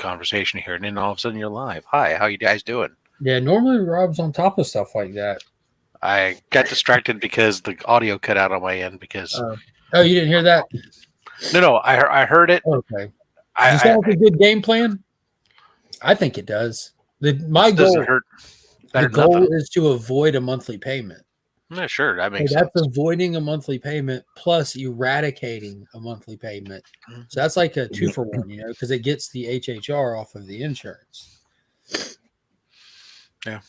conversation here, and then all of a sudden you're live. Hi, how you guys doing? Yeah, normally Rob's on top of stuff like that. I got distracted because the audio cut out on my end because Oh, you didn't hear that? no, I heard it. Okay. I, Does it sound like a good game plan? I think it does. My doesn't goal, hurt the better than goal nothing. is to avoid a monthly payment. Yeah, sure, that So makes that's sense. avoiding a monthly payment plus eradicating a monthly payment. So that's like a 2-for-1, because it gets the HHR off of the insurance. Yeah.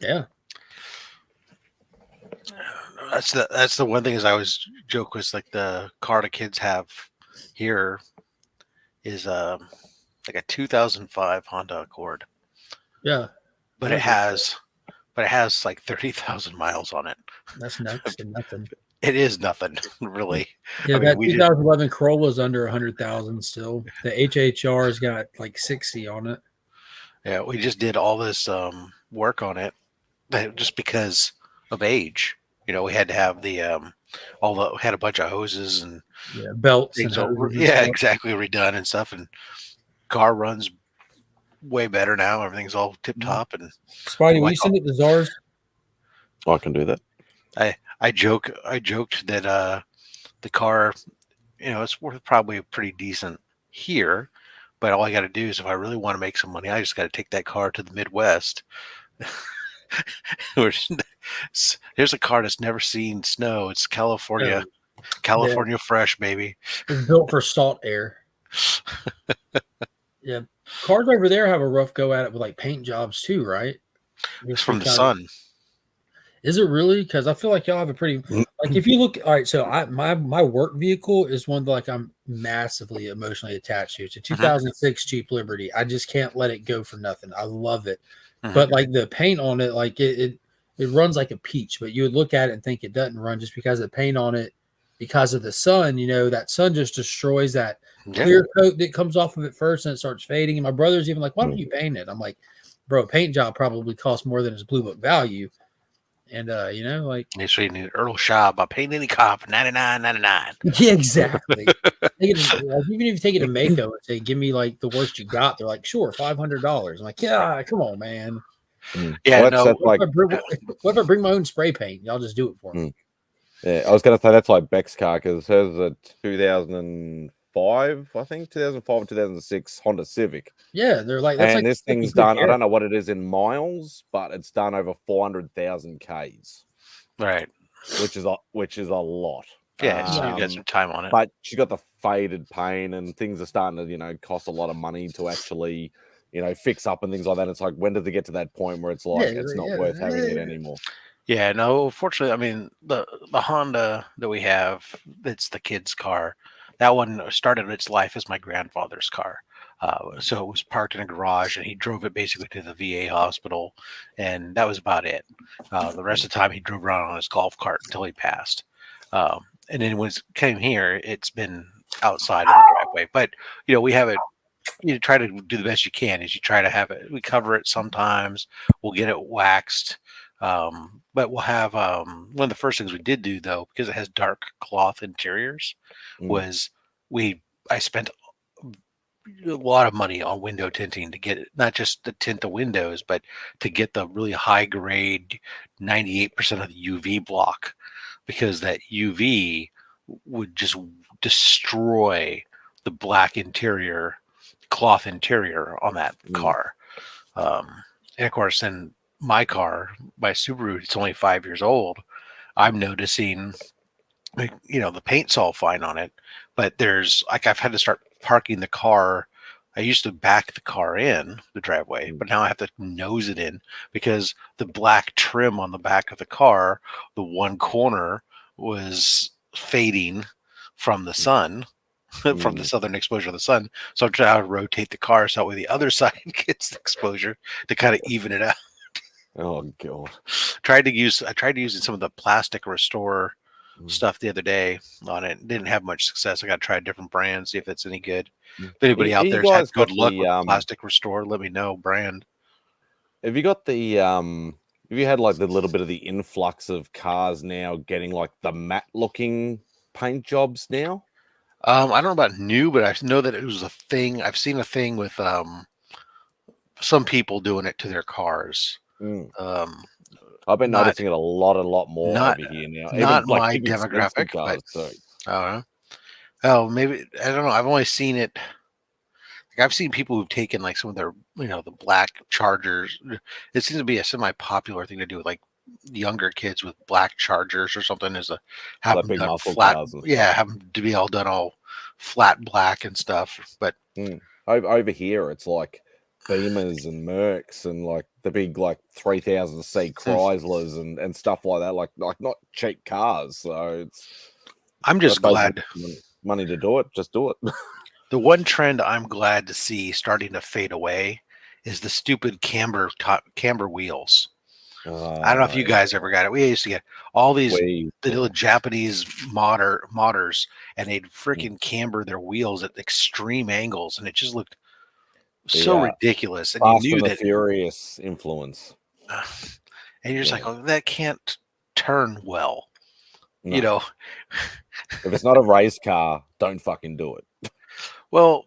Yeah. That's the one thing is I always joke with, like, the car the kids have here is like a 2005 Honda Accord. Yeah. But it has like 30,000 miles on it. That's next to nothing. It is nothing, really. Yeah, I mean, that we 2011 Corolla is under 100,000 still. The HHR's got like 60 on it. Yeah, we just did all this work on it just because of age. We had to have the had a bunch of hoses and Belts things and hoses and yeah, stuff. exactly, redone and stuff. And car runs way better now. Everything's all tip top. And Spidey, will you send it to Czars? I can do that. I joked that the car, it's worth probably pretty decent here, but all I got to do is, if I really want to make some money, I just got to take that car to the Midwest. Here's a car that's never seen snow. It's California fresh, baby. It's built for salt air. Yeah, cars over there have a rough go at it with like paint jobs too, right? It's from the sun. Is it really? Because I feel like y'all have a pretty, like, if you look, all right, so my work vehicle is one that, like, I'm massively emotionally attached to. It's a 2006 Jeep Liberty. I just can't let it go for nothing. I love it. But like the paint on it, like it runs like a peach, but you would look at it and think it doesn't run just because of the paint on it, because of the sun. That sun just destroys that clear coat that comes off of it first, and it starts fading. And my brother's even like, "Why don't you paint it?" I'm like, "Bro, a paint job probably costs more than its blue book value." And like, it's reading Earl Shaw about painting any car for $99.99. Yeah, exactly. Even if you take it to Mako and say, "Give me like the worst you got," they're like, "Sure, $500." I'm like, "Yeah, come on, man." Yeah, what if I bring my own spray paint? Y'all just do it for me. Yeah, I was going to say that's like Beck's car, because hers is a 2005, I think, 2005 or 2006 Honda Civic. Yeah, they're like, that's, and like, this thing's done. I don't know what it is in miles, but it's done over 400,000 Ks. Right, which is a lot. Yeah, so you got some time on it. But she got the faded paint, and things are starting to, cost a lot of money to actually, fix up and things like that. It's like, when does it get to that point where it's like, it's not worth having it anymore? Yeah, no, fortunately, I mean, the Honda that we have, it's the kid's car. That one started its life as my grandfather's car. So it was parked in a garage, and he drove it basically to the VA hospital, and that was about it. The rest of the time, he drove around on his golf cart until he passed. And then when it came here, it's been outside of the driveway. But, we have it. You try to do the best you can. Is you try to have it. We cover it sometimes. We'll get it waxed. But we'll have one of the first things we did do, though, because it has dark cloth interiors, was I spent a lot of money on window tinting to get it, not just to tint the windows, but to get the really high grade 98% of the UV block, because that UV would just destroy the black interior, cloth interior on that car. And of course, then my car, my Subaru, it's only 5 years old. I'm noticing, the paint's all fine on it, but there's, like, I've had to start parking the car. I used to back the car in the driveway, but now I have to nose it in, because the black trim on the back of the car, the one corner was fading from the sun, from the southern exposure of the sun. So I'm trying to rotate the car so that way the other side gets the exposure to kind of even it out. Oh God! I tried to use some of the plastic restore stuff the other day on it. Didn't have much success. I got to try a different brand, see if it's any good. If anybody out there's had good luck with plastic restore, let me know. Brand. Have you got the have you had like the little bit of the influx of cars now getting like the matte looking paint jobs now? I don't know about new, but I know that it was a thing. I've seen a thing with some people doing it to their cars. Mm. Um, I've been not noticing it a lot more not over here now. not Even like my big expensive demographic, but cars too. oh, maybe I don't know. I've only seen it. Like, I've seen people who've taken like some of their, the black Chargers. It seems to be a semi-popular thing to do with like younger kids with black Chargers or something. Is a have Like them big done muscle flat. cars and Yeah, stuff. have them to be all done all flat black and stuff. But Over here, it's like Beamers and Mercs and like the big like 3000 Chryslers and stuff like that. Like not cheap cars. So I'm I just suppose glad. money to do it. Just do it. The one trend I'm glad to see starting to fade away is the stupid camber wheels. I don't know if you guys ever got it. We used to get all these the little Japanese modders, and they'd freaking camber their wheels at extreme angles, and it just looked so ridiculous. And you Fast knew and the that, Furious influence. and you're just like, oh, that can't turn well. No. If it's not a race car, don't fucking do it. Well,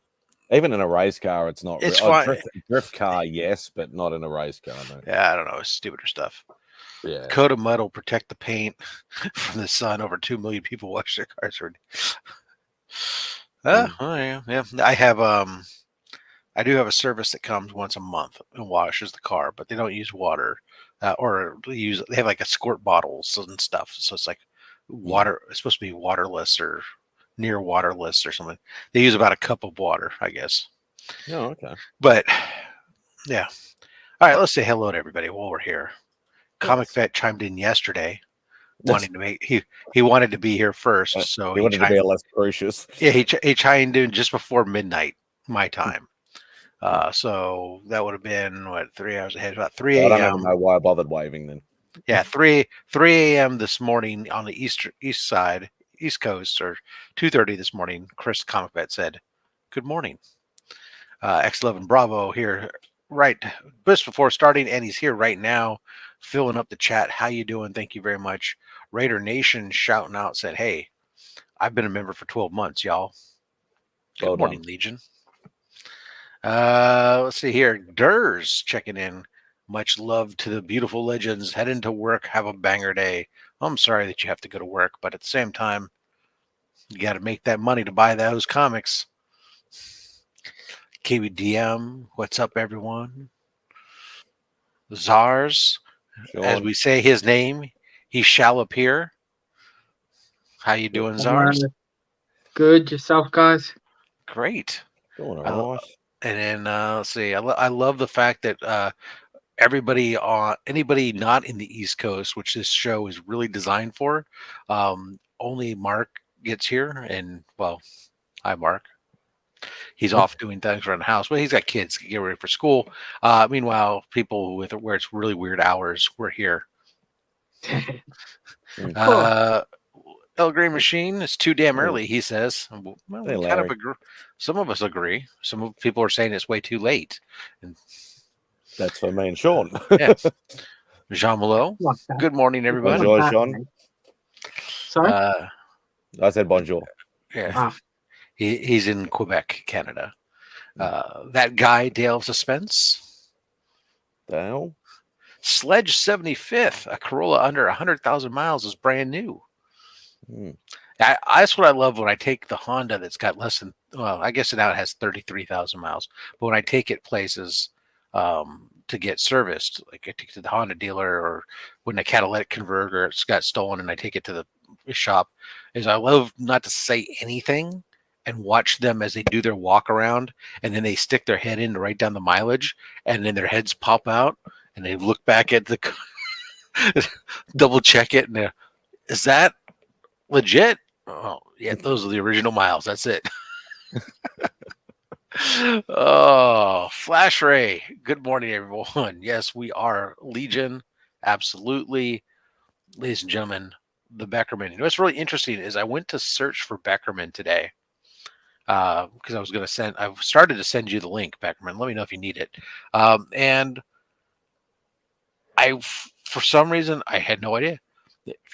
even in a race car, it's not. It's fine. Drift car, yes, but not in a race car. No. Yeah, I don't know. It's stupider stuff. Yeah. Coat of mud will protect the paint from the sun. Over 2 million people wash their cars. Oh, yeah. I do have a service that comes once a month and washes the car, but they don't use water, or they have like a squirt bottles and stuff. So it's like water. It's supposed to be waterless or near waterless or something. They use about a cup of water, I guess. Oh, okay. But yeah. All right, let's say hello to everybody while we're here. Comic Vet chimed in yesterday, wanting to make he wanted to be here first, so he wanted to be less gracious. Yeah, he chimed in just before midnight my time. So that would have been what, 3 hours ahead, about 3 a.m. I don't even know why I bothered waving then. Yeah, 3 a.m. this morning on the east coast, or 2:30 this morning. Chris Comic Vet said, "Good morning, X11 Bravo here." Right just before starting, and he's here right now filling up the chat. How you doing? Thank you very much. Raider Nation shouting out said, "Hey, I've been a member for 12 months, y'all." Good morning, Legion. Let's see here. Durs checking in. Much love to the beautiful legends. Head into work. Have a banger day. I'm sorry that you have to go to work, but at the same time, you got to make that money to buy those comics. KBDM, what's up, everyone? Zars, as we say his name, he shall appear. How you doing, Zars? Good. Yourself, guys? Great. Doing all right. And then let's see. I love the fact that anybody not in the East Coast, which this show is really designed for, only Mark gets here. And well, hi, Mark. He's off doing things around the house. Well, he's got kids to get ready for school. Meanwhile, people where it's really weird hours, we're here. El Green Machine, it's too damn early, he says. Well, we kind of agree. Some of us agree. Some people are saying it's way too late. And that's for me and Sean. Yeah. Jean Malo. Good morning, everybody. Bonjour, Sean. Sorry? I said bonjour. Yeah. He's in Quebec, Canada. That guy, Dale Suspense. The hell? Sledge 75th, a Corolla under 100,000 miles, is brand new. That's what I love when I take the Honda that's got less than, well, I guess now it has 33,000 miles. But when I take it places to get serviced, like I take it to the Honda dealer, or when a catalytic converter got stolen and I take it to the shop, is I love not to say anything and watch them as they do their walk around, and then they stick their head in to write down the mileage, and then their heads pop out and they look back at the double check it, and is that legit? Oh, yeah, those are the original miles. That's it. Oh, Flash Ray. Good morning, everyone. Yes, we are Legion. Absolutely. Ladies and gentlemen, the Beckerman. You know what's really interesting is I went to search for Beckerman today because I've started to send you the link, Beckerman. Let me know if you need it. And for some reason, I had no idea.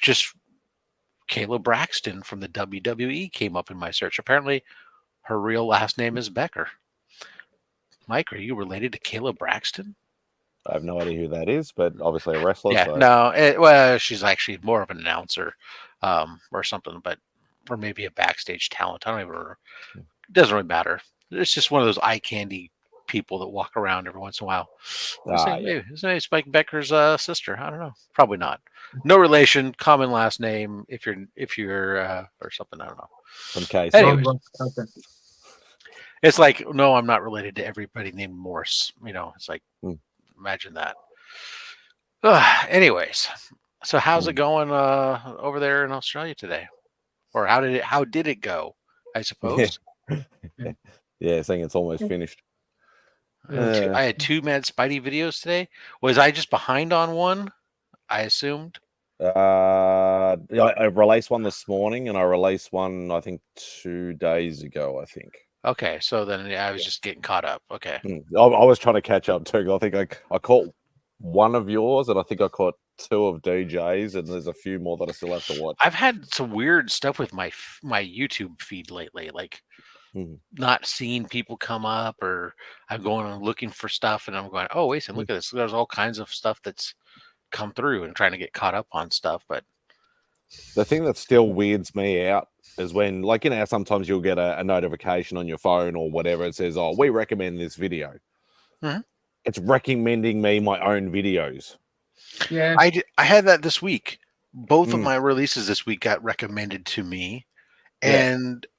Just Kayla Braxton from the WWE came up in my search. Apparently, her real last name is Becker. Mike, are you related to Kayla Braxton? I have no idea who that is, but obviously a wrestler. Yeah, So. no. Well, she's actually more of an announcer, or something, or maybe a backstage talent. I don't even remember. It doesn't really matter. It's just one of those eye candy people that walk around every once in a while. Maybe it's Spike Becker's sister. I don't know. Probably not. No relation. Common last name. If you're or something. I don't know. From KC. Anyways, Okay. it's like, no, I'm not related to everybody named Morse. It's like, imagine that. Anyways, so how's it going over there in Australia today? Or how did it go? I suppose. Yeah, I think it's almost finished. I had 2 Mad Spidey videos today. Was I just behind on one? I assumed. I released one this morning, and I released one I think 2 days ago. I think. Okay, so then I was just getting caught up. Okay. I was trying to catch up too. I think I caught one of yours, and I think I caught 2 of DJ's, and there's a few more that I still have to watch. I've had some weird stuff with my YouTube feed lately, like not seeing people come up, or I'm going and looking for stuff, and I'm going, oh wait, and look at this. There's all kinds of stuff that's come through, and trying to get caught up on stuff. But the thing that still weirds me out is when, like, sometimes you'll get a notification on your phone or whatever. It says, "Oh, we recommend this video." It's recommending me my own videos. Yeah, I had that this week. Both of my releases this week got recommended to me,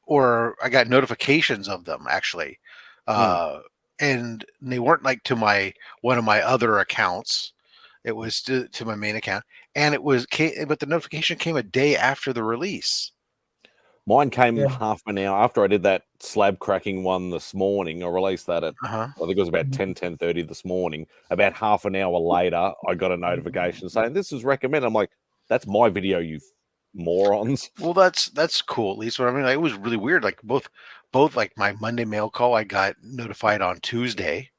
or I got notifications of them actually, and they weren't like to one of my other accounts. It was to my main account, and but the notification came a day after the release. Mine came half an hour after I did that slab cracking one this morning. I released that at I think it was about 10:30 this morning. About half an hour later, I got a notification saying this is recommended. I'm like, that's my video, you morons. Well, that's cool at least. But I mean, it was really weird. Like both like my Monday mail call, I got notified on Tuesday,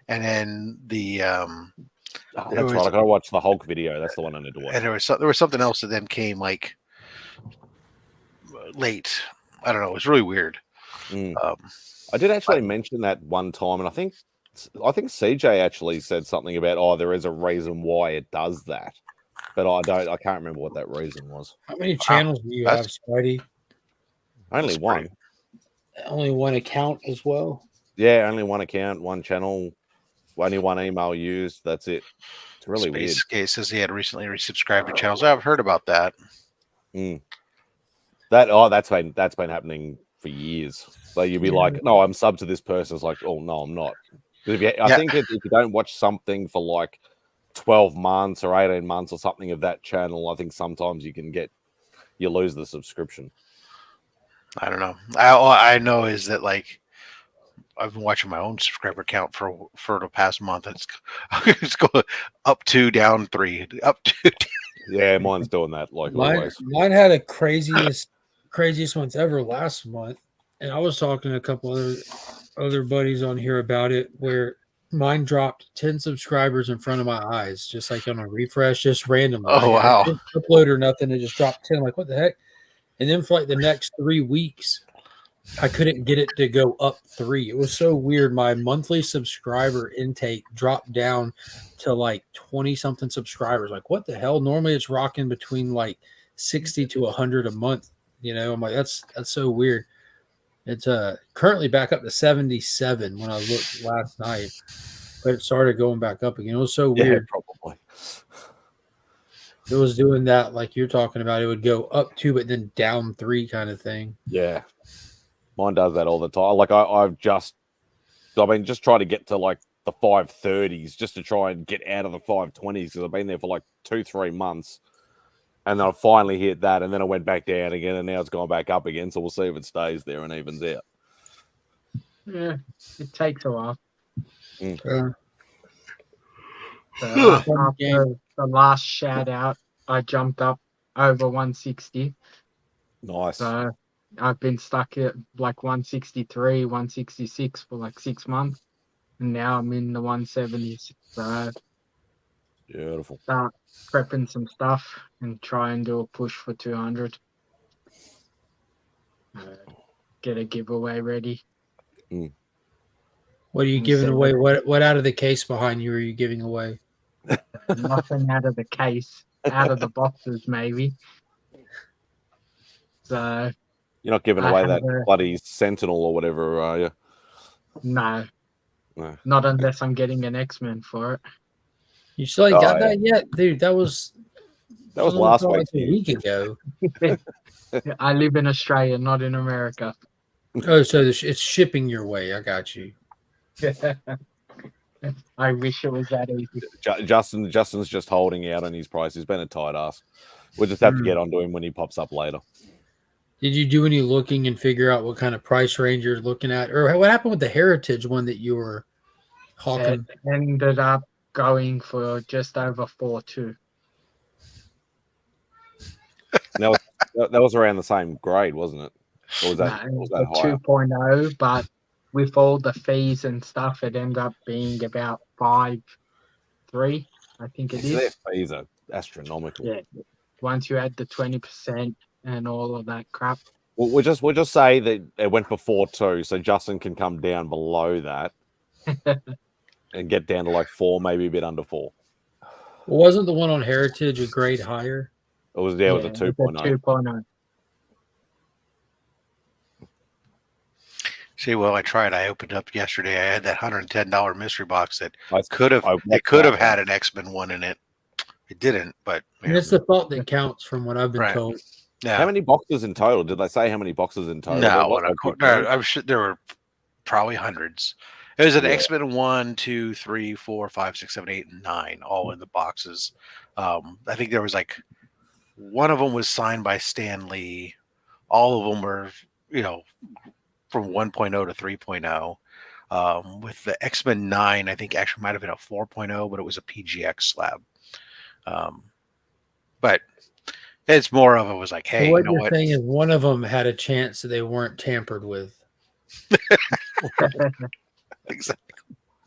and then the that's right. I gotta watch the Hulk video. That's the one I need to watch. And there was something else that then came like late. I don't know. It was really weird. I did actually mention that one time, and I think CJ actually said something about, there is a reason why it does that, but I can't remember what that reason was. How many channels do you have, Spidey? Only one. Only one account as well? Yeah, only one account, one channel, only one email used. That's it. It's really weird. Space says he had recently resubscribed to channels. I've heard about that. That's been happening for years. Like you'd be like, no, I'm sub to this person. It's like, oh no, I'm not. I think if you don't watch something for like 12 months or 18 months or something of that channel, I think sometimes you lose the subscription. I don't know. All I know is that like I've been watching my own subscriber count for the past month. It's going up 2, down 3, up 2. Yeah, mine's doing that like always. Mine had a craziest month ever last month, and I was talking to a couple other buddies on here about it, where mine dropped 10 subscribers in front of my eyes, just like on a refresh, just randomly. Oh wow! I didn't upload or nothing. It just dropped 10. I'm like, what the heck? And then for like the next 3 weeks, I couldn't get it to go up 3. It was so weird. My monthly subscriber intake dropped down to like 20 something subscribers. Like, what the hell? Normally it's rocking between like 60 to 100 a month. I'm like, that's so weird. It's currently back up to 77 when I looked last night, but it started going back up again. It was so weird. Yeah, probably. It was doing that like you're talking about. It would go up 2, but then down 3 kind of thing. Yeah. Mine does that all the time. Like I've just trying to get to like the 530s just to try and get out of the 520s because I've been there for like 2-3 months. And then I finally hit that, and then I went back down again, and now it's gone back up again. So we'll see if it stays there and evens out. Yeah, it takes a while. Mm. So after the last shout out, I jumped up over 160. Nice. So I've been stuck at like 163, 166 for like 6 months, and now I'm in the 170s. So beautiful. Start prepping some stuff and try and do a push for 200. Get a giveaway ready. What are you You giving said away? What out of the case behind you are you giving away? nothing out of the case, out of the boxes maybe. So You're not giving I away have that a bloody Sentinel or whatever, are you? no, No. not unless I'm getting an X-Men for it. You still ain't Oh, got yeah. that yet, dude. That was last like week to a you. week ago. I live in Australia, not in America. Oh, so it's shipping your way. I got you. I wish it was that easy. Justin's just holding out on his price. He's been a tight ass. We'll just have to Hmm. get onto him when he pops up later. Did you do any looking and figure out what kind of price range you're looking at, or what happened with the Heritage one that you were It hawking? ended up going for just over 4.2. And that was around the same grade, wasn't it? Or was that, No, was the that higher? 2.0, but with all the fees and stuff, it ended up being about 5.3, I think it So their is. fees are astronomical. Yeah. Once you add the 20% and all of that crap. We'll just say that it went for 4.2, so Justin can come down below that and get down to like 4, maybe a bit under 4. Well, wasn't the one on Heritage a grade higher? It was Yeah, a it's 2.0. 2.0. See, well, I tried. I opened up yesterday. I had that $110 mystery box that I could have watched could have that had one. an X-Men one in it. It didn't, but And it's the thought that counts, from what I've been right. told. Yeah. How many boxes in total? Did they say how many boxes in total? No, Was, I'm sure there were probably hundreds. It was an Yeah. X-Men 1, 2, 3, 4, 5, 6, 7, 8, and 9, all in the boxes. I think there was like one of them was signed by Stan Lee. All of them were, from 1.0 to 3.0. With the X-Men 9, I think actually might have been a 4.0, but it was a PGX slab. But it's more of it was like, So hey, what you know you're what? saying is one of them had a chance that they weren't tampered with. Exactly.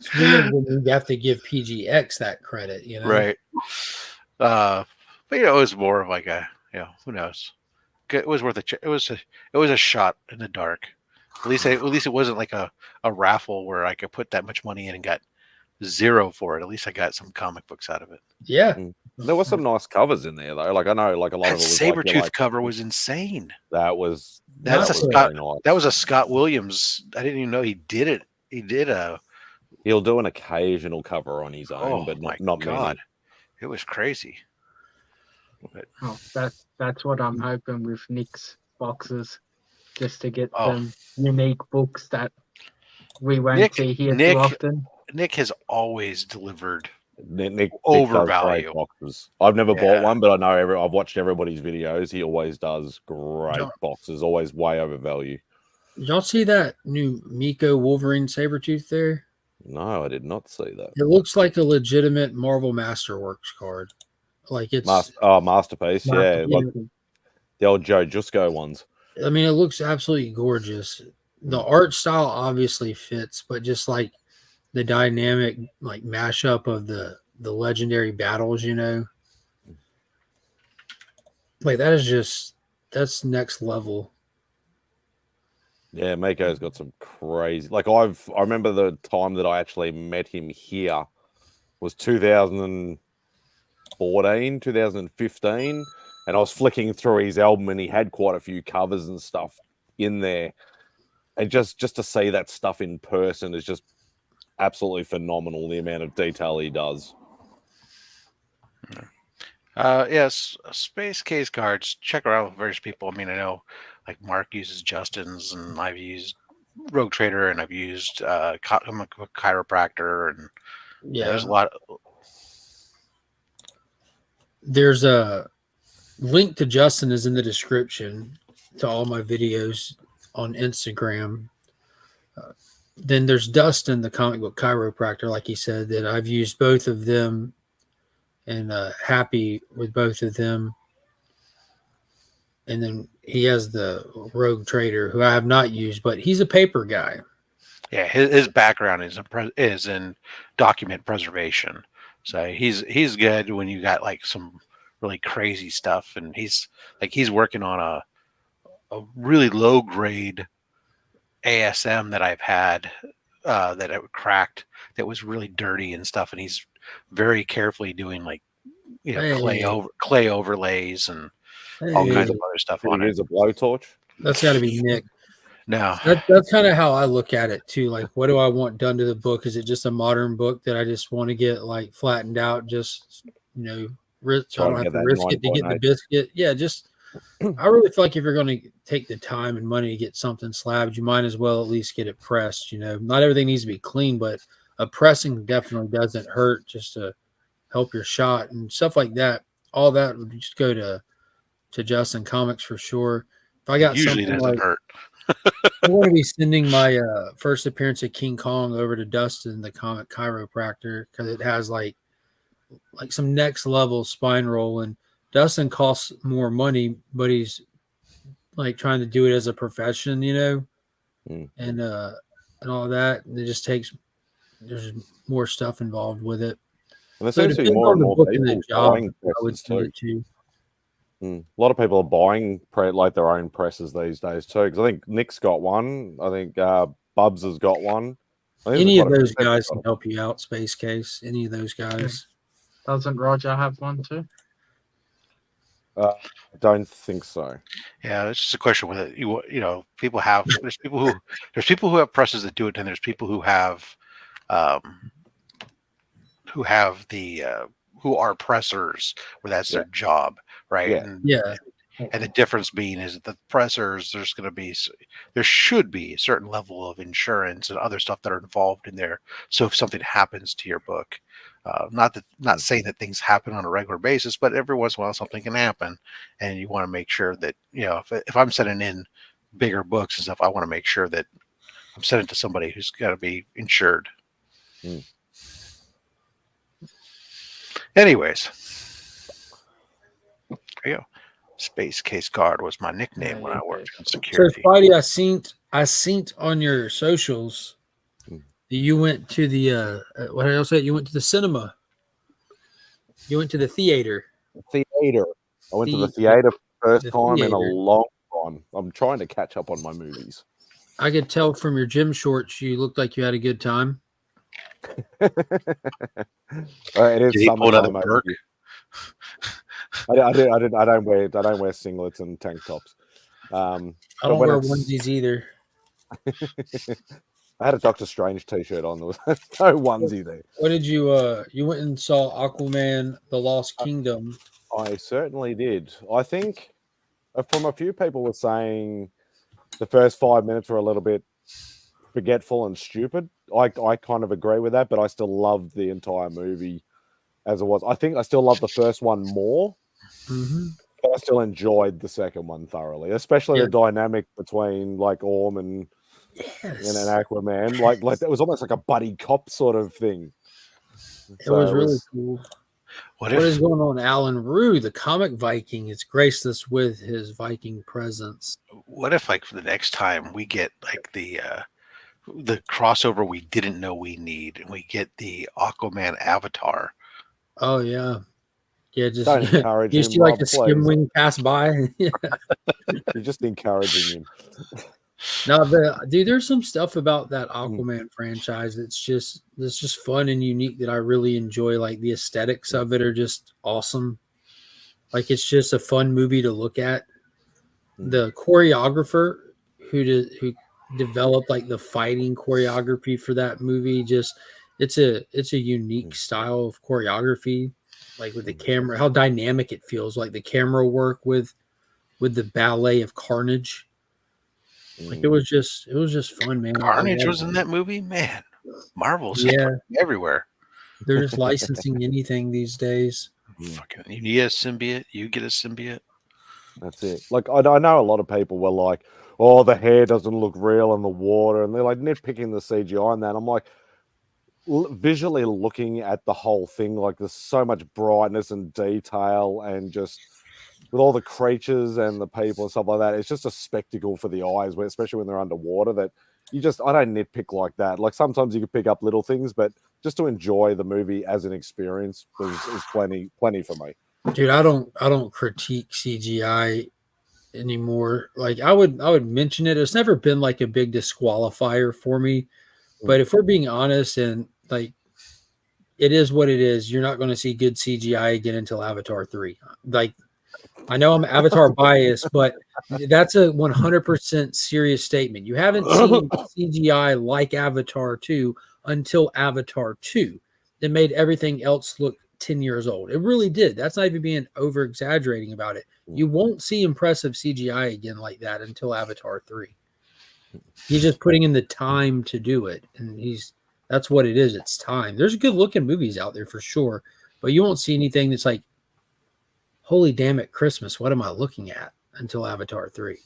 It's weird when you have to give PGX that credit, you know? Right. But it was more of like a, who knows? It was worth it was a shot in the dark. At least it wasn't like a raffle where I could put that much money in and got zero for it. At least I got some comic books out of it. Yeah. There were some nice covers in there though. Like I know, like a lot That of it was Sabretooth cover was insane. that was That's Not a for- Scott. very nice. That was a Scott Williams. I didn't even know he did it. He did a. He'll do an occasional cover on his own, Oh but my not god, many. it was crazy. But, Oh, that's what I'm hoping with Nick's boxes, just to get Oh. some unique books that we won't Nick- see here Nick- too often. Nick has always delivered. Nick Overvalue. does great boxes. I've never Yeah. bought one, but I know I've watched everybody's videos. He always does great Yeah. boxes, always way over value. Y'all see that new Miko Wolverine Sabretooth there? No, I did not see that. It looks like a legitimate Marvel Masterworks card. Like it's Masterpiece, yeah. yeah. Like the old Joe Jusko ones. I mean, it looks absolutely gorgeous. The Mm. art style obviously fits, but just like the dynamic like mashup of the legendary battles, like that's next level. Yeah, Mako's got some crazy. Like I remember the time that I actually met him here was 2014, 2015, and I was flicking through his album, and he had quite a few covers and stuff in there, and just to see that stuff in person is just absolutely phenomenal. The amount of detail he does. Yes, space case cards. Check around with various people. I mean, I know like Mark uses Justin's, and I've used Rogue Trader, and I've used I'm a chiropractor, and Yeah, there's a lot. there's a link to Justin is in the description to all my videos on Instagram. Then there's Dustin, the comic book chiropractor, like he said, that I've used both of them and happy with both of them. And then he has the Rogue Trader, who I have not used, but he's a paper guy. Yeah, his background is in document preservation, so he's good when you got like some really crazy stuff, and he's working on a really low grade ASM that I've had that it cracked that was really dirty and stuff, and he's very carefully doing like clay overlays and all Did he kinds use of other stuff Did on he it. use a blowtorch? That's got to be Nick. No, That's kind of how I look at it too. Like, what do I want done to the book? Is it just a modern book that I just want to get like flattened out? Just so I Try don't to have get to that risk it to get the 9.8. biscuit. Yeah, just I really feel like if you're going to take the time and money to get something slabbed, you might as well at least get it pressed. Not everything needs to be clean, but a pressing definitely doesn't hurt just to help your shot and stuff like that. All that would just go to Justin Comics for sure. If I it got usually something doesn't like hurt. I'm going to be sending my first appearance of King Kong over to Dustin, the comic chiropractor, because it has like some next level spine roll. And Dustin costs more money, but he's like trying to do it as a profession, Mm. and all that. And it just there's more stuff involved with it. And there So it seems to be depends more on and the more book and the people job. buying I would presses send too. it to. A lot of people are buying like their own presses these days too. Because I think Nick's got one. I think Bubs has got one. I think Any there's of quite a those few people guys got can help you out, Space Case. Any of those guys. Doesn't Roger have one too? I don't think so. Yeah, it's just a question whether people have. There's people who have presses that do it, and there's people who have um, who are pressers where that's their job, right? Yeah. And the difference being is that the pressers, there should be a certain level of insurance and other stuff that are involved in there. So if something happens to your book, not saying that things happen on a regular basis, but every once in a while something can happen, and you want to make sure that if I'm sending in bigger books and stuff, I want to make sure that I'm sending it to somebody who's got to be insured. Mm. Anyways, there you go. Space Case Guard was my nickname when I worked in So security. Spidey, I seen on your socials that you went to the what else? You went to the cinema. You went to the theater. Theater. I went to the theater first time in a theater. long time. I'm trying to catch up on my movies. I could tell from your gym shorts you looked like you had a good time. It is Did he pull another summertime. perk? I don't wear singlets and tank tops. I don't wear onesies either. I had a Doctor Strange t-shirt on. There was no onesie there. What did you you went and saw Aquaman The Lost Kingdom? I certainly did. I think from a few people were saying the first 5 minutes were a little bit forgetful and stupid. I kind of agree with that, but I still loved the entire movie as it was. I think I still love the first one more, but I still enjoyed the second one thoroughly, especially the dynamic between like Orm and Aquaman. Like that was almost like a buddy cop sort of thing. It was really cool. What is going on? Alan Rue, the comic Viking, has graced us with his Viking presence. What if, like, for the next time we get like the crossover we didn't know we need, and we get the Aquaman Avatar? Oh yeah, just don't encourage you him. see like the skim wing pass by. You're just encouraging him. No, dude, there's some stuff about that Aquaman franchise that's just fun and unique that I really enjoy. Like the aesthetics of it are just awesome. Like it's just a fun movie to look at. The choreographer who developed like the fighting choreography for that movie, it's a unique style of choreography. Like with the camera, how dynamic it feels. Like the camera work with the ballet of carnage. Like it was just fun, man. Carnage was in that movie, man. Marvel's everywhere. They're just licensing anything these days. Fucking, you need a symbiote, you get a symbiote. That's it. Like I know a lot of people were like, "Oh, the hair doesn't look real in the water," and they're like nitpicking the CGI and that. I'm like, visually looking at the whole thing, like there's so much brightness and detail, and just with all the creatures and the people and stuff like that, it's just a spectacle for the eyes, especially when they're underwater, that I don't nitpick like that. Like sometimes you can pick up little things, but just to enjoy the movie as an experience is plenty for me. Dude, I don't critique CGI anymore. Like I would mention it. It's never been like a big disqualifier for me, But if we're being honest and like it is what it is, you're not going to see good CGI again until Avatar 3. Like I know I'm Avatar biased, but that's a 100% serious statement. You haven't seen CGI like Avatar 2 until Avatar 2. It made everything else look 10 years old. It really did. That's not even being over exaggerating about it. You won't see impressive CGI again like that until Avatar 3. He's just putting in the time to do it. And that's what it is. It's time. There's good looking movies out there for sure, but you won't see anything that's like, holy damn it, Christmas, what am I looking at until Avatar 3?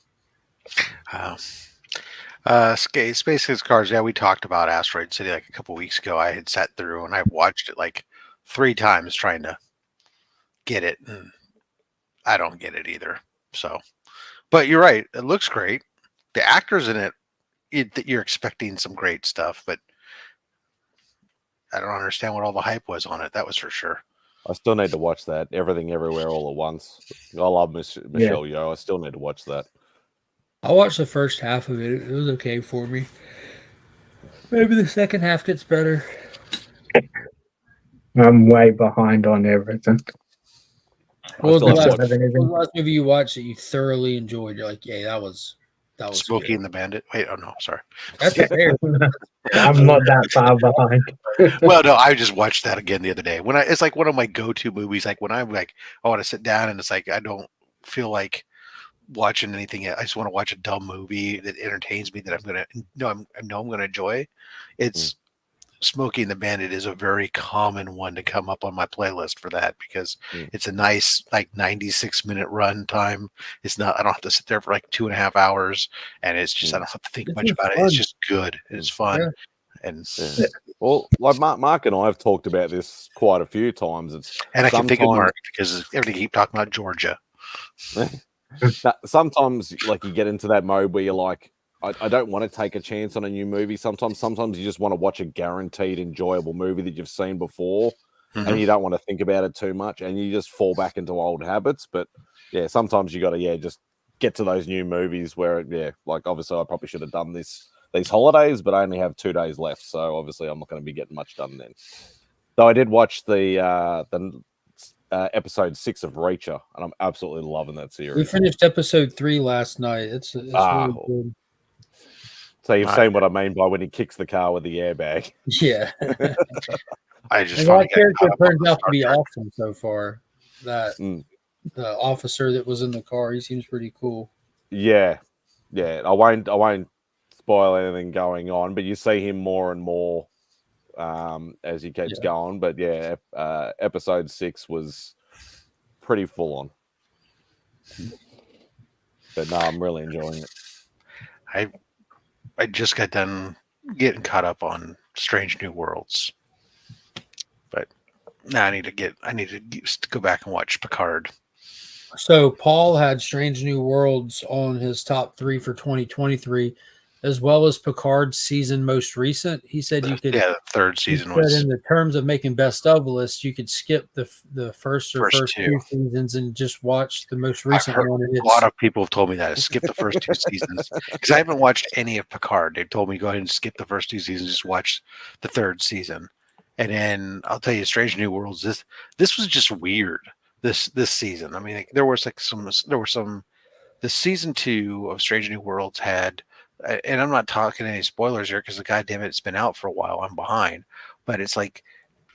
Space Cars, yeah, we talked about Asteroid City like a couple weeks ago. I had sat through and I watched it like 3 times trying to get it, and I don't get it either. So, but you're right, it looks great. The actors in it, you're expecting some great stuff, but I don't understand what all the hype was on it. That was for sure. I still need to watch that. Everything Everywhere All at Once. I love Michelle Yeoh. I still need to watch that. I watched the first half of it. It was okay for me. Maybe the second half gets better. I'm way behind on everything. What was the last movie you watched that you thoroughly enjoyed? You're like, yeah, that was Smokey good. and the Bandit. Wait, oh no, sorry. That's fair. I'm not that far behind. Well, no, I just watched that again the other day. It's like one of my go-to movies. Like when I'm like, I want to sit down and it's like I don't feel like watching anything yet. I just want to watch a dumb movie that entertains me that I'm gonna enjoy. It's Smokey and the Bandit is a very common one to come up on my playlist for that because it's a nice like 96-minute run time. It's not, I don't have to sit there for like 2.5 hours, and it's just, I don't have to think much about it. It's just good. It's fun. Yeah. And well, like Mark and I have talked about this quite a few times. I can think of Mark because everybody keep talking about Georgia. Sometimes like you get into that mode where you're like, I don't want to take a chance on a new movie. Sometimes you just want to watch a guaranteed enjoyable movie that you've seen before, and you don't want to think about it too much, and you just fall back into old habits. But yeah, sometimes you got to just get to those new movies where like obviously I probably should have done these holidays, but I only have 2 days left, so obviously I'm not going to be getting much done then. Though I did watch the episode 6 of Reacher, and I'm absolutely loving that series. We finished episode 3 last night. It's really good. So you've seen what I mean by when he kicks the car with the airbag. Yeah. That character turns out to be awesome so far. That the officer that was in the car, he seems pretty cool. Yeah. I won't spoil anything going on, but you see him more and more as he keeps going. But yeah, episode 6 was pretty full on. But no, I'm really enjoying it. I just got done getting caught up on Strange New Worlds, but now I need to go back and watch Picard. So Paul had Strange New Worlds on his top 3 for 2023, as well as Picard's season most recent. He said you could, the third season was in the terms of making best of lists, you could skip the first two seasons and just watch the most recent one. A lot of people have told me that skip the first 2 seasons because I haven't watched any of Picard. They've told me go ahead and skip the first 2 seasons, just watch the third season, and then I'll tell you, Strange New Worlds. This was just weird. This season. I mean, like, there were some. The season 2 of Strange New Worlds had. And I'm not talking any spoilers here because goddamn it, it's been out for a while. I'm behind, but it's like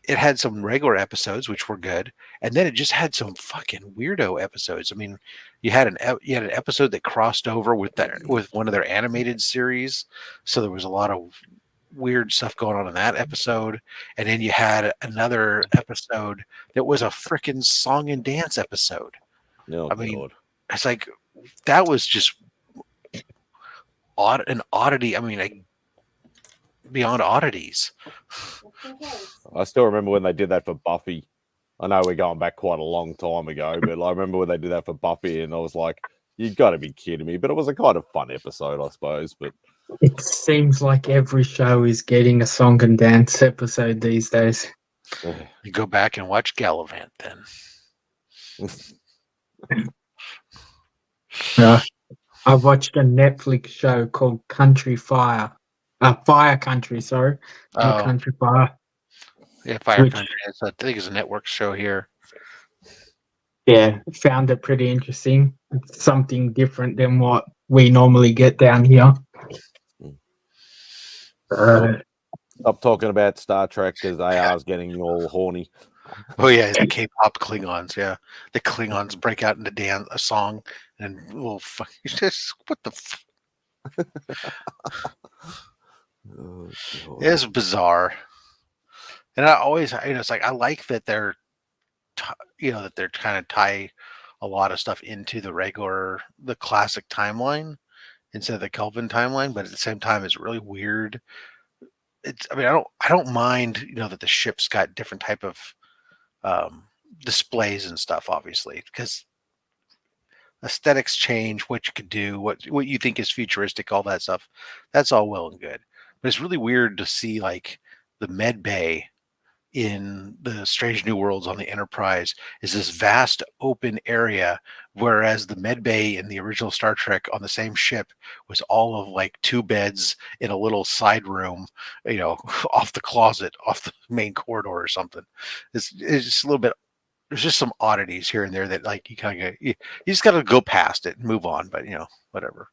it had some regular episodes which were good, and then it just had some fucking weirdo episodes. I mean, you had an episode that crossed over with one of their animated series, so there was a lot of weird stuff going on in that episode, and then you had another episode that was a freaking song and dance episode. No, I mean, it's like that was just an oddity. I mean, like, beyond oddities. I still remember when they did that for Buffy. I know we're going back quite a long time ago, but I remember when they did that for Buffy, and I was like, "You got to be kidding me!" But it was a kind of fun episode, I suppose. But it seems like every show is getting a song and dance episode these days. You go back and watch Gallivant then. I watched a Netflix show called Country Fire. Fire Country, sorry. Not Oh, Country Fire. yeah, Fire Which, Country. I think it's a network show here. yeah, found it pretty interesting. It's something different than what we normally get down here. Stop talking about Star Trek because AR's getting all horny. Oh yeah, the K-pop Klingons. Yeah, the Klingons break out into a song, and it's just what the. Oh, God. It's bizarre, and I always, it's like I like that they're, that they're kind of tie a lot of stuff into the classic timeline instead of the Kelvin timeline, but at the same time, it's really weird. I mean, I don't mind, that the ship's got different type of um, displays and stuff, obviously, because aesthetics change, what you could do, what you think is futuristic, all that stuff. That's all well and good, but it's really weird to see like the med bay in the Strange New Worlds on the Enterprise is this vast open area, whereas the med bay in the original Star Trek on the same ship was all of like two beds in a little side room, off the closet, off the main corridor or something. It's just a little bit. There's just some oddities here and there that like you kind of you just got to go past it and move on, but whatever.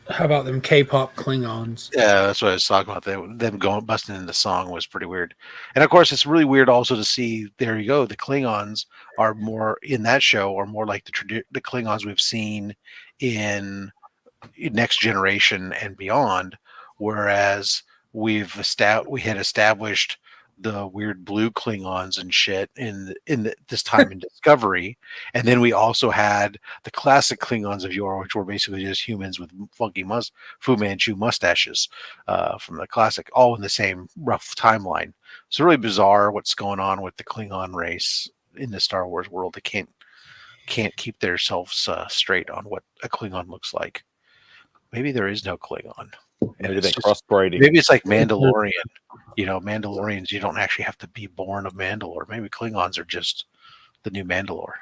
How about them K-pop Klingons? Yeah, that's what I was talking about. Them going busting into song was pretty weird, and of course, it's really weird also to see. There you go. The Klingons are more in that show, are more like the Klingons we've seen in Next Generation and beyond, whereas we had established the weird blue Klingons and shit this time in Discovery, and then we also had the classic Klingons of yore, which were basically just humans with funky Fu Manchu mustaches from the classic, all in the same rough timeline. It's really bizarre what's going on with the Klingon race in the Star Wars world. They can't keep themselves straight on what a Klingon looks like. Maybe there is no Klingon. Maybe they're crossbreeding. Maybe it's like Mandalorian. Mandalorians, you don't actually have to be born of Mandalore. Maybe Klingons are just the new Mandalore.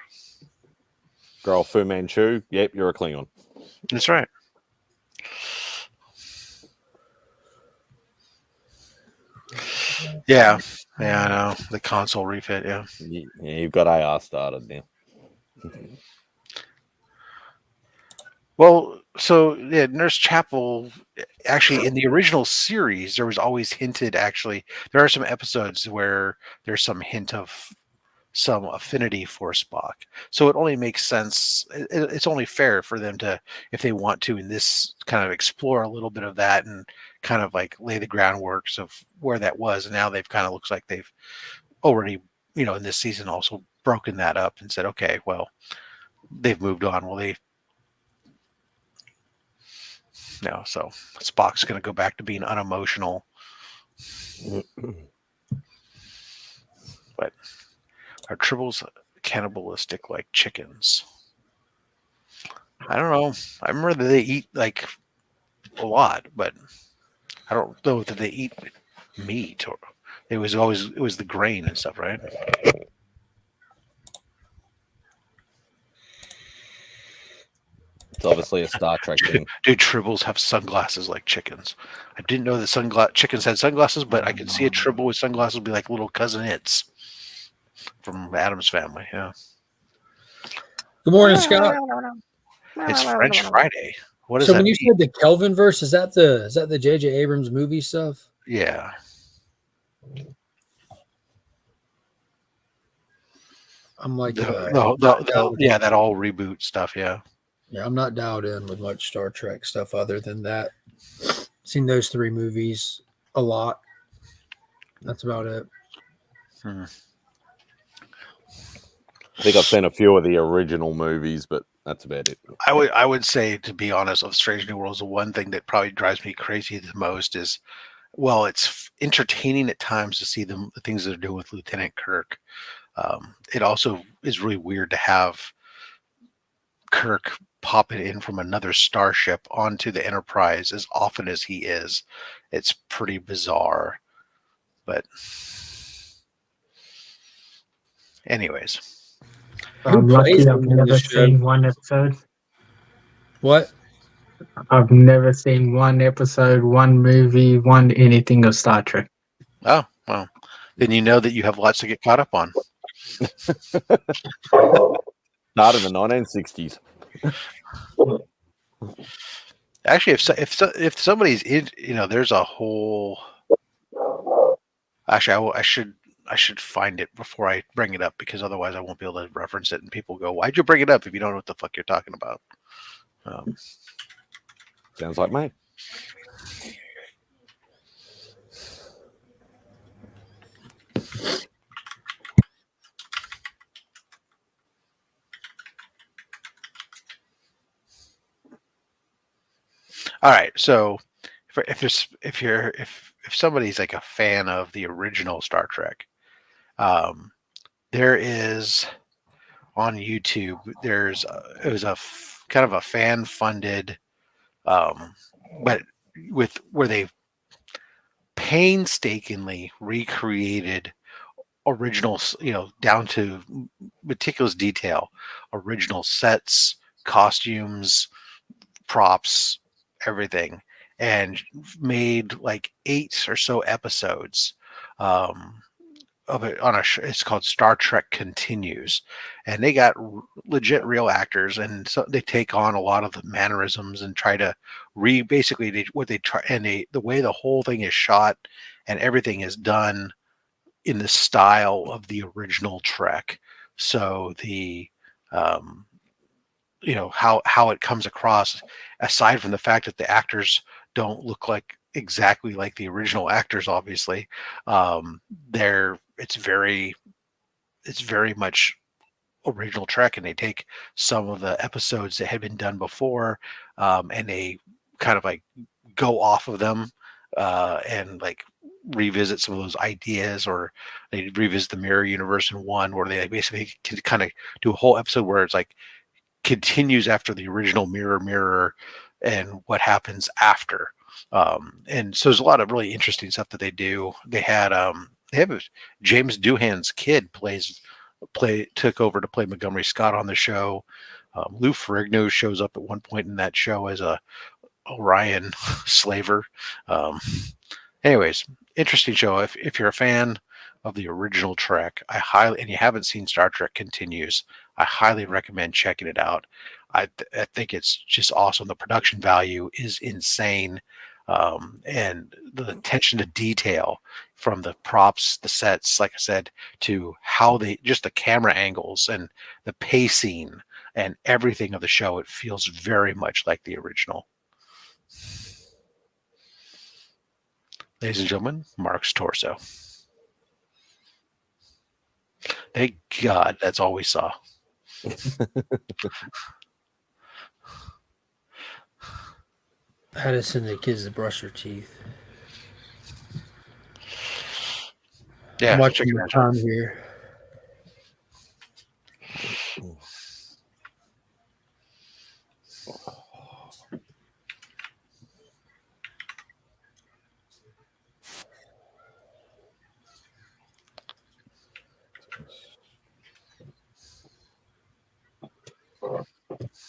Girl Fu Manchu, yep, you're a Klingon. That's right. Yeah, I know. The console refit, yeah. Yeah, you've got AR started now. Well, so yeah, Nurse Chapel, actually in the original series, there was always hinted, actually, there are some episodes where there's some hint of some affinity for Spock. So it only makes sense. It's only fair for them to, if they want to, in this kind of explore a little bit of that and kind of like lay the groundworks of where that was. And now they've kind of looks like they've already, in this season also broken that up and said, okay, well, they've moved on. Well, so Spock's going to go back to being unemotional. But are tribbles cannibalistic like chickens? I don't know. I remember that they eat like a lot, but I don't know that they eat meat, or it was the grain and stuff, right? It's obviously a Star Trek thing. Do tribbles have sunglasses like chickens? I didn't know that chickens had sunglasses, but I could see a tribble with sunglasses be like little cousin-its from Addams Family. Yeah. Good morning, Scott. It's French Friday. What is So that? when you said the Kelvin verse, is that the J.J. Abrams movie stuff? Yeah. I'm like, that all reboot stuff. Yeah. Yeah, I'm not dialed in with much Star Trek stuff other than that. Seen those three movies a lot. That's about it. I think I've seen a few of the original movies, but that's about it. I would say, to be honest, of Strange New Worlds, the one thing that probably drives me crazy the most is, well, it's entertaining at times to see the things that they're doing with Lieutenant Kirk. It also is really weird to have Kirk pop it in from another starship onto the Enterprise as often as he is. It's pretty bizarre. But anyways. I'm lucky I've never seen one episode. What? I've never seen one episode, one movie, one anything of Star Trek. Oh, well, then you know that you have lots to get caught up on. Not in the 1960s. Actually, if somebody's in, there's a whole. Actually, I should find it before I bring it up, because otherwise I won't be able to reference it, and people go, "Why'd you bring it up if you don't know what the fuck you're talking about?" Sounds like me. All right, so if somebody's like a fan of the original Star Trek, there is on YouTube. It was kind of a fan funded, but where they painstakingly recreated original, down to meticulous detail, original sets, costumes, props, everything, and made like 8 or so episodes of it on it's called Star Trek Continues, and they got legit real actors, and so they take on a lot of the mannerisms and try to basically what they try, and the way the whole thing is shot and everything is done in the style of the original Trek. So the um, how it comes across, aside from the fact that the actors don't look like exactly like the original actors, obviously, they're it's very much original Trek, and they take some of the episodes that had been done before, and they kind of like go off of them, and like revisit some of those ideas, or they revisit the mirror universe in one, where they basically can kind of do a whole episode where it's like continues after the original mirror and what happens after. And so there's a lot of really interesting stuff that they do. They have James Doohan's kid took over to play Montgomery Scott on the show. Lou Ferrigno shows up at one point in that show as a Orion slaver. Anyways, interesting show. If you're a fan of the original Trek, and you haven't seen Star Trek Continues, I highly recommend checking it out. I think it's just awesome. The production value is insane, and the attention to detail from the props, the sets, like I said, to how just the camera angles and the pacing and everything of the show. It feels very much like the original. Ladies and gentlemen, Mark's torso. Thank God that's all we saw. I had to send the kids to brush their teeth. Yeah, I'm watching the time here.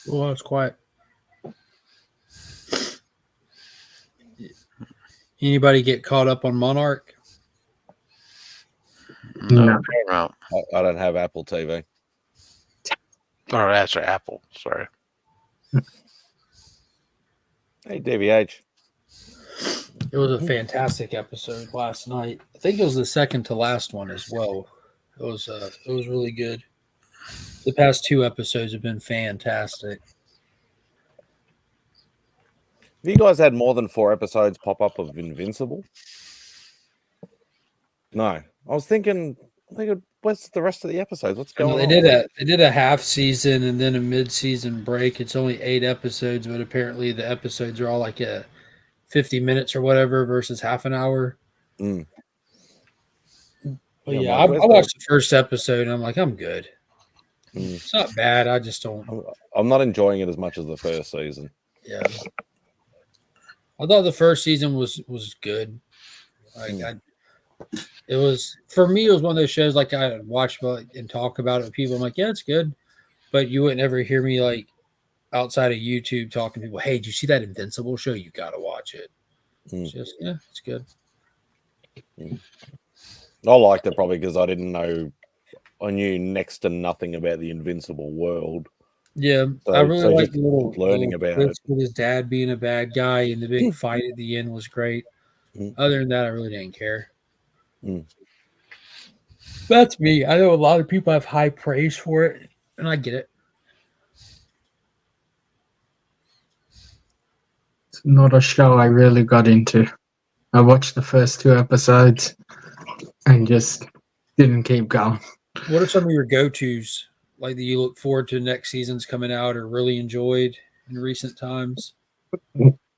Well, it's quiet. Anybody get caught up on Monarch? No. I don't have Apple TV. Oh, that's right, Apple. Sorry. Hey, DVH. It was a fantastic episode last night. I think it was the second to last one as well. It was really good. The past 2 episodes have been fantastic. Have you guys had more than 4 episodes pop up of Invincible? No. I was thinking, what's the rest of the episodes? What's going on? They did a half season and then a mid-season break. It's only 8 episodes, but apparently the episodes are all like 50 minutes or whatever versus half an hour. Mm. But yeah, I watched the first episode and I'm like, I'm good. It's not bad. I just don't. I'm not enjoying it as much as the first season. Yeah. I thought the first season was good. Like it was, for me, it was one of those shows like I'd watch and talk about it with people. I'm like, yeah, it's good. But you wouldn't ever hear me like, outside of YouTube talking to people. Hey, did you see that Invincible show? You got to watch it. Mm. It's just it's good. I liked it probably because I didn't know. I knew next to nothing about the Invincible world. Yeah, So, I really like just the little learning about twist with his dad being a bad guy, and the big fight at the end was great. Other than that, I really didn't care. That's me. I know a lot of people have high praise for it, and I get it. It's not a show I really got into. I watched the first 2 episodes and just didn't keep going. What are some of your go-tos, like that you look forward to next season's coming out or really enjoyed in recent times?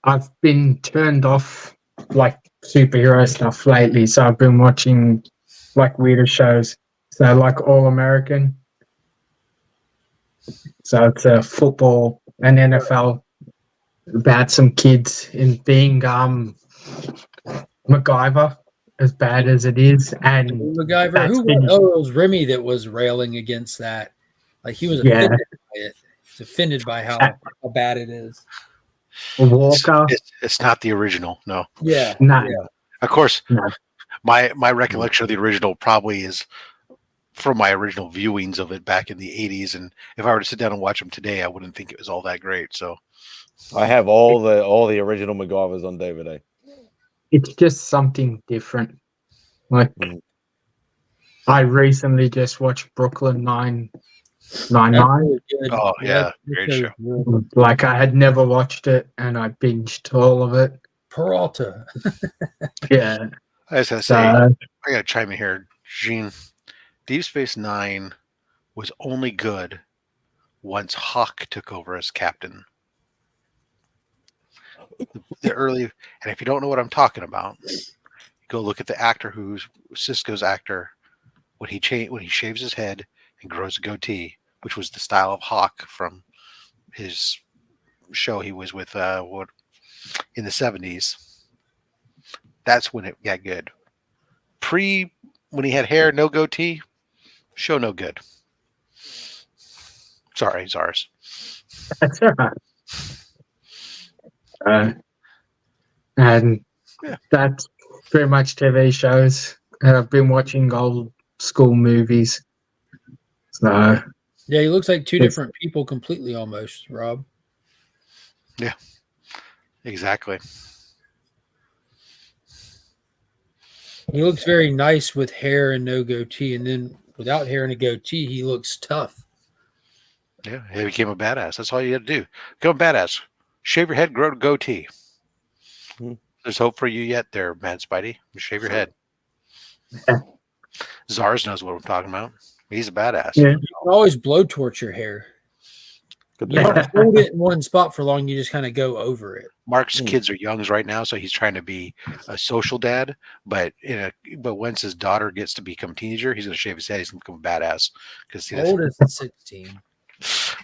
I've been turned off like superhero stuff lately, so I've been watching like weirder shows. So like All American. So it's a football and NFL about some kids in being MacGyver, as bad as it is, and MacGyver. that's Who? been Oh, it was Remy that was railing against that. Like he was Yeah. offended by it. He's offended by how bad it is. Walker. It's not the original. No. Yeah. No, Yeah. Of course, no. my recollection of the original probably is from my original viewings of it back in the 80s, and if I were to sit down and watch them today, I wouldn't think it was all that great. So I have all the original MacGyvers on DVD. It's just something different. Like I recently just watched Brooklyn Nine-Nine. Really good. Oh, yeah. that Great show's show. really good. Like I had never watched it, and I binged all of it. Peralta. Yeah. I just gotta say, I gotta chime in here, Gene. Deep Space Nine was only good once Hawk took over as captain. The early, and if you don't know what I'm talking about, go look at the actor who's Cisco's actor when he shaves his head and grows a goatee, which was the style of Hawk from his show he was with in the 70s. That's when it got good. When he had hair, no goatee, show no good. Sorry, Zars. That's all right. And that's pretty much TV shows. And I've been watching old school movies. So Yeah, he looks like two different people completely almost, Rob. Yeah, exactly. He looks very nice with hair and no goatee, and then without hair and a goatee, he looks tough. Yeah, he became a badass. That's all you had to do. Become a badass. Shave your head, grow a goatee. There's hope for you yet there, Mad Spidey. Shave your head. Zars knows what I'm talking about. He's a badass. Yeah. You can always blowtorch your hair. You don't hold it in one spot for long. You just kind of go over it. Mark's kids are youngs right now, so he's trying to be a social dad. But once his daughter gets to become a teenager, he's going to shave his head. He's going to become a badass. Because How old is 16?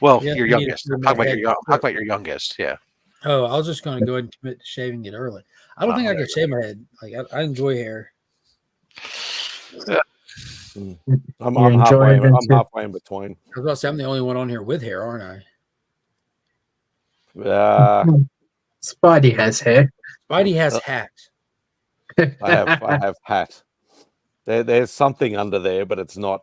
Well, Yeah, your you need youngest. to Talk about your youngest. Yeah. Oh, I was just going to go ahead and commit to shaving it early. I don't think I could shave my head. Like I enjoy hair. I'm halfway in between. I was about to say I'm the only one on here with hair, aren't I? Spidey has hair. Spidey has hat. I have hat. There's something under there, but it's not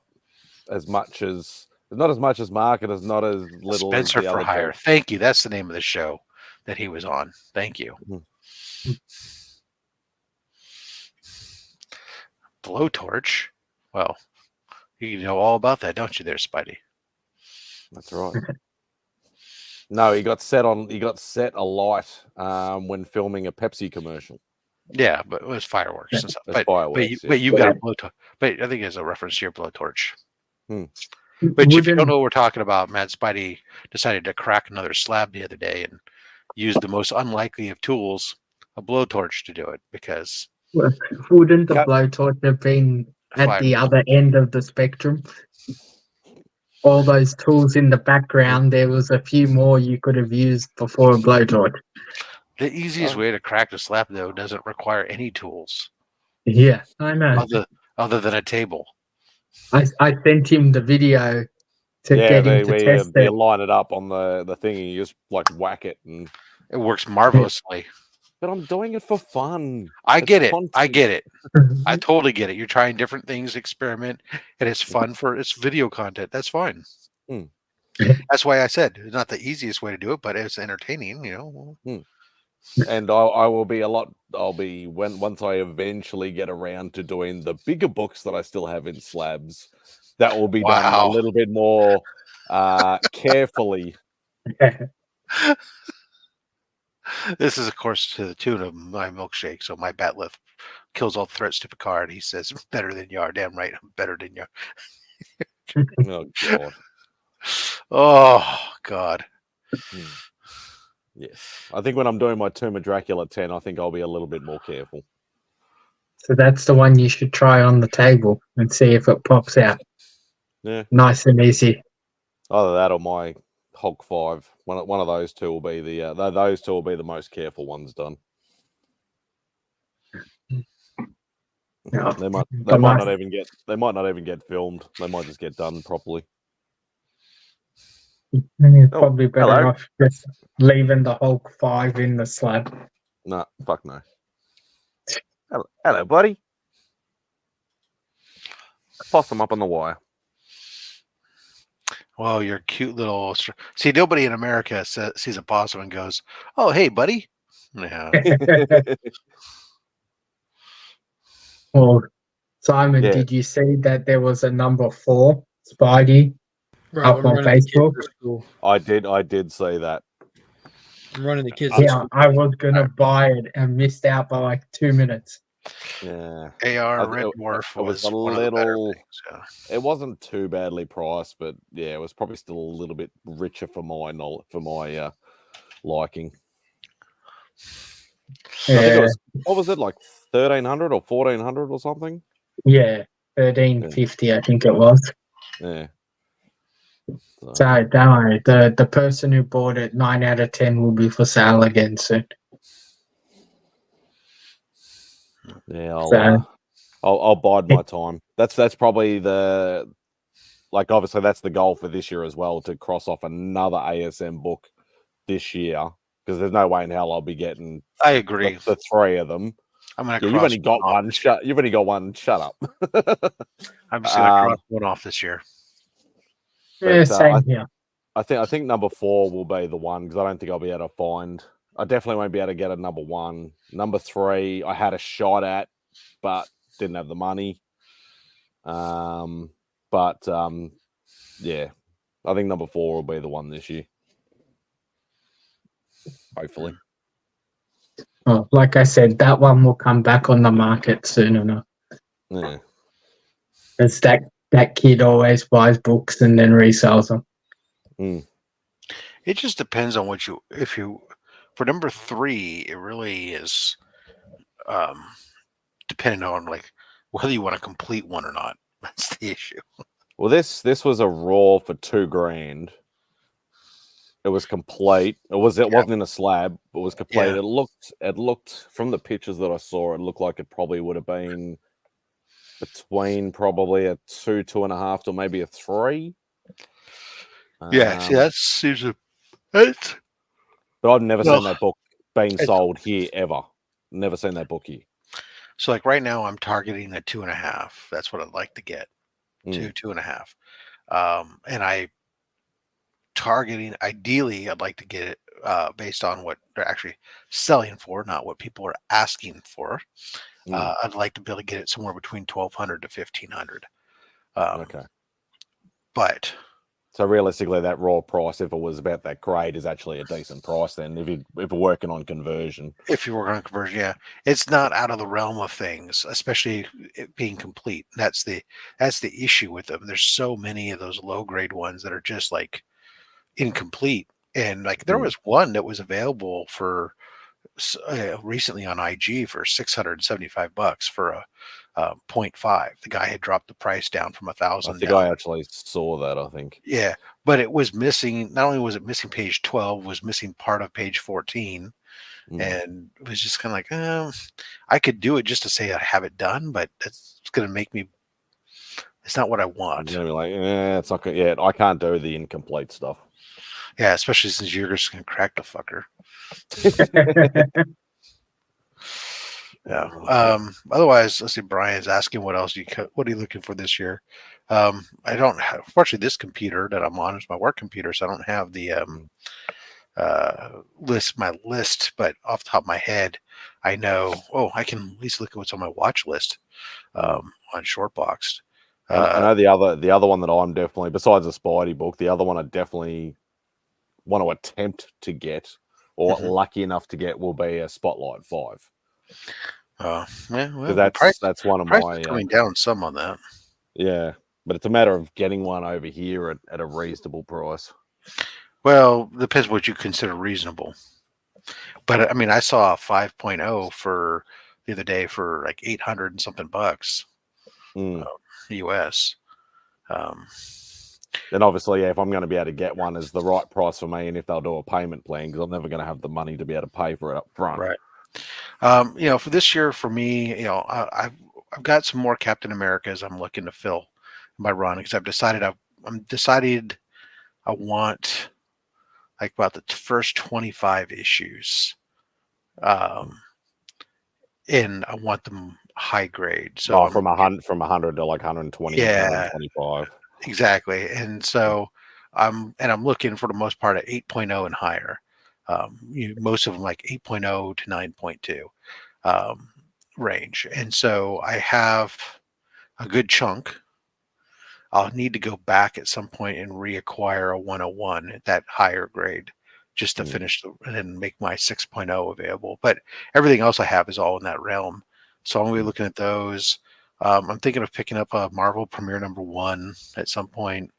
as much as Mark, and it's not as little Spencer as the for other Hire. two. Thank you. That's the name of the show that he was on. Thank you. Blowtorch. Well, you know all about that, don't you, there, Spidey? That's right. No, he got set alight when filming a Pepsi commercial. Yeah, but it was fireworks and stuff. Fireworks, But you've got a blowtorch. But I think it's a reference to your blowtorch. Hmm. But if you don't know what we're talking about, Mad Spidey decided to crack another slab the other day and used the most unlikely of tools, a blowtorch, to do it because Wouldn't the blowtorch have been at the other end of the spectrum? All those tools in the background, there was a few more you could have used before a blowtorch. The easiest way to crack a slab, though, doesn't require any tools. Yeah, I know. Other than a table. I sent him the video to get him to where test you it. line it up on the thing and you just like whack it. And It works marvelously. but I'm doing it for fun. I It's get it. content. I get it. I totally get it. You're trying different things, experiment, and it's fun it's video content. That's fine. Hmm. That's why I said it's not the easiest way to do it, but it's entertaining, And I will be I'll be once I eventually get around to doing the bigger books that I still have in slabs, that will be done a Wow. little bit more carefully. This is, of course, to the tune of my milkshake. So my bat lift kills all threats to Picard. He says, better than you are. Damn right, I'm better than you. Oh God. Oh, God. Yes. I think when I'm doing my Tomb of Dracula 10, I think I'll be a little bit more careful. So that's the one you should try on the table and see if it pops out. Yeah. Nice and easy. Either that or my Hog 5. One of those two will be those two will be the most careful ones done. No, They might not even get filmed. They might just get done properly. You're probably better hello. off just leaving the Hulk 5 in the slab. Nah, fuck no. Hello, buddy. Possum up on the wire. Well, your cute little. See, nobody in America sees a possum and goes, "Oh, hey, buddy." Yeah. Well, Simon, Yeah. did you see that there was a number 4 Spidey Right, up I'm on running the kids Facebook? for school. I did say that. I'm running the kids. to Yeah, school. I was gonna buy it and missed out by like 2 minutes. Yeah. AR Red Dwarf it was was a one of the better little. things. Yeah. It wasn't too badly priced, but yeah, it was probably still a little bit richer for my liking. I think it was, what was it, like 1,300 or 1,400 or something? Yeah, 1350, I think it was. Yeah. So don't worry, the person who bought it 9 out of 10 will be for sale again soon. Yeah, So- I'll bide my time. That's probably obviously that's the goal for this year as well, to cross off another ASM book this year, because there's no way in hell I'll be getting. I agree. The 3 of them. I'm gonna. Yeah, you've only got one. You've only got one. Shut up. I'm just gonna cross one off this year. Yeah, same here. I think number 4 will be the one, because I don't think I'll be able to find. I definitely won't be able to get a number 1. Number 3, I had a shot at, but didn't have the money. Yeah, I think number 4 will be the one this year. Hopefully. Well, like I said, that one will come back on the market soon enough. Yeah. It's that kid always buys books and then resells them. It just depends on for number 3, it really is depending on like whether you want to complete one or not. That's the issue. Well, this was a raw for $2,000. It was complete. It wasn't in a slab. It was complete. Yeah. It looked from the pictures that I saw, it looked like it probably would have been between probably a 2, 2.5 to maybe a 3. Yeah, see, that seems but I've never seen that book being sold here ever. Never seen that book here. So like right now I'm targeting a 2.5. That's what I'd like to get. 2.5. And I targeting, ideally I'd like to get it based on what they're actually selling for, not what people are asking for. I'd like to be able to get it somewhere between 1,200 to 1,500. Okay. But so realistically, that raw price, if it was about that grade, is actually a decent price. Then, if you're working on conversion, yeah, it's not out of the realm of things, especially it being complete. That's the issue with them. There's so many of those low grade ones that are just like incomplete, and like there was one that was available for recently on IG for $675 for a 0.5. The guy had dropped the price down from 1,000. I think I actually saw that. I think. Yeah, but it was missing. Not only was it missing page 12, was missing part of page 14, and it was just kind of like, I could do it just to say I have it done, but it's going to make me. It's not what I I'm want. gonna be like, it's not good. Yeah, I can't do the incomplete stuff. Yeah, especially since you're just gonna crack the fucker. Yeah. Otherwise, let's see. Brian's asking what else what are you looking for this year? I don't have. Fortunately, this computer that I'm on is my work computer, so I don't have the my list. But off the top of my head, I know. Oh, I can at least look at what's on my watch list on Shortboxed. I know the other one that I'm definitely, besides the Spidey book, the other one I definitely want to attempt to get, or lucky enough to get, will be a Spotlight 5. Yeah, well, Because that's one of price my is coming down some on that. Yeah, but it's a matter of getting one over here at a reasonable price. Well, depends what you consider reasonable. But I mean, I saw a 5.0 for the other day for like 800 and something bucks US. Then obviously, yeah, if I'm going to be able to get one, is the right price for me, and if they'll do a payment plan, because I'm never going to have the money to be able to pay for it up front. Right. For this year, for me, I've got some more Captain Americas I'm looking to fill my run because I've decided I want like about the first 25 issues, and I want them high grade. So from 100 to like 120, yeah, 125. Exactly. And so I'm looking for the most part at 8.0 and higher. Most of them like 8.0 to 9.2 range. And so I have a good chunk. I'll need to go back at some point and reacquire a 101 at that higher grade just to finish and then make my 6.0 available. But everything else I have is all in that realm. So I'm going to be looking at those. I'm thinking of picking up a Marvel Premiere #1 at some point.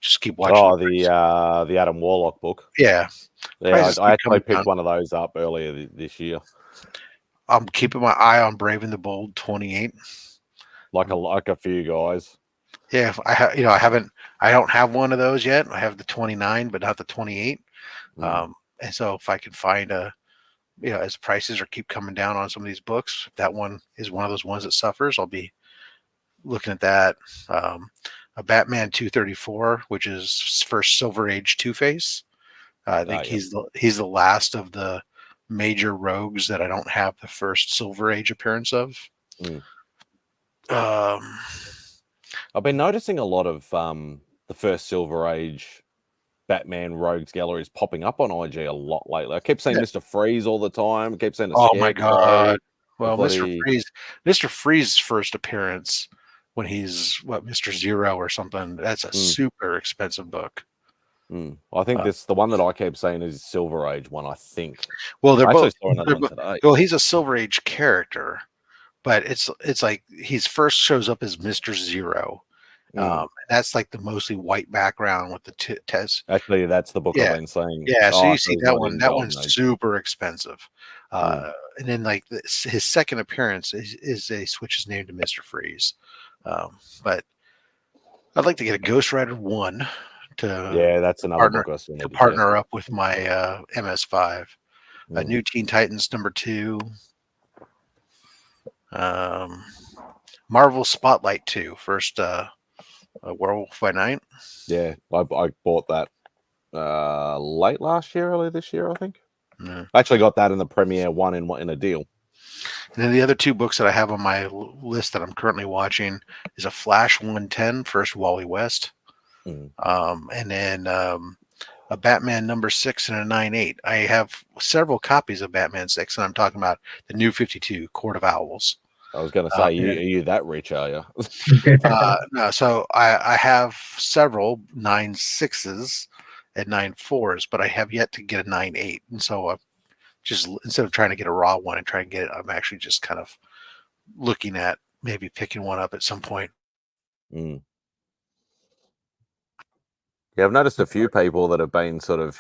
Just keep watching. Oh, the Adam Warlock book. Yeah. Yeah, I actually picked one of those up earlier this year. I'm keeping my eye on Brave and the Bold 28. Like a few guys. Yeah, I don't have one of those yet. I have the 29, but not the 28. And so if I can find as prices keep coming down on some of these books, if that one is one of those ones that suffers, I'll be looking at that. A Batman 234, which is first Silver Age Two-Face. I think he's the last of the major rogues that I don't have the first Silver Age appearance of. I've been noticing a lot of the first Silver Age Batman rogues galleries popping up on IG a lot lately. I keep seeing Mr. Freeze all the time. I keep seeing my God. Well, Mr. Freeze's first appearance when he's Mr. Zero or something, that's a super expensive book. I think the one that I keep saying is Silver Age one, I think. Well, they're both. Saw another one today. Well, he's a Silver Age character, but it's like he's first shows up as Mr. Zero. That's like the mostly white background with the test. Actually, that's the book I've been saying. Yeah, so you see that one. That one's super expensive. And then like his second appearance is they switch his name to Mr. Freeze. But I'd like to get a Ghost Rider 1 to that's another book to partner up with my MS5. A New Teen Titans #2. Marvel Spotlight 2, first Werewolf by Night. Yeah, I bought that late last year, early this year, I think. I actually got that in the Premiere one in a deal. And then the other two books that I have on my list that I'm currently watching is a Flash 110, first Wally West, and then a Batman #6 and a 9/8. I have several copies of Batman 6, and I'm talking about the New 52, Court of Owls. I was going to say, are you that rich, are you? No, so I have several 9/6s and 9/4s, but I have yet to get a 9/8. And so I'm just, instead of trying to get a raw one and try and get it, I'm actually just kind of looking at maybe picking one up at some point. Yeah, I've noticed a few people that have been sort of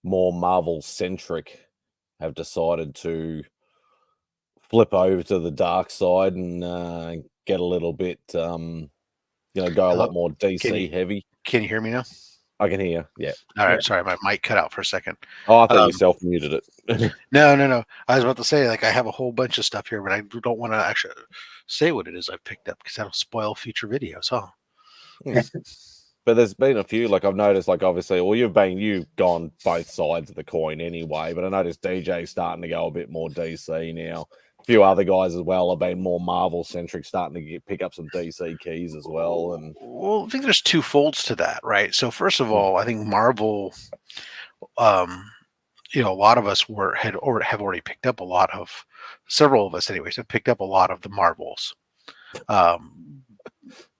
more Marvel-centric have decided to flip over to the dark side and get a little bit, go a lot more DC heavy. Can you hear me now? I can hear. Yeah. All right, Yeah. sorry, my mic cut out for a second. Oh, I thought you Um, self muted it. No. I was about to say, like, I have a whole bunch of stuff here, but I don't want to actually say what it is I've picked up because that'll spoil future videos, huh? But there's been a few, like I've noticed, like obviously, well, you've gone both sides of the coin anyway. But I noticed DJ's starting to go a bit more DC now. A few other guys as well have been more Marvel centric, starting to pick up some DC keys as well. And Well, I think there's two folds to that, right? So first of all, I think Marvel, a lot of us have already picked up a lot of, several of us, anyways, have picked up a lot of the Marvels,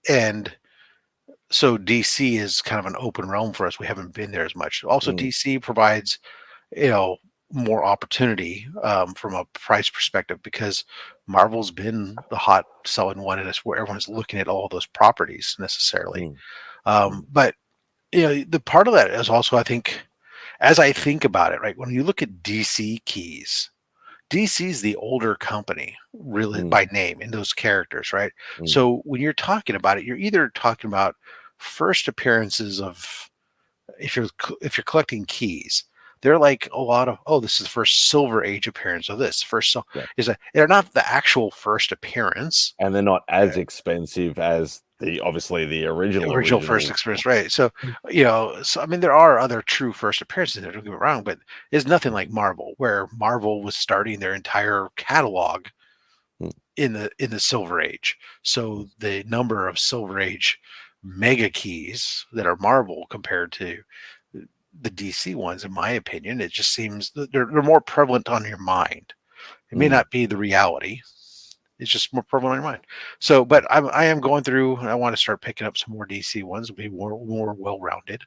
and so DC is kind of an open realm for us. We haven't been there as much. Also, DC provides, more opportunity from a price perspective because Marvel's been the hot selling one, and it's where everyone's looking at all those properties necessarily. But the part of that is also, I think, as I think about it, right, when you look at DC keys, DC's the older company, really, by name in those characters, right? So when you're talking about it, you're either talking about first appearances of, if you're collecting keys, they're like a lot of, this is the first Silver Age appearance of this first. So they're not the actual first appearance, and they're not as expensive as the original first experience, right? So I mean, there are other true first appearances there, don't get me wrong, but it's nothing like Marvel, where Marvel was starting their entire catalog in the Silver Age. So the number of Silver Age mega keys that are Marvel compared to the DC ones, in my opinion, it just seems that they're more prevalent on your mind. It may not be the reality. It's just more prevalent on your mind. So, but I am going through, and I want to start picking up some more DC ones, be more well-rounded.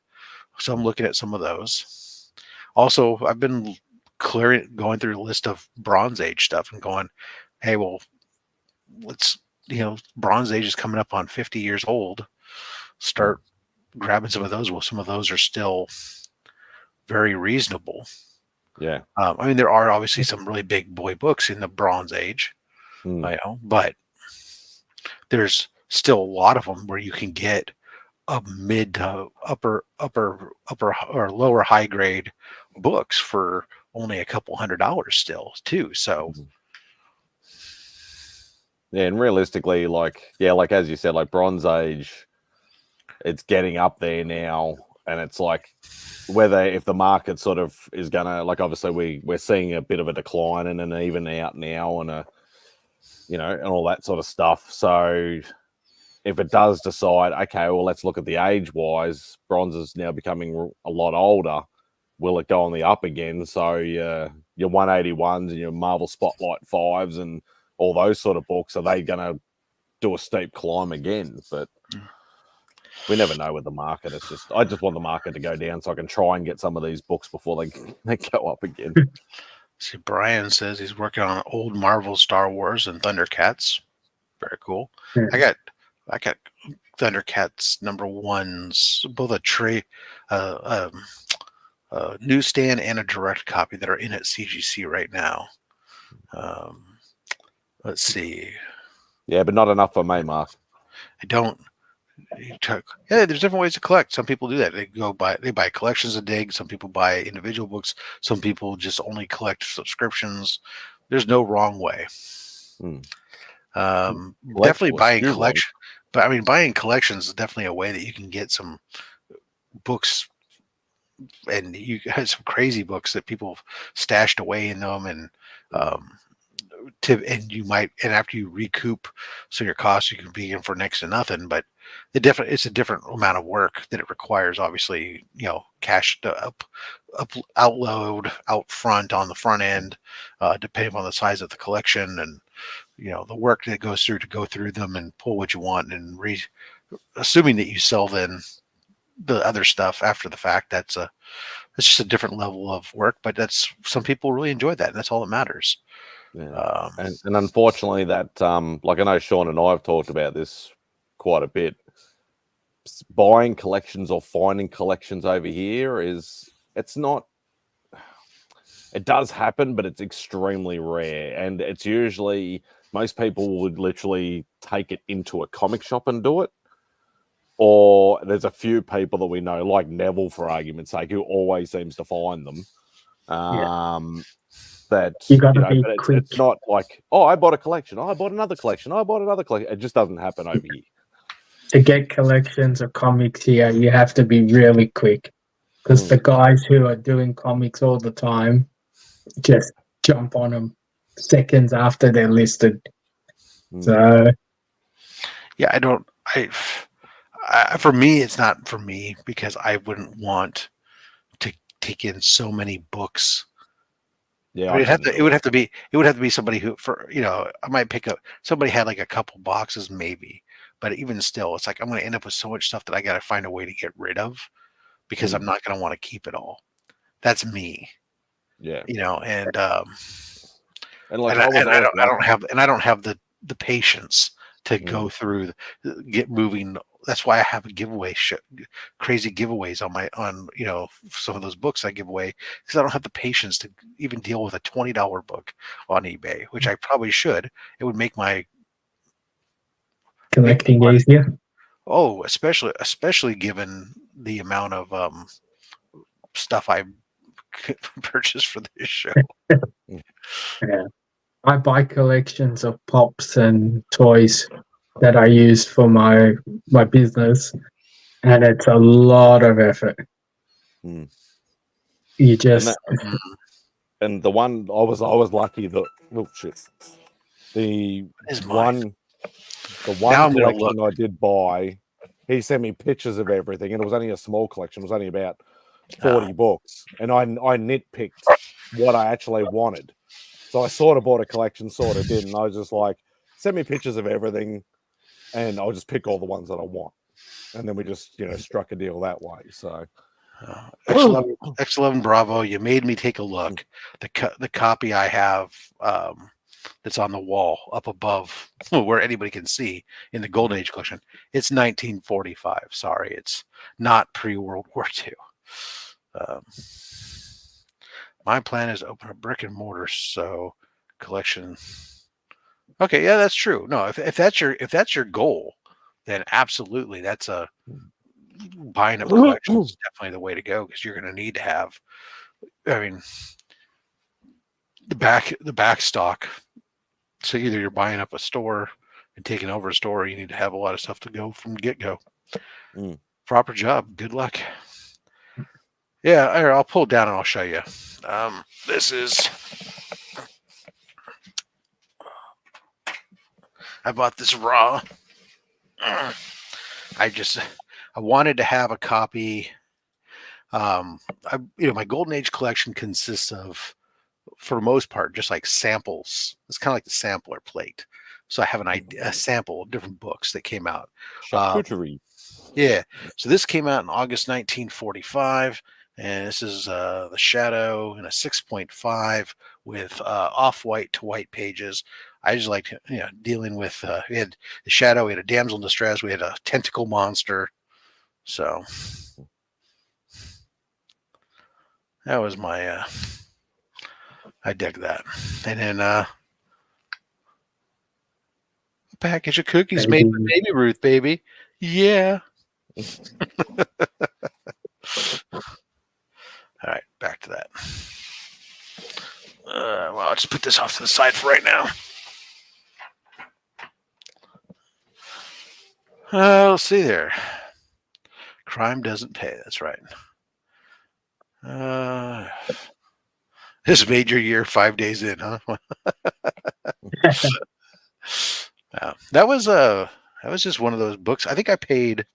So I'm looking at some of those. Also, I've been going through the list of Bronze Age stuff and going, hey, well, let's, Bronze Age is coming up on 50 years old. Start grabbing some of those. Well, some of those are still very reasonable. Yeah. I mean, there are obviously some really big boy books in the Bronze Age, but there's still a lot of them where you can get a mid to upper or lower high grade books for only a couple $100 still too. So yeah, and realistically, like as you said, like Bronze Age, it's getting up there now, and it's like if the market sort of is gonna, like, obviously we're seeing a bit of a decline and an even out now, and and all that sort of stuff. So if it does decide, okay, well, let's look at the age wise, bronze is now becoming a lot older. Will it go on the up again? So your 181s and your Marvel Spotlight 5s and all those sort of books, are they going to do a steep climb again? But we never know with the market. I just want the market to go down so I can try and get some of these books before they go up again. See, Brian says he's working on old Marvel, Star Wars, and Thundercats. Very cool. Yeah. I got Thundercats #1s, both a newsstand and a direct copy that are in at CGC right now. Let's see. Yeah, but not enough for me, Mark. I don't. There's different ways to collect. Some people do that. They buy collections a dig. Some people buy individual books. Some people just only collect subscriptions. There's no wrong way. Definitely buying collection, but I mean, buying collections is definitely a way that you can get some books, and you have some crazy books that people have stashed away in them, and after you recoup some of your costs, you can be in for next to nothing. But it's a different amount of work that it requires. Obviously, cash to outload out front on the front end, depending on the size of the collection and the work that goes through to go through them and pull what you want, and assuming that you sell then the other stuff after the fact. It's just a different level of work, but some people really enjoy that, and that's all that matters. Yeah. And unfortunately that, like, I know Sean and I have talked about this quite a bit. Buying collections or finding collections over here it does happen, but it's extremely rare. And it's usually, most people would literally take it into a comic shop and do it, or there's a few people that we know, like Neville, for argument's sake, who always seems to find them. That You gotta be but quick. it's not like, oh, I bought a collection, oh, I bought another collection, oh, I bought another collection. It just doesn't happen over here. To get collections of comics here, you have to be really quick because the guys who are doing comics all the time just jump on them seconds after they're listed. So yeah, I don't. For me, it's not for me because I wouldn't want to take in so many books. Yeah, I mean, it would have to be somebody who, for I might pick up somebody had like a couple boxes maybe, but even still, it's like I'm going to end up with so much stuff that I got to find a way to get rid of because I'm not going to want to keep it all. That's me. Yeah. And I don't have the patience to go through, get moving. That's why I have a giveaway crazy giveaways on some of those books I give away because I don't have the patience to even deal with a $20 book on eBay, which I probably should. It would make my collecting easier. Oh, especially given the amount of stuff I purchased for this show. Yeah. I buy collections of pops and toys that I use for my business, and it's a lot of effort. You just and the one I was lucky that the one collection I did buy, he sent me pictures of everything, and it was only a small collection. It was only about 40 books, and I nitpicked what I actually wanted. So I sort of bought a collection, sort of didn't. I was just like, send me pictures of everything, and I'll just pick all the ones that I want. And then we just, struck a deal that way. So, X11 Bravo, you made me take a look. The copy I have that's on the wall up above where anybody can see in the Golden Age collection, it's 1945. Sorry, it's not pre-World War II. My plan is to open a brick and mortar collection. Okay, yeah, that's true. No, if that's your goal, then absolutely that's buying a collection is definitely the way to go because you're going to need to have. I mean, the back stock. So either you're buying up a store and taking over a store, or you need to have a lot of stuff to go from get go. Proper job. Good luck. Yeah, I'll pull it down and I'll show you. This is. I bought this raw. I wanted to have a copy. My Golden Age collection consists of, for the most part, just like samples. It's kind of like the sampler plate. So I have a sample of different books that came out. Charcuterie. Yeah. So this came out in August 1945. And this is the Shadow in a 6.5 with off-white to white pages. I just liked dealing with. We had the Shadow, we had a damsel in distress, we had a tentacle monster. So that was my. I dig that. And then a package of cookies made by Baby Ruth, baby. Yeah. All right, back to that. Well, I'll just put this off to the side for right now. Let's see there. Crime doesn't pay. That's right. This made your year 5 days in, huh? That was just one of those books. I think I paid.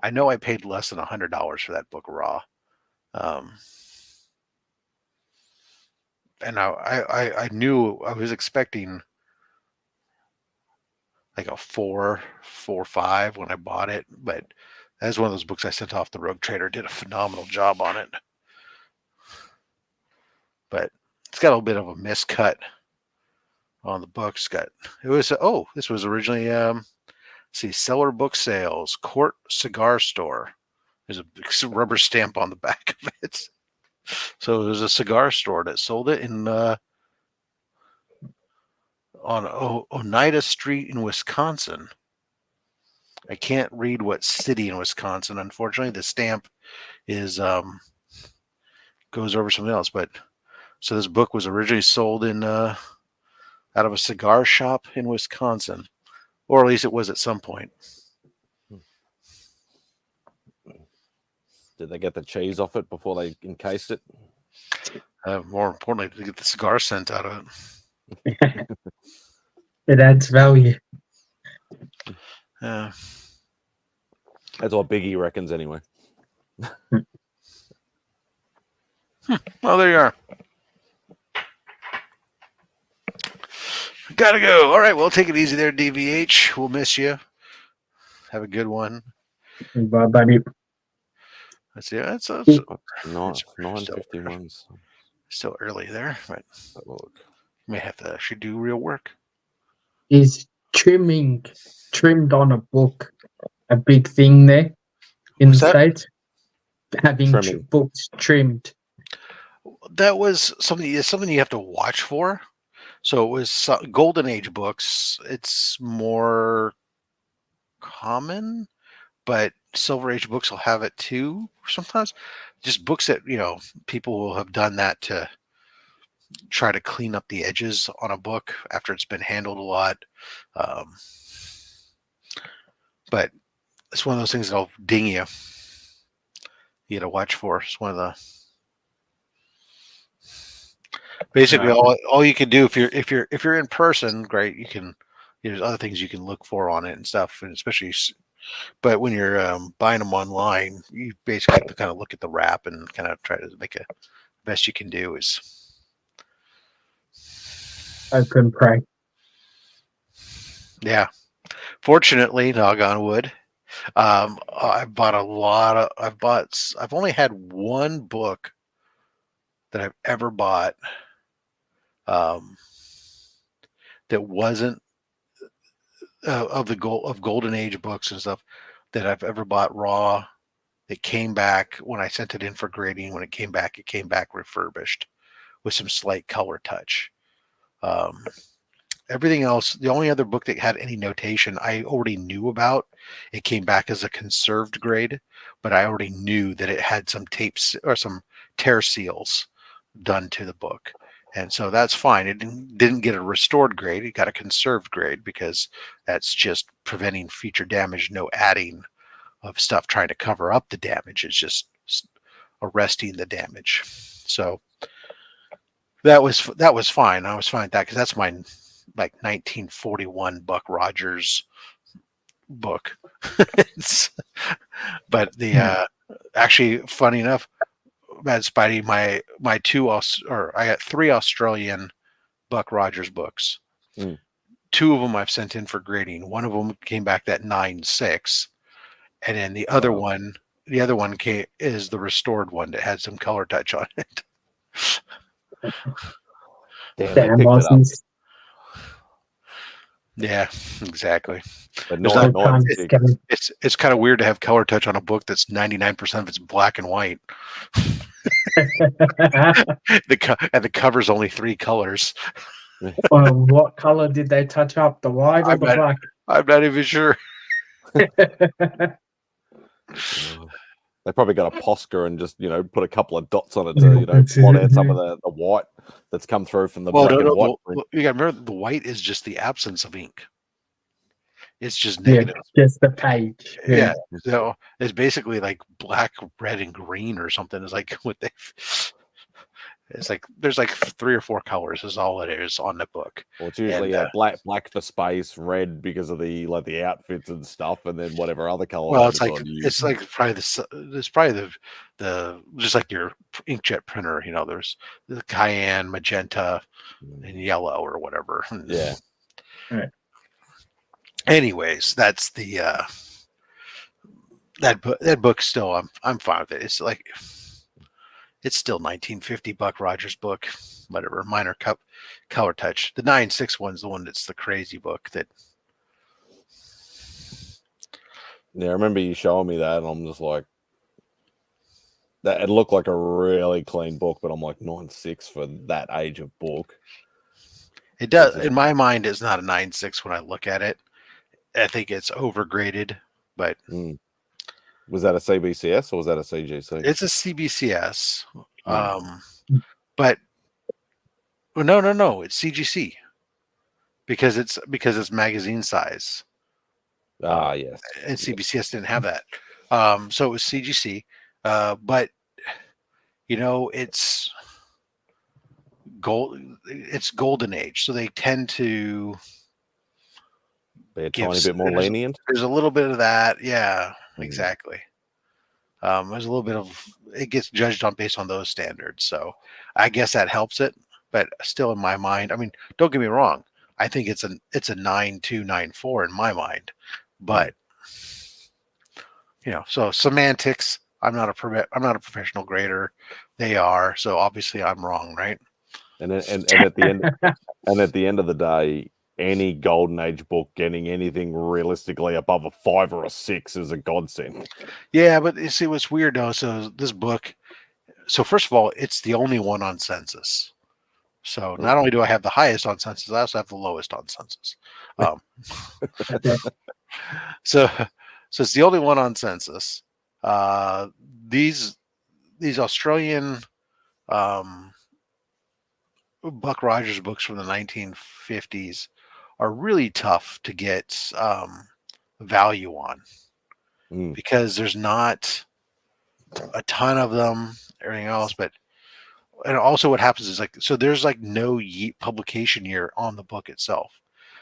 I know I paid less than $100 for that book raw. And I knew I was expecting like a 4.5 when I bought it, but that's one of those books I sent off the Rogue Trader. Did a phenomenal job on it, but it's got a little bit of a miscut on the book. This was originally Cellar Book Sales, Court Cigar Store. There's a rubber stamp on the back of it. So there's a cigar store that sold it in on Oneida Street in Wisconsin. I can't read what city in Wisconsin. Unfortunately, the stamp is goes over something else. But so this book was originally sold in out of a cigar shop in Wisconsin, or at least it was at some point. Did they get the cheese off it before they encased it? More importantly, to get the cigar scent out of it. It adds value. Yeah. That's what Biggie reckons, anyway. Well, there you are. Gotta go. All right. Well, take it easy there, DVH. We'll miss you. Have a good one. Bye, buddy. Let's see. That's Not 9:51. still early there, but may have to actually do real work. Is trimmed on a book a big thing there in What's the that? States? Having Trimming. books trimmed. That was something you have to watch for. So it was Golden Age books. It's more common, but Silver Age books will have it too sometimes. Just books that, people will have done that to try to clean up the edges on a book after it's been handled a lot. But it's one of those things that'll ding you. You got to watch for. It's one of the basically all you can do if you're in person, great. You can there's other things you can look for on it and stuff, and especially. But when you're buying them online, you basically have to kind of look at the wrap and kind of try to make a best you can do is Open pray. Yeah. Fortunately, knock on wood, I bought a lot of. I've only had one book that I've ever bought that wasn't of Golden Age books and stuff that I've ever bought raw. It came back when I sent it in for grading. When it came back refurbished with some slight color touch. Everything else, the only other book that had any notation I already knew about. It came back as a conserved grade, but I already knew that it had some tapes or some tear seals done to the book. And so that's fine. It didn't get a restored grade. It got a conserved grade because that's just preventing future damage, no adding of stuff trying to cover up the damage. It's just arresting the damage. So that was fine. I was fine with that because that's my 1941 Buck Rogers book. But the actually, funny enough, Mad Spidey, my I got 3 Australian Buck Rogers books. 2 of them I've sent in for grading. One of them came back that 9.6, and then the other one is the restored one that had some color touch on it. Damn, they picked it up. Yeah, exactly. But it's kind of weird to have color touch on a book that's 99% of it's black and white. The cover's only 3 colors. What color did they touch up? The white or the black? I'm not even sure. They probably got a Posca and just put a couple of dots on it to blot out some of the white that's come through from the black and white. You got to remember, the white is just the absence of ink. It's just negative. Just the page. Yeah. So it's basically like black, red, and green or something. It's like what they. It's like there's like 3 or 4 colors is all it is on the book. Well, it's usually black for space, red because of the outfits and stuff, and then whatever other color. Well, it's like probably the just like your inkjet printer. There's the cayenne, magenta, and yellow or whatever. Yeah. Right. Anyways, that's the that book. Still, I'm fine with it. It's like. It's still 1950 Buck Rogers book, whatever, minor color touch. The 9.6 one's the one that's the crazy book that. Yeah, I remember you showing me that, and I'm just like, that it looked like a really clean book, but I'm like 9.6 for that age of book. It does, in my mind, it's not a 9.6 when I look at it. I think it's overgraded but Was that a CBCS or was that a CGC? it's a CBCS. Mm. But no, it's CGC because it's magazine size. Yes. And CBCS didn't have that. So it was CGC. But it's golden age, so they tend to Be a tiny bit more lenient. There's a little bit of that, yeah, Mm. exactly. There's a little bit of it gets judged on based on those standards, so I guess that helps it. But still, in my mind, I mean, don't get me wrong, I think it's a 9.294 in my mind, but so semantics. I'm not a professional grader. They are, so obviously I'm wrong, right? And at the end of the day, any golden age book getting anything realistically above a 5 or a 6 is a godsend. Yeah, but you see what's weird though. So this book, first of all, it's the only one on census. So not only do I have the highest on census, I also have the lowest on census. So it's the only one on census. These Australian Buck Rogers books from the 1950s are really tough to get value on because there's not a ton of them, everything else. And also what happens is there's no publication year on the book itself.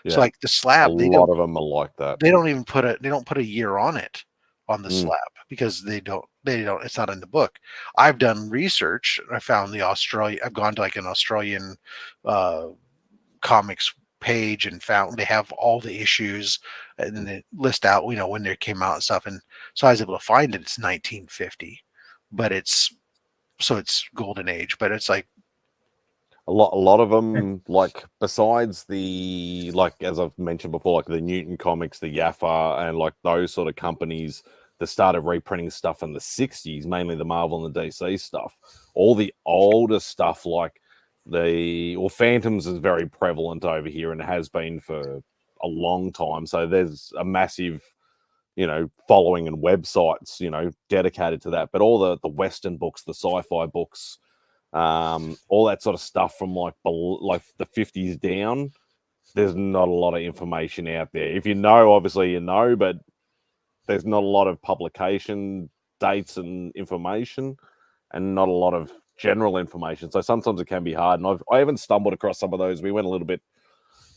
Yeah. So like the slab, a lot of them are like that. They don't even put a year on it on the slab because they don't it's not in the book. I've done research. I found I've gone to an Australian comics page and found they have all the issues and then they list out when they came out and stuff, and so I was able to find it's 1950, but it's golden age, but it's like a lot of them, like besides the, like as I've mentioned before, like the Newton Comics, the Yaffa, and like those sort of companies that started reprinting stuff in the 60s, mainly the Marvel and the DC stuff. All the older stuff like Phantoms is very prevalent over here and has been for a long time. So there's a massive, following and websites, dedicated to that. But all the Western books, the sci-fi books, all that sort of stuff from like the 50s down, there's not a lot of information out there. If you know, obviously you know, but there's not a lot of publication dates and information and not a lot of general information. So sometimes it can be hard. And I haven't stumbled across some of those. We went a little bit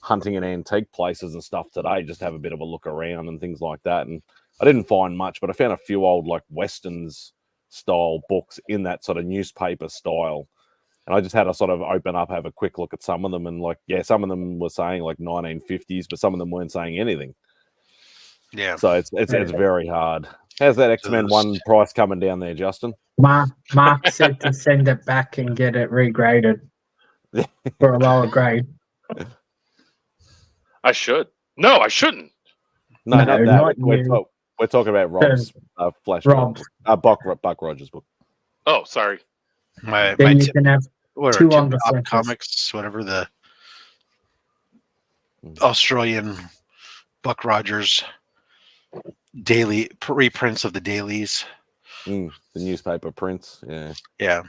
hunting in antique places and stuff today, just to have a bit of a look around and things like that. And I didn't find much, but I found a few old like Westerns style books in that sort of newspaper style. And I just had to sort of open up, have a quick look at some of them. And some of them were saying like 1950s, but some of them weren't saying anything. Yeah. So it's very hard. How's that X-Men 1 price coming down there, Justin? Mark said to send it back and get it regraded for a lower grade. I should. No, I shouldn't. No, not that. We're talking about Rob's Flash. Rob. Buck Rogers book. Oh, sorry. Then you can have two on the Top Comics, whatever the Australian Buck Rogers daily reprints of the dailies. The newspaper prints, yeah.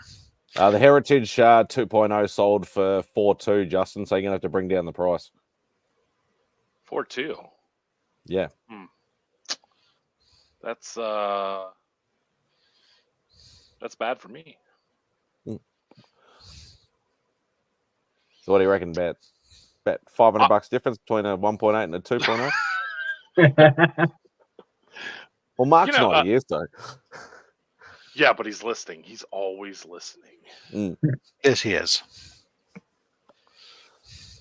The Heritage 2.0 sold for 4.2, Justin. So you're gonna have to bring down the price. 4.2. Yeah. That's bad for me. So what do you reckon? Bet $500 difference between a 1.8 and a 2.0. Well, Mark's not here, so. Yeah, but he's listening. He's always listening. Yes, he is.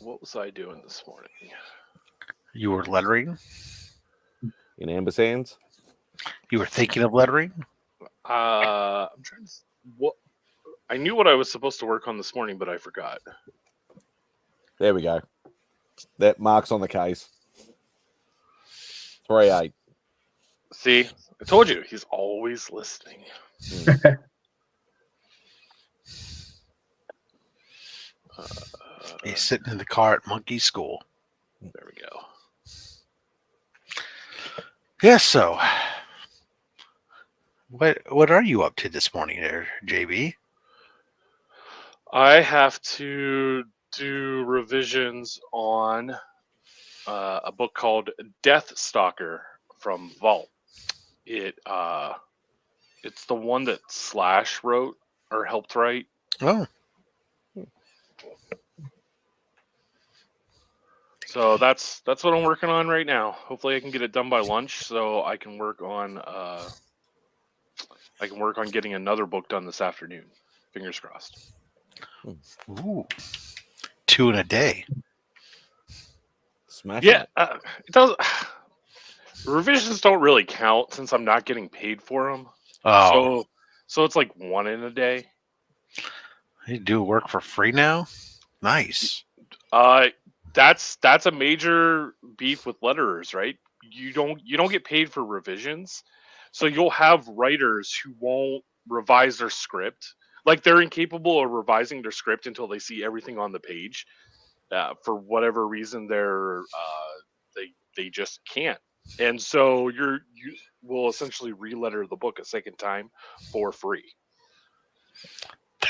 What was I doing this morning? You were lettering? In ambersands? You were thinking of lettering? I'm trying to... I knew what I was supposed to work on this morning, but I forgot. There we go. That Mark's on the case. 3.8. See, I told you, he's always listening. He's sitting in the car at Monkey School. There we go. Yes. So, what are you up to this morning, there, JB? I have to do revisions on a book called Death Stalker from Vault. It's the one that Slash wrote or helped write. Oh, So that's what I'm working on right now. Hopefully, I can get it done by lunch, so I can work on getting another book done this afternoon. Fingers crossed. ooh, 2 in a day. Smashing Yeah, it. it does. Revisions don't really count since I'm not getting paid for them. Oh, So it's like 1 in a day. you do work for free now? Nice. That's a major beef with letterers, right? You don't get paid for revisions, so you'll have writers who won't revise their script. Like they're incapable of revising their script until they see everything on the page. For whatever reason, they just can't, and so you will essentially re-letter the book a second time for free.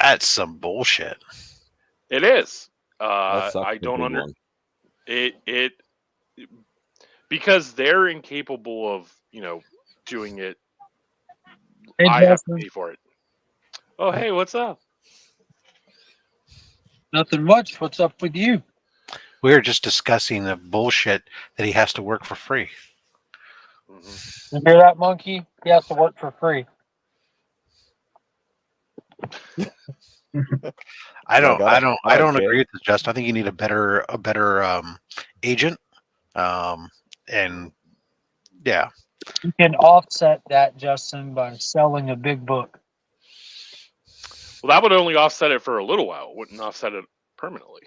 That's some bullshit. It is. That sucks. I a don't big under one. it because they're incapable of doing it. Hey, I have to Justin. pay for it. Oh, hey, what's up? Nothing much. What's up with you? We were just discussing the bullshit that he has to work for free. Mm-hmm. You hear that, monkey? He has to work for free. I don't care. agree with this, Justin. I think you need a better agent. And yeah, You can offset that, Justin, by selling a big book. Well, that would only offset it for a little while. It wouldn't offset it permanently.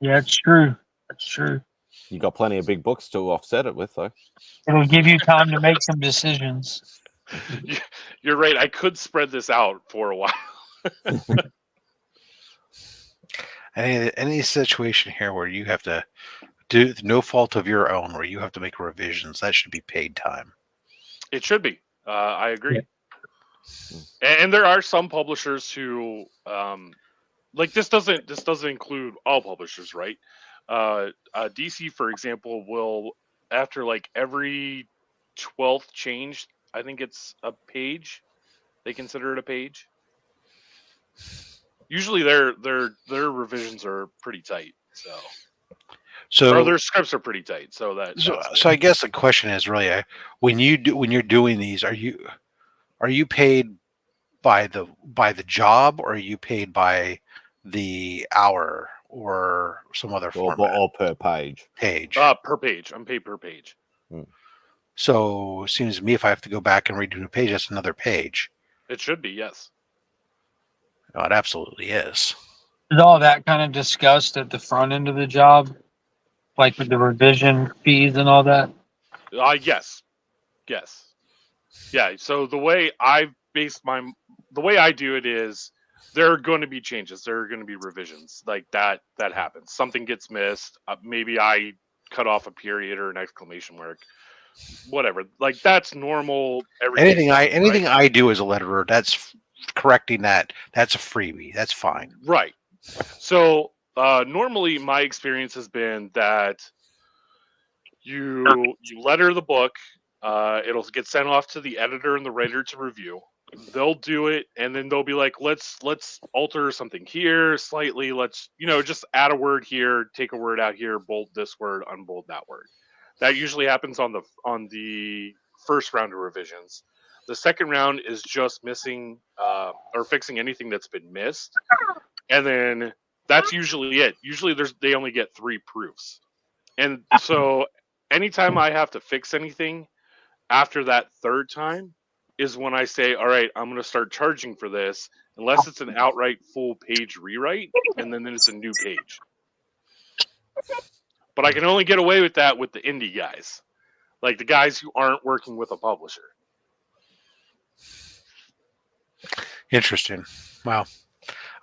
Yeah, it's true. It's true. You got plenty of big books to offset it with, though. It'll give you time to make some decisions. You're right. I could spread this out for a while. any situation here where you have to do no fault of your own, where you have to make revisions, that should be paid time. It should be. I agree. And there are some publishers who, like this doesn't include all publishers, right? DC, for example, will after like every 12th change, I think it's a page. They consider it a page. Usually, their revisions are pretty tight. Or So their scripts are pretty tight. So I guess the question is really, when you're doing these, are you paid by the job, or are you paid by the hour or some other format? Or per page. Per page. I'm paid per page. So it seems to me if I have to go back and redo a page, that's another page. It should be, yes. Oh, it absolutely is. Is all that kind of discussed at the front end of the job? Like with the revision fees and all that? Yes. Yeah, so the way I do it is there are going to be changes. There are going to be revisions. Like that happens. Something gets missed. Maybe I cut off a period or an exclamation mark. Whatever. Like that's normal. Anything I do as a letterer, that's correcting that. That's a freebie. That's fine. Right. So normally my experience has been that you letter the book. It'll get sent off to the editor and the writer to review. They'll do it, and then they'll be like, let's alter something here slightly. Let's just add a word here, take a word out here, bold this word, unbold that word. That usually happens on the first round of revisions. The second round is just missing or fixing anything that's been missed, and then that's usually it. Usually they only get 3 proofs, and so anytime I have to fix anything after that third time is when I say, all right, I'm going to start charging for this, unless it's an outright full page rewrite, and then it's a new page. But I can only get away with that with the indie guys, like the guys who aren't working with a publisher. Interesting. Wow.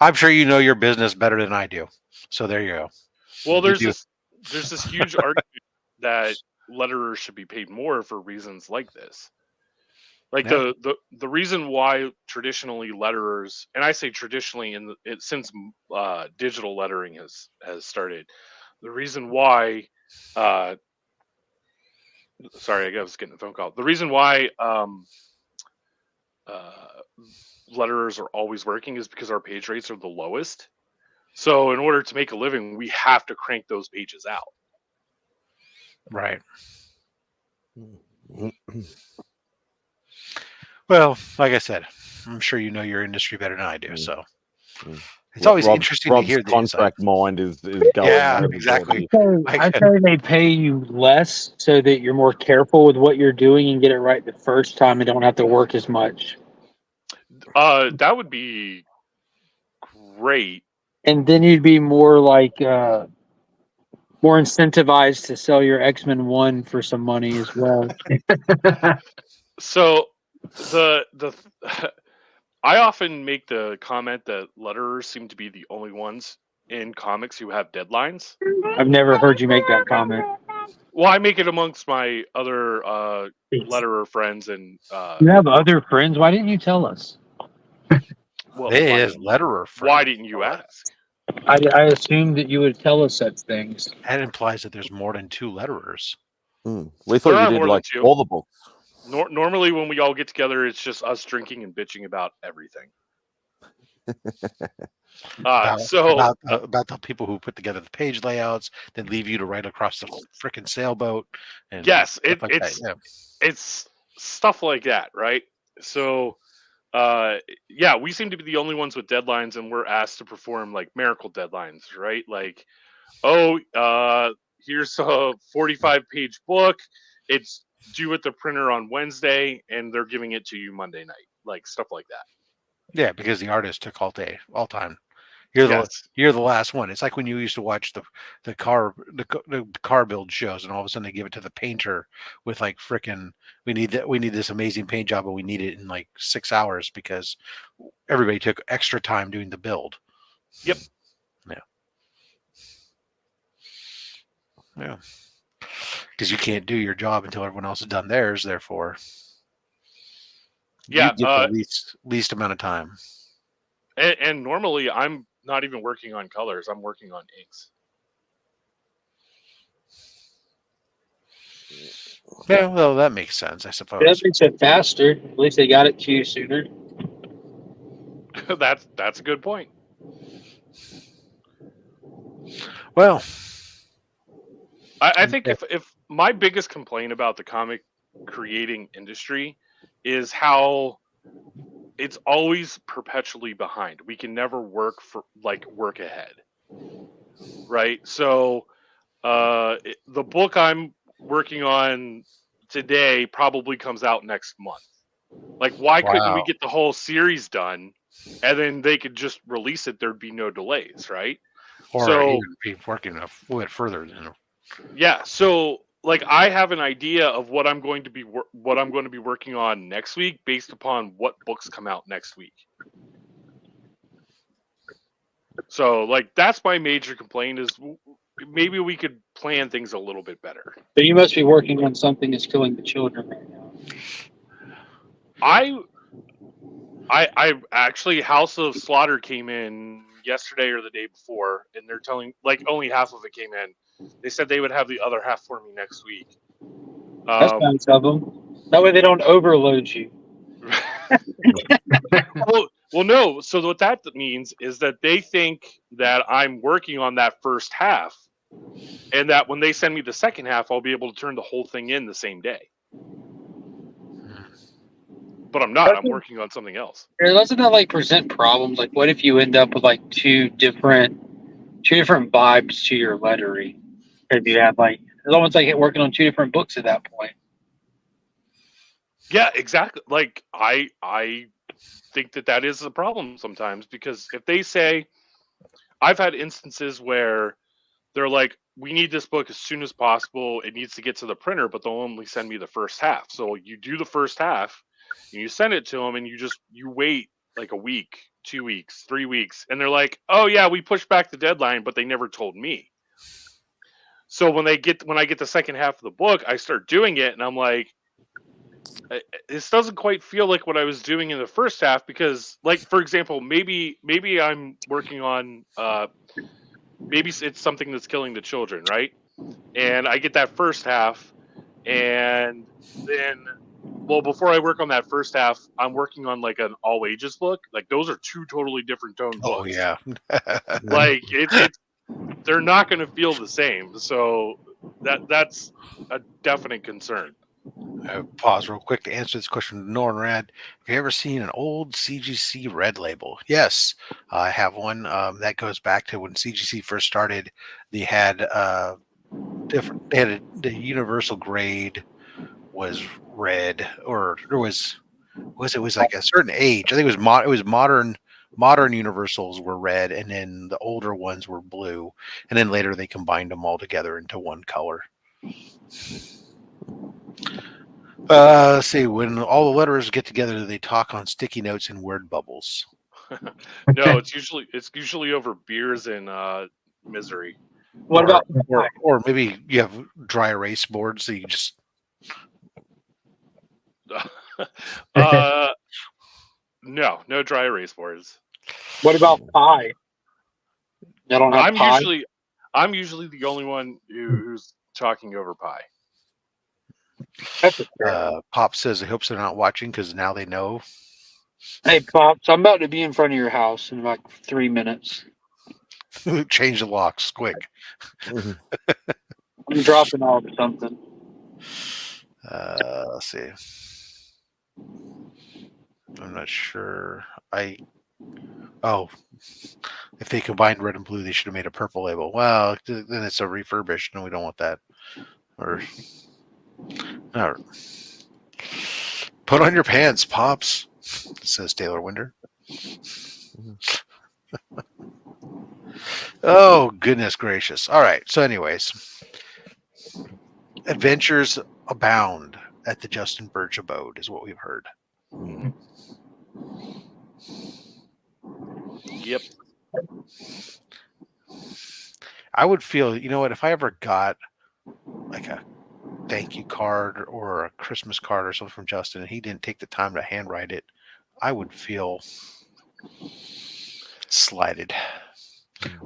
I'm sure you know your business better than I do. So there you go. Well, there's this huge argument that letterers should be paid more for reasons like this. Like Yeah. the reason why traditionally letterers, and I say traditionally since digital lettering has started, the reason why sorry, I was getting a phone call. The reason why uh, letterers are always working is because our page rates are the lowest. So in order to make a living, we have to crank those pages out. Right. Well, like I said, I'm sure you know your industry better than I do. So it's always interesting to hear the contract mind is going. Yeah, overboard exactly. here. I say they pay you less so that you're more careful with what you're doing and get it right the first time and don't have to work as much. That would be great. And then you'd be more like more incentivized to sell your X-Men 1 for some money as well. So the I often make the comment that letterers seem to be the only ones in comics who have deadlines. I've never heard you make that comment. Well, I make it amongst my other letterer friends, and You have other friends. Why didn't you tell us? well, They is letterer. why didn't you ask? I assumed that you would tell us such things. That implies that there's more than 2 letterers. We thought There you are did more like than 2. all the books. Normally, when we all get together, it's just us drinking and bitching about everything. About So the people who put together the page layouts, then leave you to write across the freaking sailboat. And yes, stuff like that. Yeah. it's stuff like that, right? So yeah, we seem to be the only ones with deadlines, and we're asked to perform like miracle deadlines, right? Like, oh, here's a 45-page book. It's due at the printer on Wednesday, and they're giving it to you Monday night, like stuff like that. Yeah, because the artist took all day, all time. You're the last one. It's like when you used to watch the car build shows, and all of a sudden they give it to the painter with like frickin' we need this amazing paint job, and we need it in like 6 hours because everybody took extra time doing the build. Yep. Yeah. Because you can't do your job until everyone else has done theirs. Therefore, yeah, you get the least amount of time. And normally I'm not even working on colors. I'm working on inks. Yeah, well, that makes sense, I suppose. That makes it faster. At least they got it to you sooner. That's a good point. Well, I think if my biggest complaint about the comic creating industry is how it's always perpetually behind. We can never work ahead. Right? So the book I'm working on today probably comes out next month. Like, why couldn't we get the whole series done and then they could just release it? There'd be no delays, right? Or even be working a little bit further than. Yeah, so like I have an idea of what I'm going to be working on next week based upon what books come out next week. So like that's my major complaint is maybe we could plan things a little bit better. But you must be working on something that's killing the children right now. I actually House of Slaughter came in yesterday or the day before, and they're telling like only half of it came in. They said they would have the other half for me next week. That's nice of them. That way they don't overload you. Well, no. So what that means is that they think that I'm working on that first half, and that when they send me the second half, I'll be able to turn the whole thing in the same day. But I'm not. I'm working on something else. Doesn't that like present problems? Like, what if you end up with like two different vibes to your lettering? If you have like, it's almost like working on two different books at that point. Yeah, exactly. Like I think that is a problem sometimes, because if they say, I've had instances where they're like, we need this book as soon as possible. It needs to get to the printer, but they'll only send me the first half. So you do the first half, and you send it to them, and you wait like a week, 2 weeks, 3 weeks, and they're like, oh yeah, we pushed back the deadline, but they never told me. So when I get the second half of the book, I start doing it, and I'm like, this doesn't quite feel like what I was doing in the first half, because, like, for example, maybe I'm working on maybe it's something that's killing the children, right? And I get that first half, and then, well, before I work on that first half, I'm working on like an all ages book. Like, those are two totally different tone Oh books. yeah. Like, it's they're not going to feel the same. So that's a definite concern. Pause real quick to answer this question from Norn Rad. Have you ever seen an old CGC red label? Yes, I have one. That goes back to when CGC first started. They had different. They had the universal grade was red, or there was it was like a certain age. I think it was it was modern universals were red, and then the older ones were blue, and then later they combined them all together into one color. Let's see. When all the letterers get together, they talk on sticky notes and word bubbles. No, it's usually over beers and misery. What about or maybe you have dry erase boards that you just No dry erase boards. what about pie? They don't have pie. I'm usually the only one who's talking over pie. That's fair. Pop says he hopes they're not watching because now they know. Hey, Pops, I'm about to be in front of your house in like 3 minutes. Change the locks quick. Mhm. I'm dropping off something. Let's see. I'm not sure. If they combined red and blue, they should have made a purple label. Well, then it's a refurbished, and we don't want that. Or put on your pants, Pops, says Taylor Winder. Oh, goodness gracious. All right. So, anyways, adventures abound at the Justin Birch abode, is what we've heard. Yep. I would feel, you know what, if I ever got like a thank you card or a Christmas card or something from Justin and he didn't take the time to handwrite it, I would feel slighted.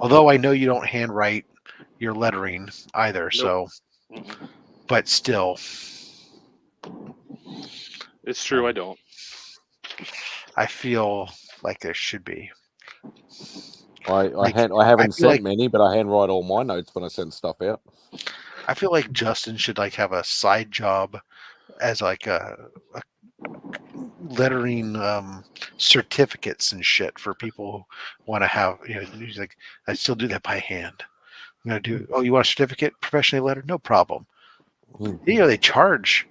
Although I know you don't handwrite your lettering either, Nope. so, but still. It's true, I don't. I feel like there should be. I haven't sent many, but I handwrite all my notes when I send stuff out. I feel like Justin should like have a side job as like a lettering certificates and shit for people who want to have, you know, he's like, I still do that by hand. I'm gonna do. Oh, you want a certificate, professionally lettered? No problem. You know, they charge.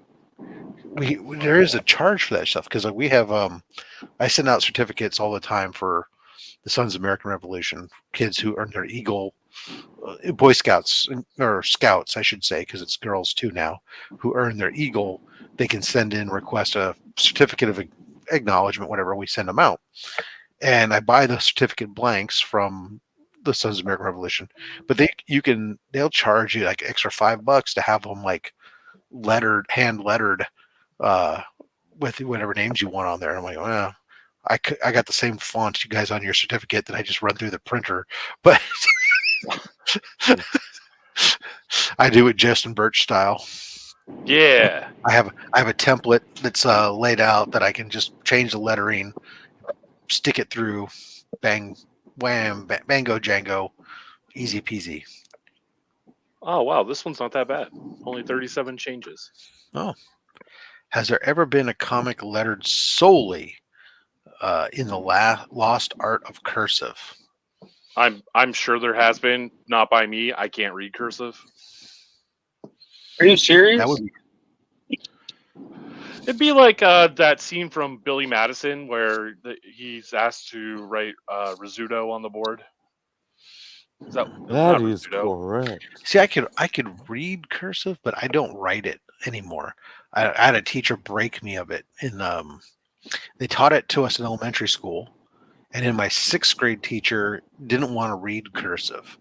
There is a charge for that stuff because like we have. I send out certificates all the time for the Sons of American Revolution kids who earn their Eagle, Boy Scouts or Scouts, I should say, because it's girls too now, who earn their Eagle. They can send in, request a certificate of acknowledgement, whatever. We send them out, and I buy the certificate blanks from the Sons of American Revolution, but they'll charge you like extra $5 to have them like lettered, hand lettered, with whatever names you want on there. And I'm like, well, I got the same font you guys on your certificate that I just run through the printer, but I do it Justin Birch style. Yeah. I have a template that's laid out that I can just change the lettering, stick it through, bang, wham, bango, Django, easy peasy. Oh, wow. This one's not that bad. Only 37 changes. Oh. Has there ever been a comic lettered solely in the lost art of cursive? I'm sure there has been. Not by me. I can't read cursive. Are you serious? That would be. It'd be like that scene from Billy Madison where he's asked to write risotto on the board. That is correct. See, I could read cursive, but I don't write it anymore. I had a teacher break me of it. They taught it to us in elementary school, and then my 6th grade teacher didn't want to read cursive.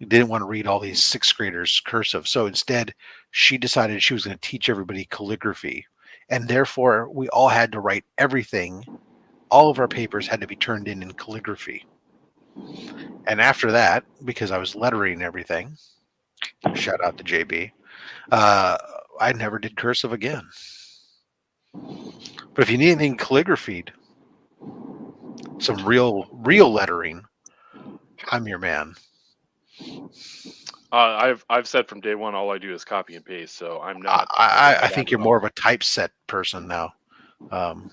didn't want to read all these sixth graders cursive. So instead, she decided she was going to teach everybody calligraphy. And therefore, we all had to write everything. All of our papers had to be turned in calligraphy. And after that, because I was lettering everything, shout out to JB, I never did cursive again. But if you need anything calligraphied, some real lettering, I'm your man. I've said from day one, all I do is copy and paste, so I'm not. I think you're more of a typeset person now.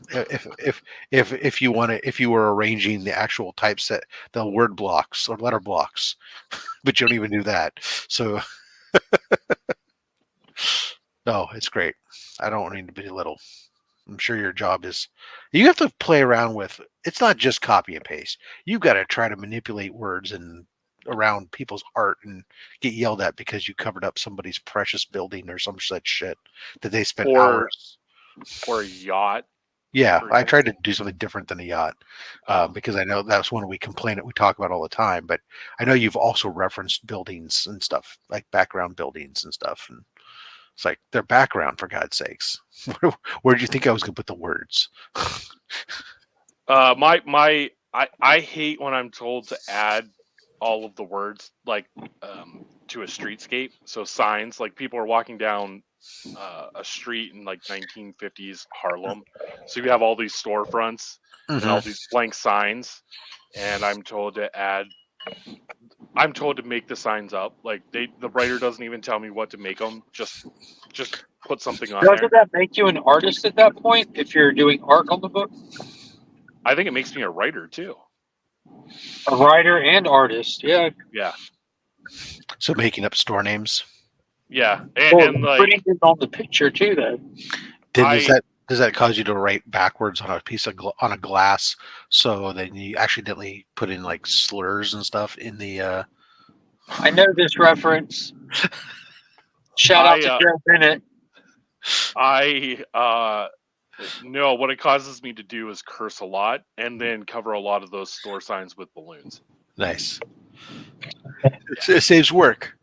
If you want to, if you were arranging the actual typeset, the word blocks or letter blocks, but you don't even do that. So, no, it's great. I don't need to be little. I'm sure your job is. You have to play around with. It's not just copy and paste. You've got to try to manipulate words and around people's art and get yelled at because you covered up somebody's precious building or some such shit that they spent hours. Or a yacht. Yeah, I tried to do something different than a yacht because I know that's one we talk about all the time. But I know you've also referenced buildings and stuff, like background buildings and stuff. And it's like their background, for God's sakes. Where do you think I was going to put the words? I hate when I'm told to add all of the words like to a streetscape. So signs, like people are walking down a street in like 1950s Harlem. So you have all these storefronts and all these blank signs, and I'm told to make the signs up. Like the writer doesn't even tell me what to make them. Just put something on there. Doesn't that make you an artist at that point if you're doing art on the book? I think it makes me a writer too. A writer and artist, yeah. Yeah. So making up store names. Yeah, and like putting it on the picture too. Then does that cause you to write backwards on a piece of on a glass? So then you accidentally put in like slurs and stuff in the. I know this reference. Shout out to Joe Bennett. No, what it causes me to do is curse a lot and then cover a lot of those store signs with balloons. Nice. It saves work.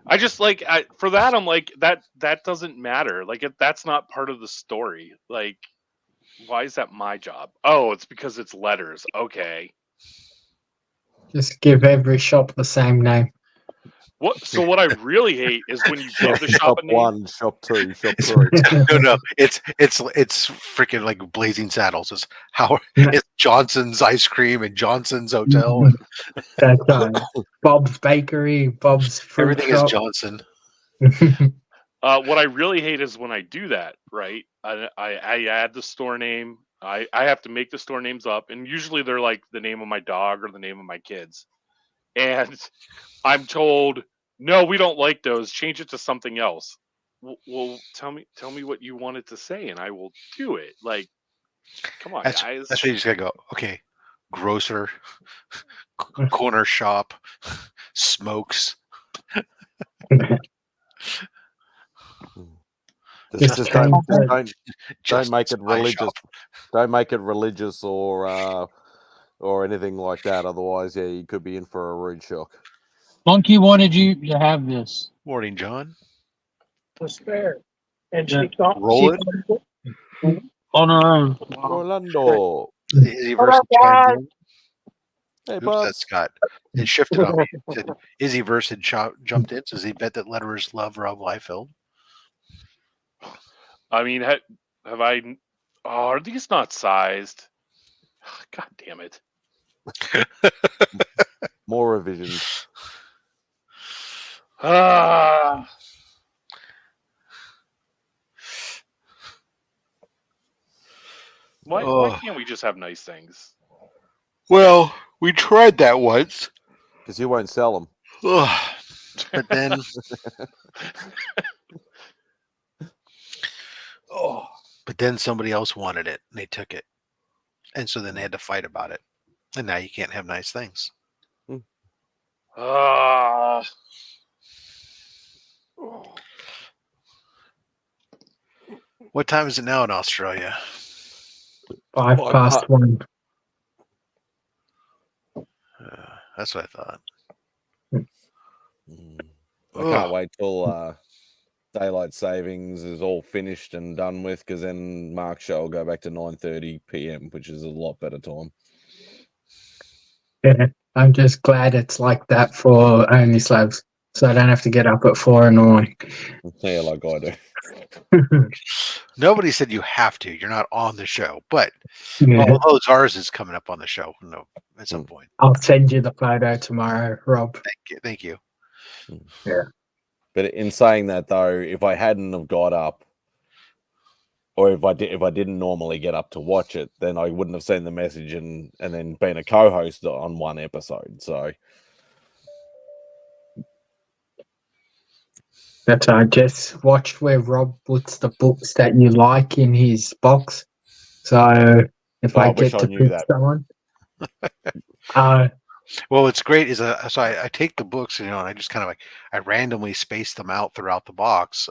I just like for that. I'm like that doesn't matter. Like that's not part of the story. Like, why is that my job? Oh, it's because it's letters. Okay. Just give every shop the same name. So what I really hate is when you give the shop a name. Shop 1, shop 2, shop 3. No, it's freaking like Blazing Saddles. It's Johnson's Ice Cream and Johnson's Hotel. And that's Bob's Bakery, Bob's Fruit everything Shop. is Johnson. What I really hate is when I do that. Right, I add the store name. I have to make the store names up, and usually they're like the name of my dog or the name of my kids, and I'm told, no, we don't like those. Change it to something else. Well, tell me what you want it to say, and I will do it. Like, come on, guys. That's where you just gotta go. Okay, grocer, corner shop, smokes. Just don't make it religious. Don't make it religious or anything like that. Otherwise, yeah, you could be in for a rude shock. Monkey wanted you to have this. Morning, John. Was fair, and she thought Roll it on her own. Orlando. Izzy versus John. Hey, Oops, bud. that's Scott. It shifted on me. It said, Izzy versus jumped in. Does he bet that letterers love Rob Liefeld? I mean, have I? Oh, are these not sized? God damn it! More revisions. Why can't we just have nice things? Well, we tried that once. Because you won't sell them. But then... But then somebody else wanted it, and they took it. And so then they had to fight about it. And now you can't have nice things. What time is it now in Australia? 1:05. That's what I thought. I can't wait till daylight savings is all finished and done with, because then Mark's show will go back to 9:30 p.m., which is a lot better time. Yeah, I'm just glad it's like that for Only Slabs, so I don't have to get up at 4 in the morning. Yeah, like I do. Nobody said you have to. You're not on the show, but Yeah. although ours is coming up on the show, at some point. I'll send you the photo tomorrow, Rob. Thank you. Yeah. But in saying that, though, if I hadn't have got up, or if I didn't normally get up to watch it, then I wouldn't have seen the message and then been a co-host on one episode. So That's I just watched where Rob puts the books that you like in his box. So if I wish get I to knew pick that. someone, Well, what's great is so I take the books, and I just kind of I randomly space them out throughout the box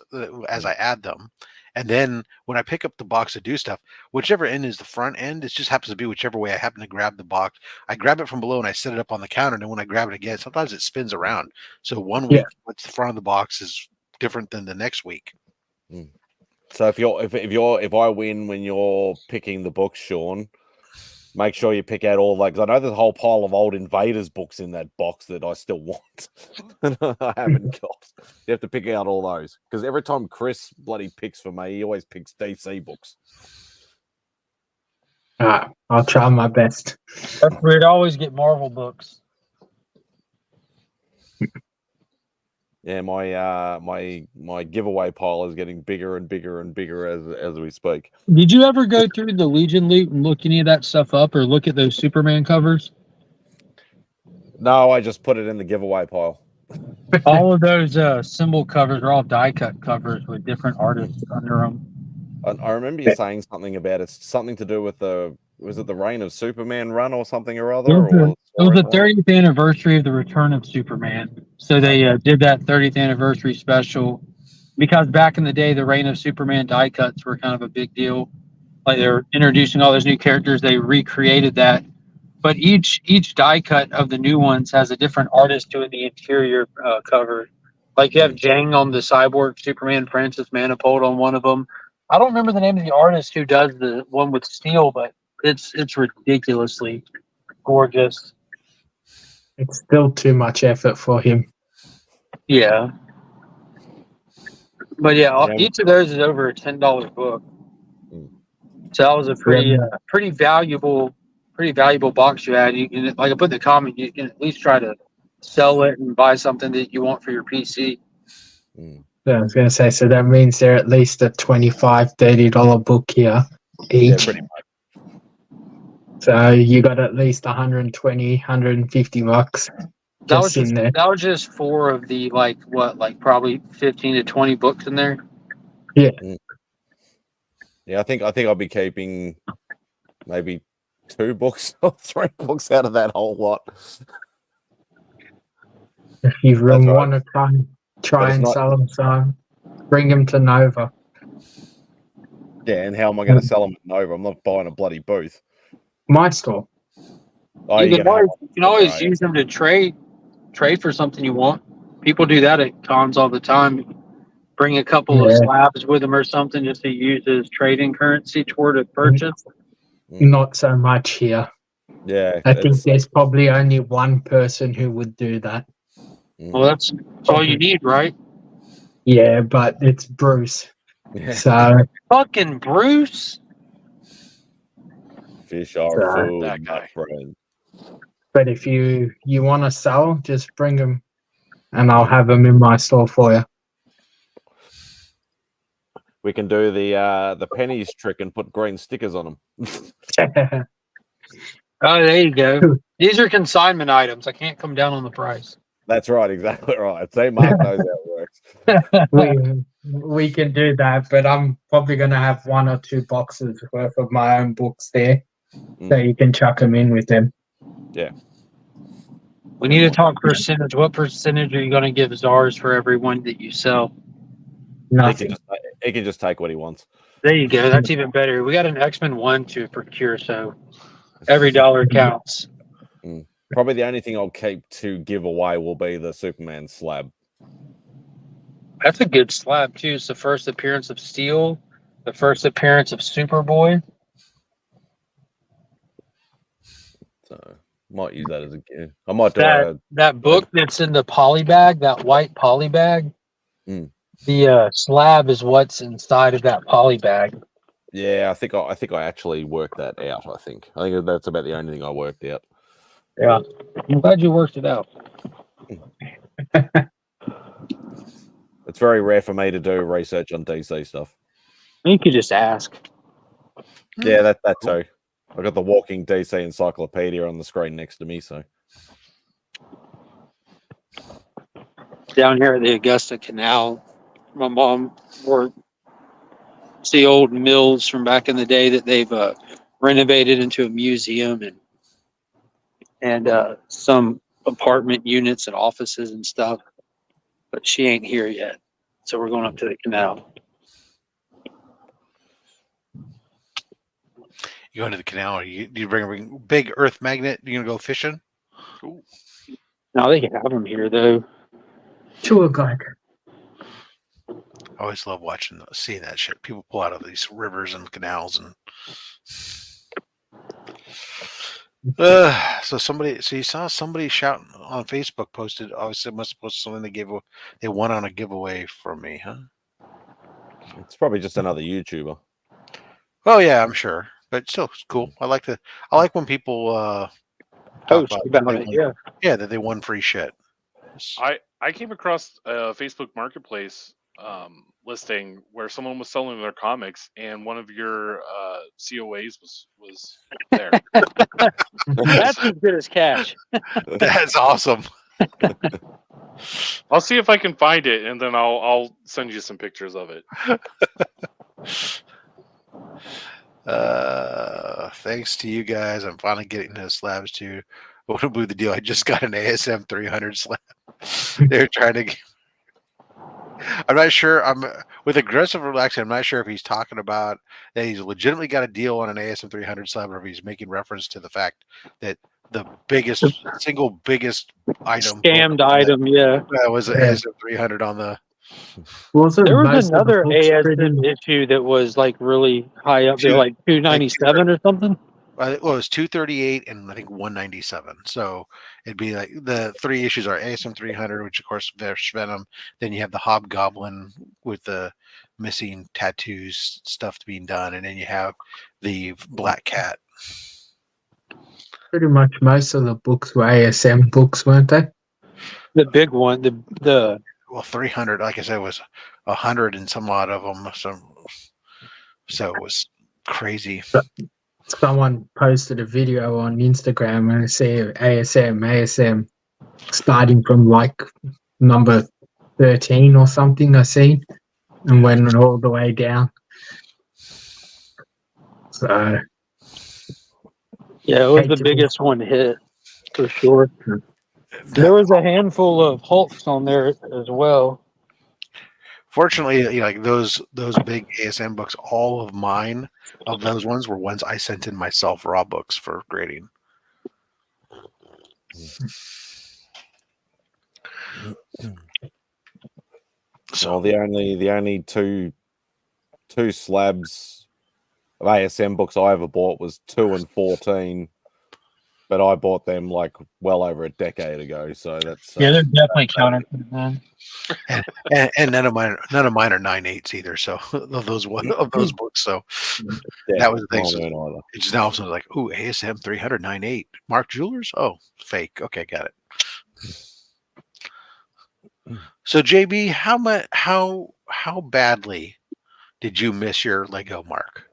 as I add them, and then when I pick up the box to do stuff, whichever end is the front end, it just happens to be whichever way I happen to grab the box. I grab it from below and I set it up on the counter, and then when I grab it again, sometimes it spins around. So one week, what's the front of the box is different than the next week. So if I win when you're picking the books, Sean, make sure you pick out all that, because I know there's a whole pile of old Invaders books in that box that I still want and I haven't got. You have to pick out all those, because every time Chris bloody picks for me, he always picks DC books. I'll try my best. That's weird. I always get Marvel books. Yeah, my giveaway pile is getting bigger and bigger and bigger as we speak. Did you ever go through the Legion loot and look any of that stuff up, or look at those Superman covers? No, I just put it in the giveaway pile. All of those symbol covers are all die cut covers with different artists under them. I remember you saying something about it's something to do with was it the Reign of Superman run or something or other? It was the 30th anniversary of the return of Superman. So they did that 30th anniversary special because back in the day, the Reign of Superman die cuts were kind of a big deal. Like they're introducing all those new characters. They recreated that. But each die cut of the new ones has a different artist doing the interior cover. Like you have Jang on the Cyborg Superman, Francis Manifold on one of them. I don't remember the name of the artist who does the one with Steel, but it's ridiculously gorgeous. It's still too much effort for him. Yeah. But each of those is over a $10 book. So that was a pretty valuable box you had. You can, like I put in the comment, you can at least try to sell it and buy something that you want for your PC. Yeah, I was going to say, so that means they're at least a $25, $30 book here each. Yeah, pretty much. So you got at least 120, 150 bucks just in there. That was just 4 of the probably 15 to 20 books in there. Yeah. Yeah, I think I'll be keeping maybe 2 books or 3 books out of that whole lot. If you really want to try and sell them, so bring them to Nova. Yeah, and how am I going to sell them at Nova? I'm not buying a bloody booth. My store. Oh, you can always use them to trade for something you want. People do that at cons all the time. Bring a couple of slabs with them or something just to use as trading currency toward a purchase. Not so much here. Yeah. I think there's probably only one person who would do that. Well, that's all you need, right? Yeah, but it's Bruce. Yeah. So fucking Bruce. Fish are food, that guy. my friend. But if you want to sell, just bring them, and I'll have them in my store for you. We can do the pennies trick and put green stickers on them. Oh, there you go. These are consignment items. I can't come down on the price. That's right, exactly right. See, Mark knows how it works. We can do that, but I'm probably going to have 1 or 2 boxes worth of my own books there, so you can chuck them in with them. Yeah. We need to talk percentage. What percentage are you going to give Czars for every one that you sell? Nothing. He can just take what he wants. There you go. That's even better. We got an X-Men 1 to procure, so every dollar counts. Probably the only thing I'll keep to give away will be the Superman slab. That's a good slab too. It's the first appearance of Steel, the first appearance of Superboy. So might use that as a gift. I might do That book that's in the poly bag, that white poly bag. Mm. The slab is what's inside of that poly bag. Yeah, I think I actually worked that out. I think that's about the only thing I worked out. Yeah, I'm glad you worked it out. It's very rare for me to do research on DC stuff. You could just ask. Yeah, that too. I've got the walking DC encyclopedia on the screen next to me, so. Down here at the Augusta Canal, my mom worked. It's the old mills from back in the day that they've renovated into a museum and some apartment units and offices and stuff. But she ain't here yet, so we're going up to the canal. You go into the canal. You bring a big earth magnet. You gonna go fishing? Ooh. Now they can have them here though. Tour guide. I always love seeing that shit. People pull out of these rivers and canals and. So you saw somebody shouting on Facebook posted. Obviously, must have posted something they won on a giveaway from me, huh? It's probably just another YouTuber. Oh yeah, I'm sure, but still, it's cool. I like when people talk Post about it, yeah. Yeah, that they won free shit. I came across a Facebook Marketplace listing where someone was selling their comics, and one of your COAs was there. That's as good as cash. That's awesome. I'll see if I can find it, and then I'll send you some pictures of it. Thanks to you guys, I'm finally getting to slabs too. What will be the deal? I just got an ASM 300 slab. They're trying to. I'm not sure. I'm with aggressive relaxing. I'm not sure if he's talking about that he's legitimately got a deal on an ASM 300 slab, or if he's making reference to the fact that the single biggest item Scammed item, yeah. That was an ASM 300 on the. There was another ASM issue that was like really high up there, like 297 or something. Well, it was 238 and I think 197. So it'd be like the three issues are ASM 300, which of course there's Venom. Then you have the Hobgoblin with the missing tattoos stuff being done, and then you have the Black Cat. Pretty much most of the books were ASM books, weren't they? The big one, the 300, like I said, was 100 and some odd of them. So it was crazy. Someone posted a video on Instagram and I see ASM starting from like number 13 or something I seen and went all the way down. So yeah, it was the biggest one hit for sure. There was a handful of Hulks on there as well. Fortunately, like those big ASM books, all of mine of those ones were ones I sent in myself raw books for grading. So the only two slabs of ASM books I ever bought was 2 and 14, but I bought them like well over a decade ago. So that's yeah, they're definitely counterfeit, man. And none of mine are 9/8s either. So of those books. So that was the thing. So it's now also like, ooh, ASM 300 9/8 Mark Jewelers. Oh, fake. Okay, got it. So JB, how badly did you miss your Lego, Mark?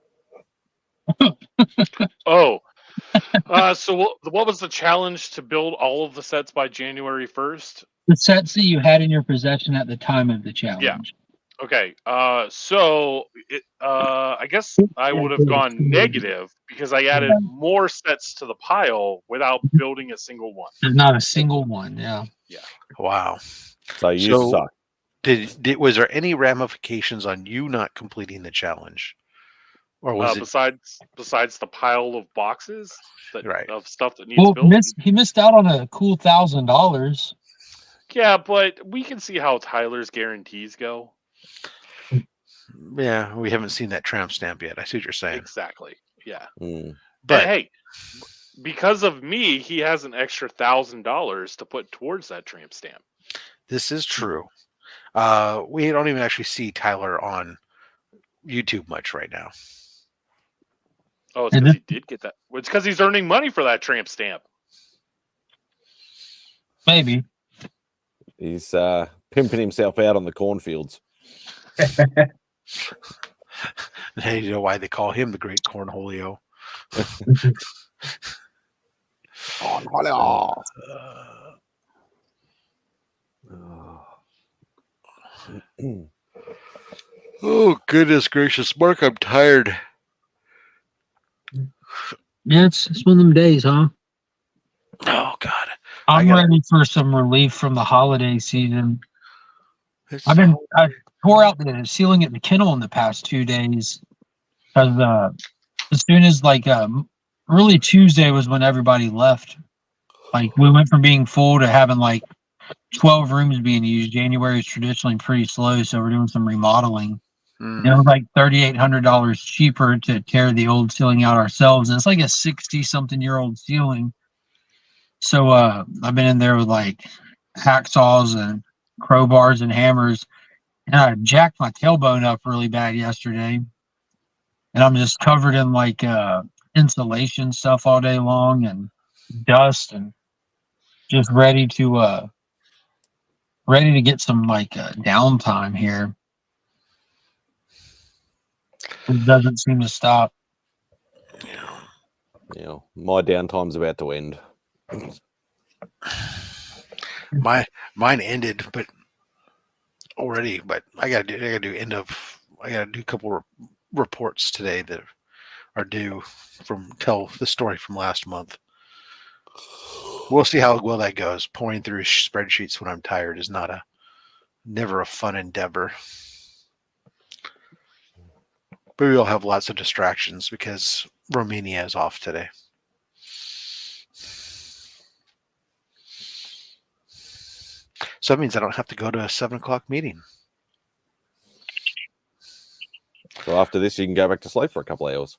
Oh, so what was the challenge to build all of the sets by January 1st? The sets that you had in your possession at the time of the challenge. Yeah. Okay. So I guess I would have gone negative because I added more sets to the pile without building a single one. There's not a single one. Yeah. Yeah. Wow. So you suck. Was there any ramifications on you not completing the challenge, or was it besides the pile of boxes right of stuff that needs building? He missed out on a cool $1,000. Yeah, but we can see how Tyler's guarantees go. Yeah, we haven't seen that tramp stamp yet. I see what you're saying. Exactly. Yeah. Mm. But And hey, because of me, he has an extra $1,000 to put towards that tramp stamp. this is true. We don't even actually see Tyler on YouTube much right now. Oh, it's because he did get that. It's because he's earning money for that tramp stamp. Maybe. He's pimping himself out on the cornfields. Hey, you know why they call him the Great Cornholio? Cornholio. Oh, goodness gracious. Mark, I'm tired. Yeah, it's one of them days, huh? Oh, God. I'm ready for some relief from the holiday season. It's I tore out the ceiling at the kennel in the past 2 days because as soon as early Tuesday was when everybody left. Like we went from being full to having like 12 rooms being used. January is traditionally pretty slow, so we're doing some remodeling. It was like $3,800 cheaper to tear the old ceiling out ourselves, and it's like a 60-something-year-old ceiling. So I've been in there with like hacksaws and crowbars and hammers, and I jacked my tailbone up really bad yesterday, and I'm just covered in like insulation stuff all day long and dust, and just ready to get some downtime here. It doesn't seem to stop. Yeah, my downtime's about to end. Mine ended, but already. But I gotta do a couple reports today that are due tell the story from last month. We'll see how well that goes. Pouring through spreadsheets when I'm tired is never a fun endeavor. But we'll have lots of distractions because Romania is off today. So that means I don't have to go to a 7:00 meeting. So after this, you can go back to sleep for a couple of hours.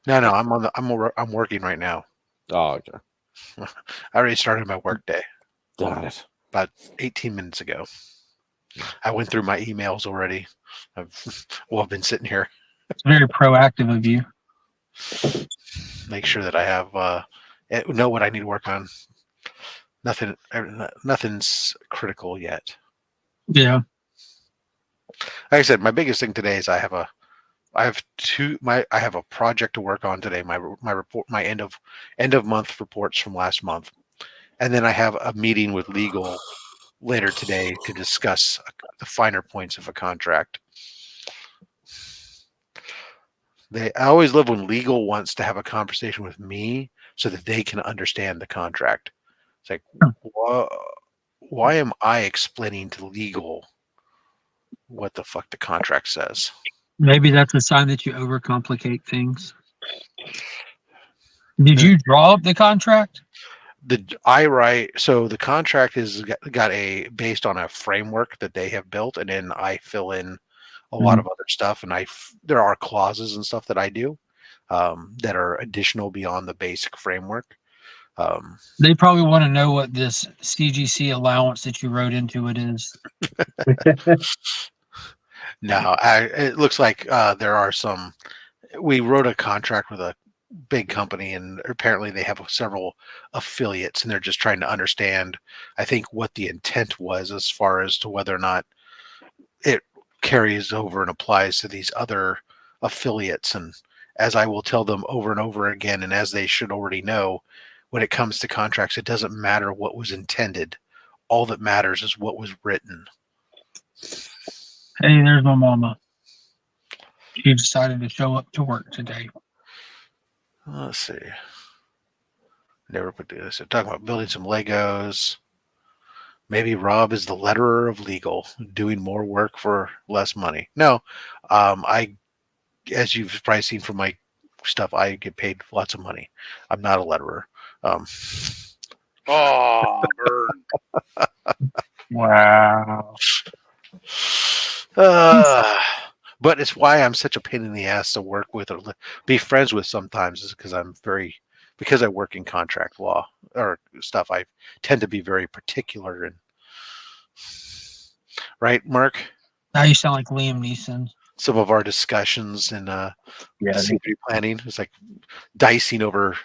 No, I'm working right now. Oh, okay. I already started my work day Got it. about 18 minutes ago. I went through my emails already. I've been sitting here. It's very proactive of you. Make sure that I have know what I need to work on. Nothing's critical yet. Yeah. Like I said, my biggest thing today is I have a project to work on today. My report, my end of month reports from last month, and then I have a meeting with legal later today to discuss the finer points of a contract. I always love when legal wants to have a conversation with me so that they can understand the contract. It's like, why am I explaining to legal what the fuck the contract says? Maybe that's a sign that you overcomplicate things. Did you draw up the contract? So the contract is got based on a framework that they have built, and then I fill in a lot of other stuff, and there are clauses and stuff that I do that are additional beyond the basic framework. They probably want to know what this CGC allowance that you wrote into it is. No, it looks like there are some. We wrote a contract with a big company, and apparently they have several affiliates, and they're just trying to understand, I think, what the intent was as far as to whether or not it carries over and applies to these other affiliates. And as I will tell them over and over again, and as they should already know, when it comes to contracts, it doesn't matter what was intended. All that matters is what was written. Hey, there's my mama. She decided to show up to work today. Let's see. Never put this. I'm talking about building some Legos. Maybe Rob is the letterer of legal, doing more work for less money. No, as you've probably seen from my stuff, I get paid lots of money. I'm not a letterer. Oh, burn. Wow. But it's why I'm such a pain in the ass to work with or be friends with sometimes, is because because I work in contract law or stuff. I tend to be very particular and right, Mark. Now you sound like Liam Neeson. Some of our discussions and Yeah. security planning is like dicing over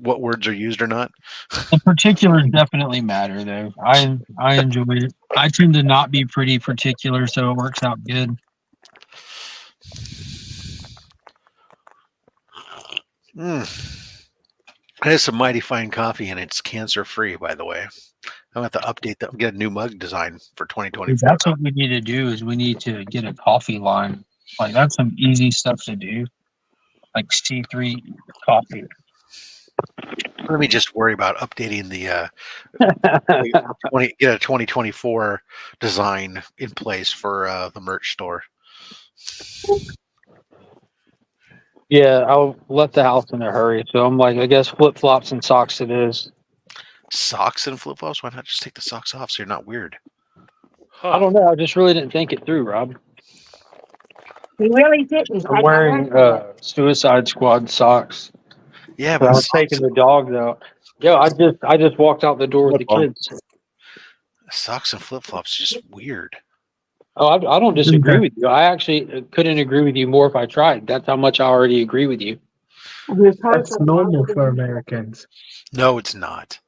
what words are used or not. The particulars definitely matter, though. I enjoy it. I tend to not be pretty particular, so it works out good. It is some mighty fine coffee, and it's cancer free, by the way. I'm going to have to update that. Get a new mug design for 2024. That's what we need to do. Is we need to get a coffee line. Like that's some easy stuff to do. Like C3 coffee. Let me just worry about updating the get a 2024 design in place for the merch store. Yeah, I'll left the house in a hurry, so I'm like, I guess flip flops and socks it is. Socks and flip flops? Why not just take the socks off so you're not weird? I don't know. I just really didn't think it through, Rob. He really didn't. I'm wearing Suicide Squad socks. Yeah, But but I was taking the dogs out. Yo, I just walked out the door with the kids. Socks and flip flops is just weird. Oh, I don't disagree with you. I actually couldn't agree with you more if I tried. That's how much I already agree with you. That's normal for Americans. No, it's not.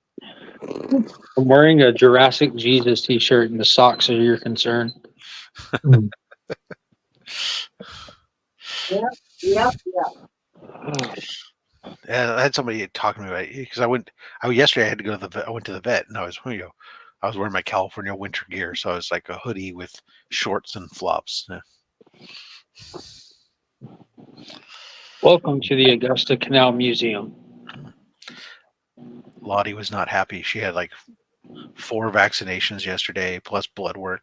I'm wearing a Jurassic Jesus t-shirt, and the socks are your concern. Yep. I had somebody talking to me about it because yesterday I had to go to the vet. I went to the vet and I was wearing my California winter gear, so I was like a hoodie with shorts and flops. Yeah. Welcome to the Augusta Canal Museum. Lottie was not happy. She had like 4 vaccinations yesterday plus blood work.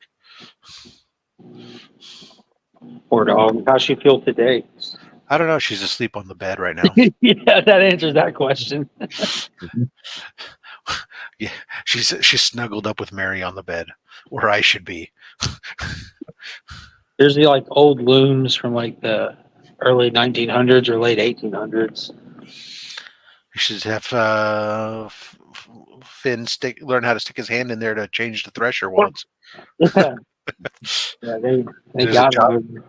Poor dog. How's she feel today? I don't know. She's asleep on the bed right now. Yeah, that answers that question. Yeah, she's snuggled up with Mary on the bed where I should be. There's the like old looms from like the early 1900s or late 1800s. You should have Finn learn how to stick his hand in there to change the thresher once. Yeah, they There's got a job. him.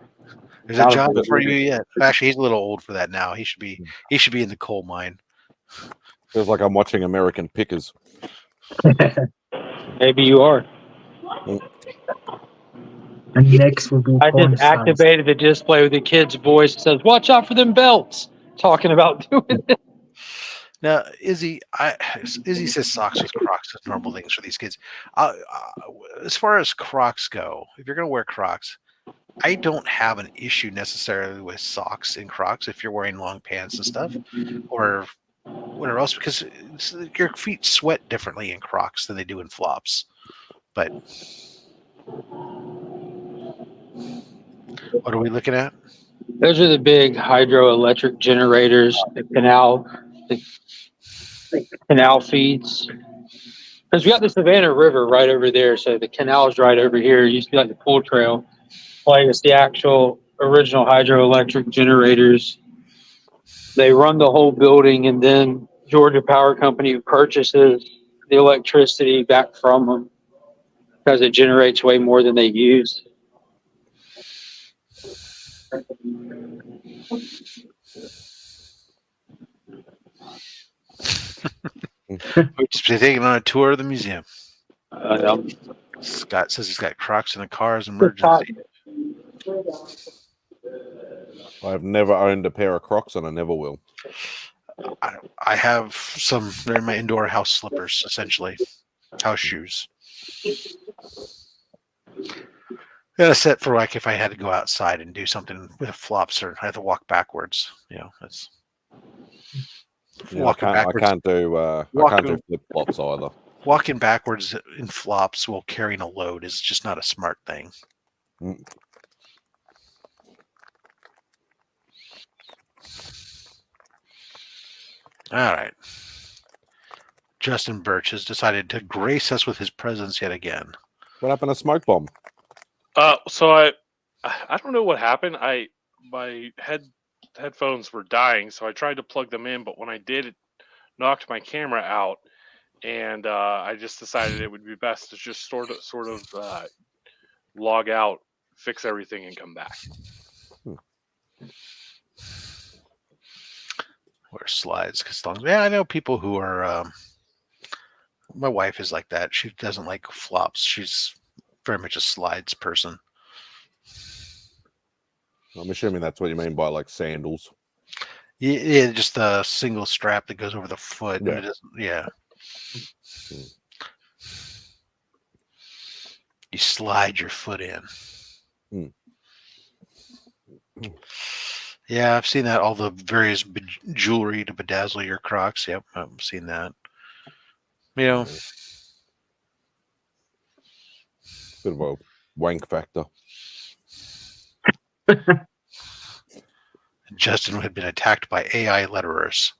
There's a job for you yet. Actually, he's a little old for that now. He should be in the coal mine. Feels like I'm watching American Pickers. Maybe you are. And next will be I porn just stars. activated the display with the kid's voice that says, "Watch out for them belts." Talking about doing it. Now, Izzy says socks with Crocs is normal things for these kids. As far as Crocs go, if you're going to wear Crocs, I don't have an issue necessarily with socks and Crocs if you're wearing long pants and stuff or whatever else, because your feet sweat differently in Crocs than they do in flops. But what are we looking at? Those are the big hydroelectric generators, the canal feeds. Because we got the Savannah River right over there, so the canal is right over here. It used to be like the pool trail. Like it's the actual original hydroelectric generators. They run the whole building, and then Georgia Power Company purchases the electricity back from them because it generates way more than they use. We're just taking on a tour of the museum. Um, Scott says he's got Crocs in the car as emergency. I've never owned a pair of Crocs, and I never will. I have some. They're in my indoor house slippers, essentially, house shoes. And a set for like if I had to go outside and do something with flops or I have to walk backwards. That's I can't do flip flops either. Walking backwards in flops while carrying a load is just not a smart thing. All right. Justin Birch has decided to grace us with his presence yet again. What happened to Smoke Bomb? So I don't know what happened. My headphones were dying, so I tried to plug them in, but when I did, it knocked my camera out, and I just decided it would be best to just sort of log out, fix everything, and come back. Or slides, because I know people who are. My wife is like that. She doesn't like flops. She's very much a slides person. I'm assuming that's what you mean by like sandals. Yeah, just the single strap that goes over the foot. Yeah. It doesn't, yeah. You slide your foot in. Yeah, I've seen that. All the various jewelry to bedazzle your Crocs. Yep, I've seen that. You know, Bit of a wank factor. Justin had been attacked by AI letterers.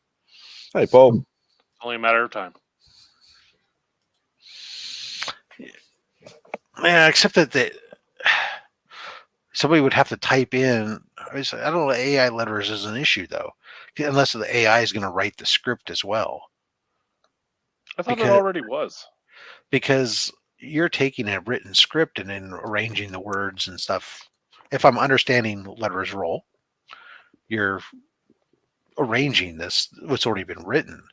Hey, Paul. Only a matter of time. Yeah, except that somebody would have to type in. I don't know. AI letters is an issue though, unless the AI is going to write the script as well. I thought it already was. Because you're taking a written script and then arranging the words and stuff. If I'm understanding letterers role, you're arranging what's already been written.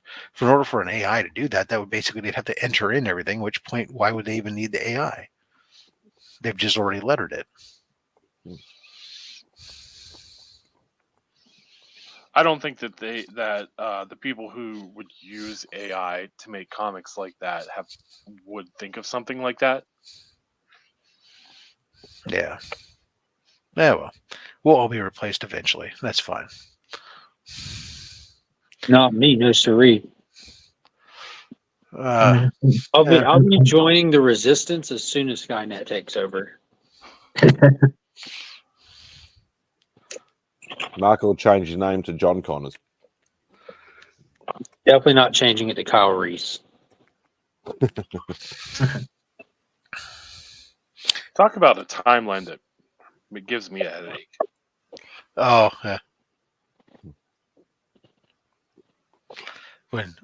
In order for an AI to do that, would basically they'd have to enter in everything. Which point, why would they even need the AI? They've just already lettered it. I don't think that the people who would use AI to make comics like that would think of something like that. Yeah. Yeah, well, we'll all be replaced eventually. That's fine. Not me, no siree. Uh, I'll be joining the resistance as soon as Skynet takes over. Mark will change his name to John Connors. Definitely not changing it to Kyle Reese. Talk about a timeline that gives me a headache. oh, yeah.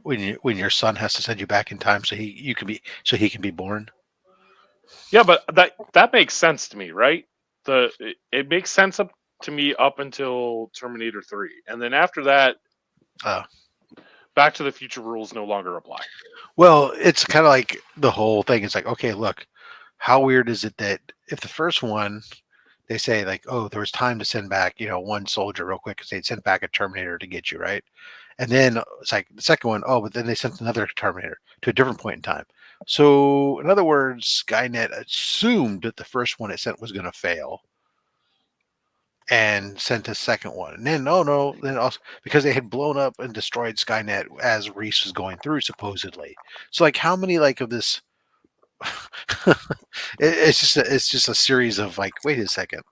When your son has to send you back in time so he can be born. Yeah, but that makes sense to me, right? It makes sense to me up until Terminator 3, and then after that, Back to the Future rules no longer apply. Well, it's kind of like the whole thing. It's like, okay, look, how weird is it that if the first one, they say like, oh, there was time to send back, one soldier real quick because they'd sent back a Terminator to get you, right? And then it's like the second one, oh, but then they sent another Terminator to a different point in time. So in other words, Skynet assumed that the first one it sent was going to fail and sent a second one. And then, then also because they had blown up and destroyed Skynet as Reese was going through, supposedly. So like how many like of this it's just a series of like, wait a second.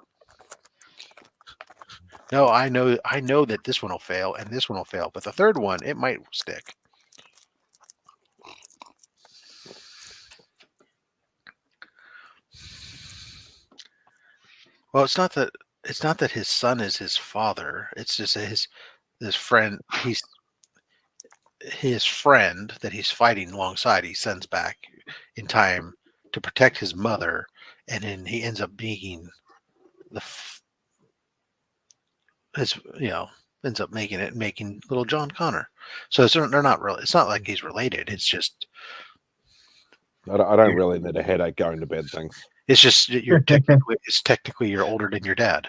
No, I know that this one will fail and this one will fail, but the third one, it might stick. Well, it's not that his son is his father. It's just that his friend his friend that he's fighting alongside, he sends back in time to protect his mother, and then he ends up being ends up making little John Connor. So they're not really. It's not like he's related. It's just I don't really need a headache going to bed. Thanks. it's just technically you're older than your dad.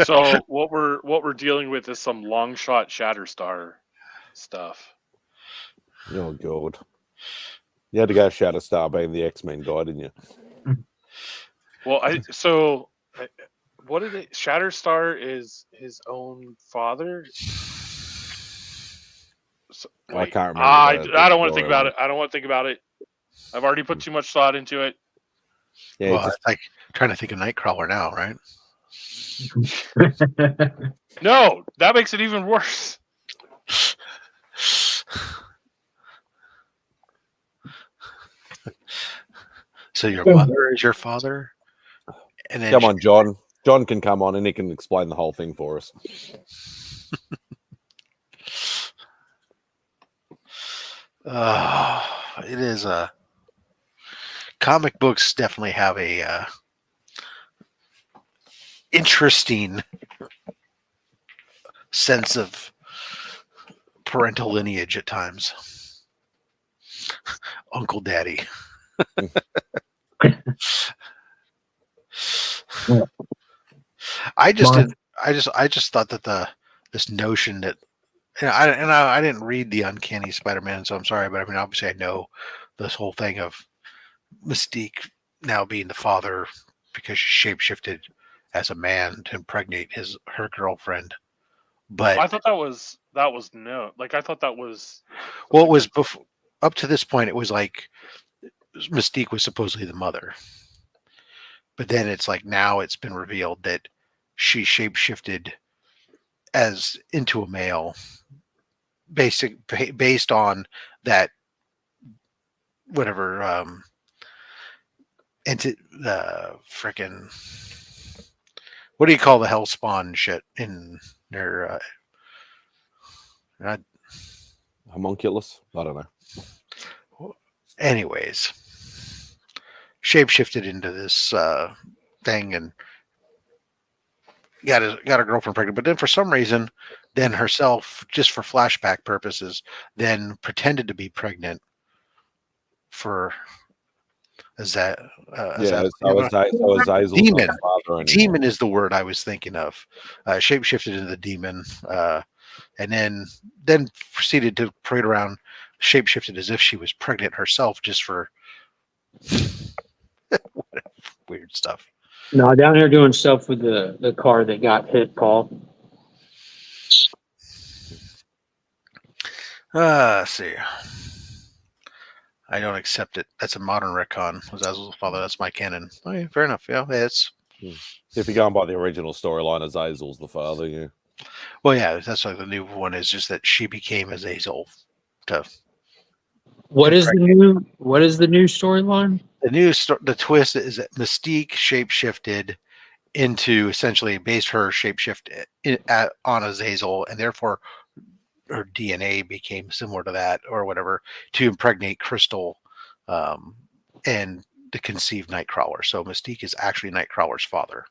So what we're dealing with is some long shot Shatterstar stuff. Oh god. You had to go Shatterstar being the X-Men guy, didn't you? Well, what did it? Shatterstar is his own father. So, I can't remember. I don't want to think about it. I don't want to think about it. I've already put too much thought into it. Yeah, well, it's like trying to think of Nightcrawler now, right? No, that makes it even worse. So your mother is your father, and then Come on, John. John can come on and he can explain the whole thing for us. It is a comic books definitely have a interesting sense of parental lineage at times. Uncle Daddy. I just thought that this notion that I didn't read the Uncanny Spider-Man, so I'm sorry, but I mean obviously I know this whole thing of Mystique now being the father because she shapeshifted as a man to impregnate her girlfriend. But I thought that was no. Like I thought that was. well, it was before, up to this point. It was like Mystique was supposedly the mother, but then it's like now it's been revealed that she shapeshifted as into a male, based on that whatever into the frickin' what do you call the hellspawn shit in their Homunculus? I don't know. anyways, shapeshifted into this thing and got a girlfriend pregnant, but then for some reason, then herself, just for flashback purposes, then pretended to be pregnant for Azazel's demon. father. Demon is the word I was thinking of. Shapeshifted into the demon, and then proceeded to parade around, shapeshifted as if she was pregnant herself, just for weird stuff. No, down here doing stuff with the car that got hit, Paul. Let's see. I don't accept it. That's a modern retcon. Azazel's father. That's my canon. Okay, fair enough. Yeah, it's. If you're going by the original storyline, Azazel's the father. Yeah. Well, yeah, that's like the new one is just that she became Azazel. What is the new storyline? The twist is that Mystique shapeshifted into essentially based her shapeshift on Azazel, and therefore her DNA became similar to that or whatever to impregnate Crystal and to conceive Nightcrawler. So Mystique is actually Nightcrawler's father.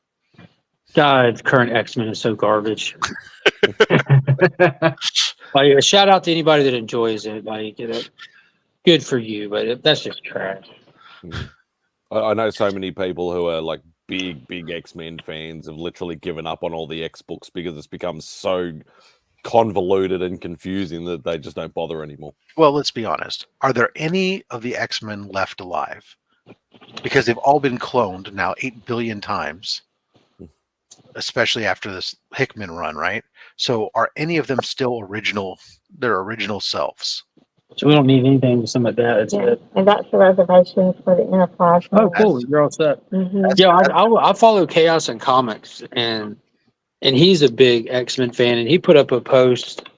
God, current X-Men is so garbage. Like, shout out to anybody that enjoys it. Like, good for you, but that's just trash. I know so many people who are like big X-Men fans have literally given up on all the X books because it's become so convoluted and confusing that they just don't bother anymore. Well, let's be honest. Are there any of the X-Men left alive? Because they've all been cloned now 8 billion times, especially after this Hickman run, right? So are any of them still their original selves? So we don't need anything with some of that. It's good. And that's the reservations for the Enterprise. Oh, cool. You're all set. Mm-hmm. Yeah, I follow Chaos and Comics, and he's a big X-Men fan, and he put up a post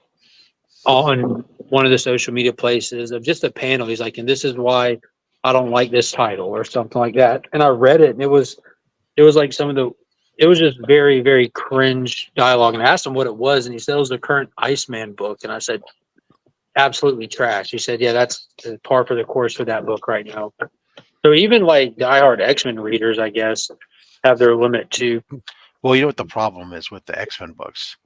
on one of the social media places of just a panel. He's like, and this is why I don't like this title or something like that. And I read it, and it was like it was just very, very cringe dialogue. And I asked him what it was, and he said it was the current Iceman book. And I said, absolutely trash. He said, yeah, that's par for the course for that book right now. So even like diehard X-Men readers, I guess, have their limit too. Well, you know what the problem is with the X-Men books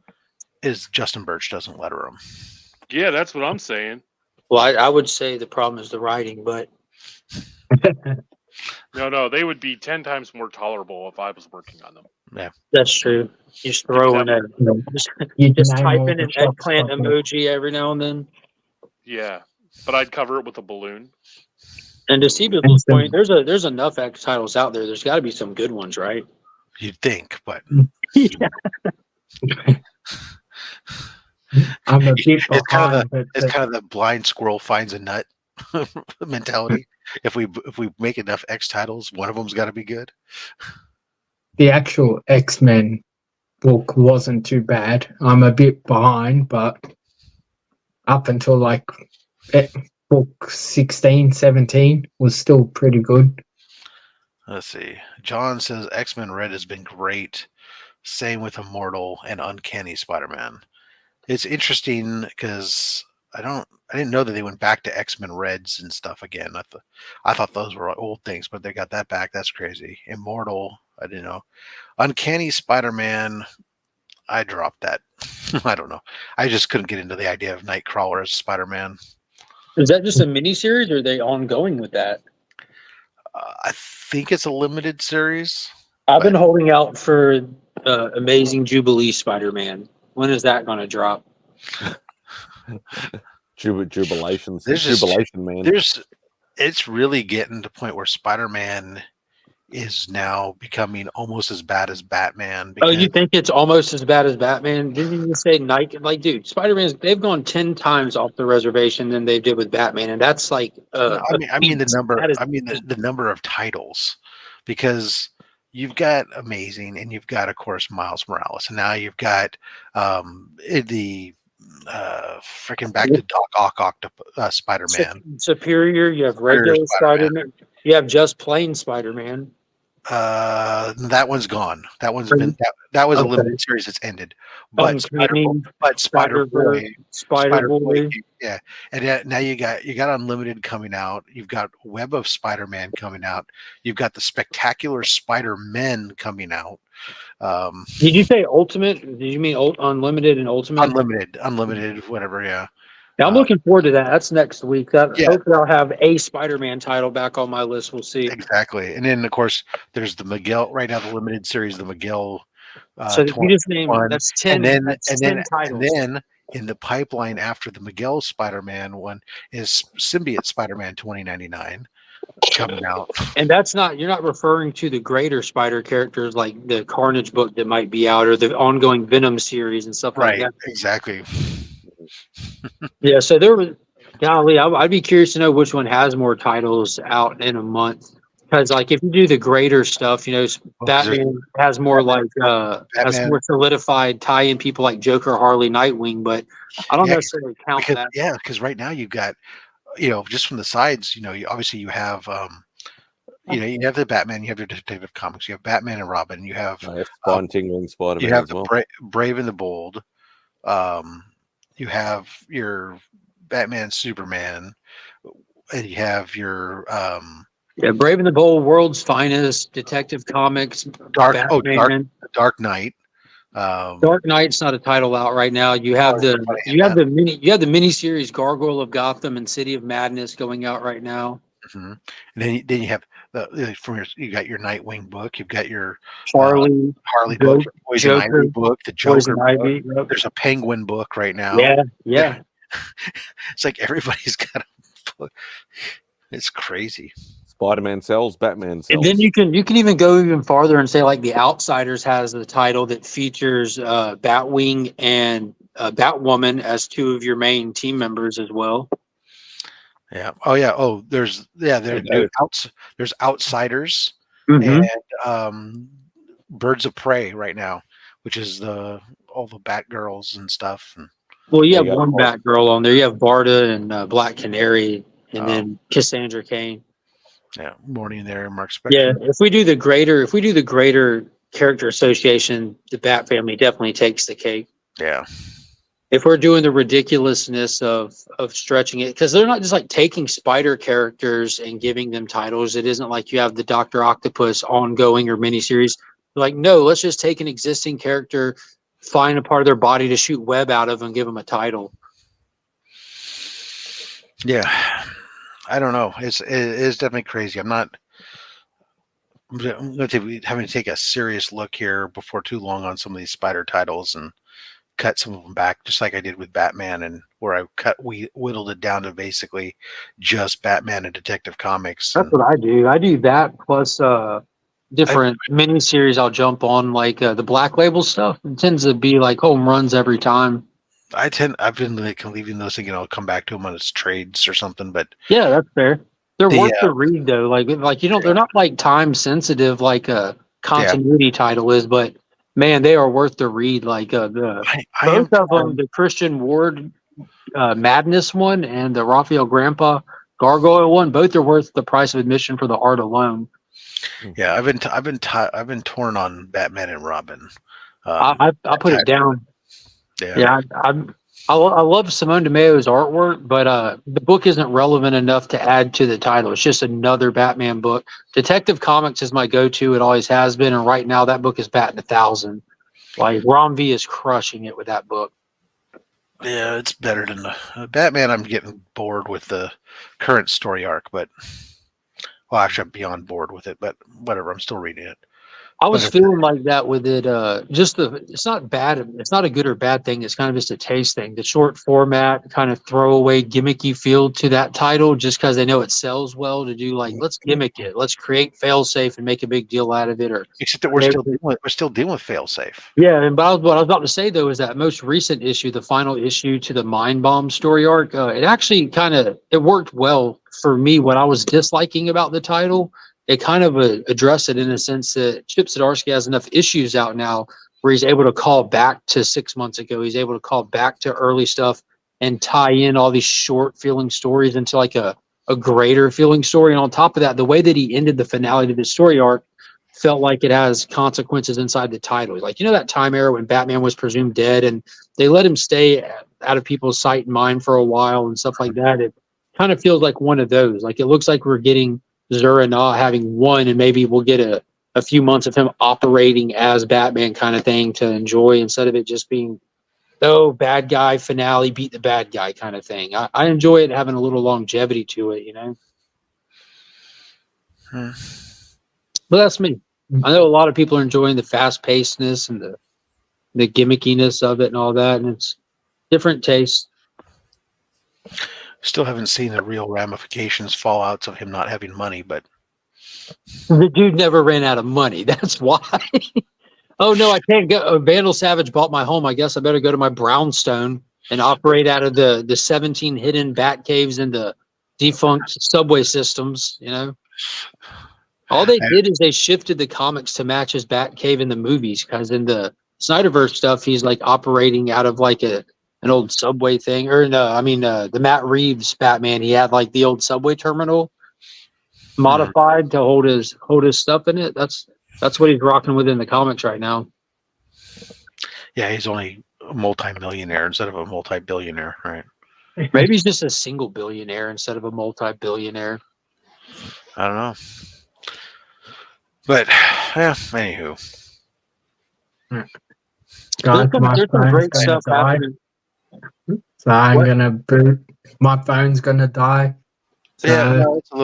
is Justin Birch doesn't letter them. Yeah, that's what I'm saying. Well, I would say the problem is the writing, but No, they would be 10 times more tolerable if I was working on them. Yeah, that's true. You just throw in just type in an eggplant emoji every now and then. Yeah, but I'd cover it with a balloon. And to Stephen's point, there's enough X titles out there. There's got to be some good ones, right? you'd think, but Yeah. I'm a bit it's kind of behind, the blind squirrel finds a nut mentality. If we make enough X titles, one of them's got to be good. the actual X-Men book wasn't too bad. I'm a bit behind, but up until like book 16, 17 was still pretty good. Let's see. John says X-Men Red has been great. Same with Immortal and Uncanny Spider-Man. It's interesting because I didn't know that they went back to X-Men Reds and stuff again. I thought those were old things, but they got that back. That's crazy. Immortal, I didn't know. Uncanny Spider-Man, I dropped that. I don't know. I just couldn't get into the idea of Nightcrawler as Spider-Man. Is that just a miniseries, or are they ongoing with that? I think it's a limited series. I've been holding out for Amazing Jubilee Spider-Man. When is that going to drop? Jubilation, man. It's really getting to the point where Spider-Man is now becoming almost as bad as Batman. Oh, you think it's almost as bad as Batman? Didn't you say Nike? Like, dude, Spider-Man's, they've gone 10 times off the reservation than they did with Batman, and that's like I mean the number of titles, because you've got Amazing and you've got, of course, Miles Morales, and now you've got the freaking back to Doc Ock Spider-Man. Superior, you have regular Spider-Man. You have just plain Spider-Man. That one's gone. That one's been that was a limited series that's ended. But Spider-Boy, yeah. And now you got Unlimited coming out. You've got Web of Spider-Man coming out. You've got the Spectacular Spider-Men coming out. Did you say Ultimate? Did you mean Unlimited and Ultimate? Unlimited, whatever. Yeah. Now, I'm looking forward to that. That's next week. Hopefully I'll have a Spider-Man title back on my list. We'll see. Exactly. And then, of course, there's the Miguel, right now, the limited series, the Miguel. So you just named, that's 10, and then titles. And then in the pipeline after the Miguel Spider-Man one is Symbiote Spider-Man 2099 coming out. And that's not, you're not referring to the greater Spider characters like the Carnage book that might be out, or the ongoing Venom series and stuff like that. Right, exactly. Yeah, so there was, golly, I'd be curious to know which one has more titles out in a month. Because, like, if you do the greater stuff, Batman has more has more solidified tie-in people like Joker, Harley, Nightwing, but I don't necessarily count that. Yeah, because right now you've got, just from the sides, obviously you have, you have the Batman, you have your Detective Comics, you have Batman and Robin, you have Tingling Spider-Man. You have the Brave and the Bold. You have your Batman, Superman, and you have your Brave and the Bold, World's Finest, Detective Comics, Dark Knight. Dark Knight's not a title out right now. You have the miniseries Gargoyle of Gotham and City of Madness going out right now. Mm-hmm. And then you have you got your Nightwing book, you've got your Harley book, Poison Ivy book, the Joker book. Yep. There's a Penguin book right now. Yeah. It's like everybody's got a book. It's crazy. Spider-Man sells, Batman sells. And then you can even go even farther and say, like, The Outsiders has the title that features Batwing and Batwoman as two of your main team members as well. Yeah. Oh yeah. Oh, there's Outsiders Mm-hmm. and Birds of Prey right now, which is all the Batgirls and stuff. And well, you have one Batgirl on there. You have Barda and Black Canary, and then Cassandra Cain. Yeah, Morning there, Mark Spector. Yeah, if we do the greater character association, the Bat family definitely takes the cake. Yeah. If we're doing the ridiculousness of stretching it, because they're not just like taking Spider characters and giving them titles. It isn't like you have the Dr. Octopus ongoing or miniseries. Like, no, let's just take an existing character, find a part of their body to shoot web out of, and give them a title. Yeah. I don't know. It is definitely crazy. I'm going to be having to take a serious look here before too long on some of these Spider titles and cut some of them back, just like I did with Batman, and where I whittled it down to basically just Batman and Detective Comics. That's what I do. I do that plus different miniseries I'll jump on, like the Black Label stuff. It tends to be like home runs every time. I've been like leaving those thinking I'll come back to them on its trades or something, but yeah, that's fair. They're worth the read though. Like they're not like time sensitive like a continuity title is, but man, they are worth the read. Like both of them, the Christian Ward Madness one and the Raphael Grandpa Gargoyle one. Both are worth the price of admission for the art alone. Yeah, I've been torn on Batman and Robin. I put it down. Yeah, I love Simone DeMeo's artwork, but the book isn't relevant enough to add to the title. It's just another Batman book. Detective Comics is my go-to. It always has been, and right now that book is batting 1,000. Like Rom V is crushing it with that book. Yeah, it's better than the Batman. I'm getting bored with the current story arc, but well, actually, I'm beyond bored with it. But whatever, I'm still reading it. I was feeling like that with it. It's not bad. It's not a good or bad thing. It's kind of just a taste thing. The short format, kind of throwaway, gimmicky feel to that title, just because they know it sells well. To do like, let's gimmick it, let's create failsafe and make a big deal out of it. Or except that we're still dealing with failsafe. Yeah, and what I was about to say though is that most recent issue, the final issue to the Mind Bomb story arc, it actually it worked well for me. What I was disliking about the title, it kind of addressed it in a sense that Chip Zdarsky has enough issues out now where he's able to call back to 6 months ago. He's able to call back to early stuff and tie in all these short feeling stories into like a greater feeling story. And on top of that, the way that he ended the finale to the story arc felt like it has consequences inside the title. Like, that time era when Batman was presumed dead and they let him stay out of people's sight and mind for a while and stuff like that. It kind of feels like one of those. Like, it looks like we're getting Zur-En-Arrh having won, and maybe we'll get a few months of him operating as Batman kind of thing to enjoy, instead of it just being, bad guy finale, beat the bad guy kind of thing. I enjoy it having a little longevity to it, But that's me. I know a lot of people are enjoying the fast-pacedness and the gimmickiness of it and all that, and it's different tastes. Still haven't seen the real ramifications, fallouts of him not having money, but The dude never ran out of money. That's why. Oh, no, I can't go. Vandal Savage bought my home. I guess I better go to my brownstone and operate out of the 17 hidden bat caves in the defunct subway systems, All they did is they shifted the comics to match his Batcave in the movies, because in the Snyderverse stuff, he's like operating out of like an old subway thing. Or no, I mean the Matt Reeves Batman, he had like the old subway terminal modified to hold his stuff in it. That's what he's rocking with in the comics right now. yeah, he's only a multi-millionaire instead of a multi-billionaire, right? Maybe he's just a single billionaire instead of a multi-billionaire. I don't know. But anywho, Guys, my There's some phone's great gonna stuff die, happening. so I'm gonna boot. My phone's gonna die. So, it's a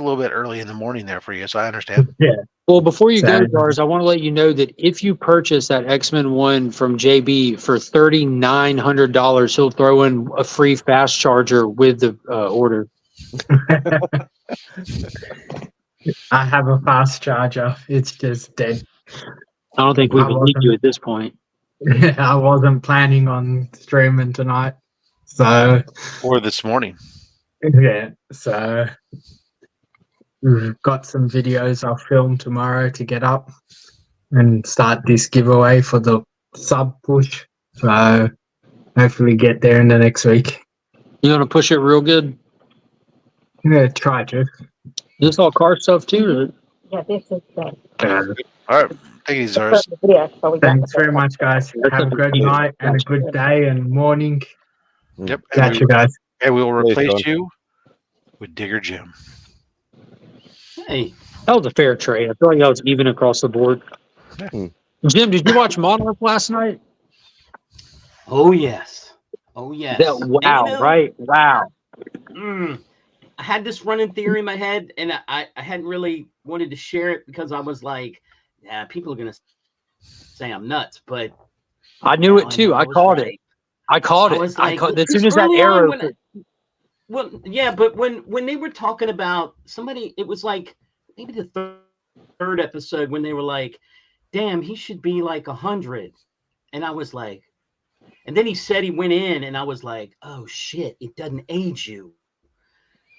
little bit early in the morning there for you, so I understand. yeah. Well, before you go, Sad. Jars, I want to let you know that if you purchase that X-Men 1 from JB for $3,900, he'll throw in a free fast charger with the order. I have a fast charger. It's just dead. I don't think we would need you at this point. I wasn't planning on streaming tonight, so Or this morning. yeah. So we've got some videos I'll film tomorrow to get up and start this giveaway for the sub push. So hopefully get there in the next week. You want to push it real good? Yeah, try to. Is this all car stuff too? Yeah, this is the All right, thank you, Zars. video, so we got Thanks very much, guys. Have a good night and a good day and morning. Yep. Catch you guys. And we will replace John. you with Digger Jim. Hey, that was a fair trade. I feel like that was even across the board. Hmm. Jim, did you watch Monarch last night? Oh yes. Oh yes. Wow, And, right? Wow. I had this running theory in my head, and I hadn't really wanted to share it because I was like, yeah, people are gonna say I'm nuts, but I knew it I too. know I was called right. it. I called I it. was like, As soon as that early arrow. on well, yeah, but when they were talking about somebody, it was like maybe the third episode when they were like, damn, he should be like 100. And I was like, and then he said he went in, and I was like, oh shit, it doesn't age you.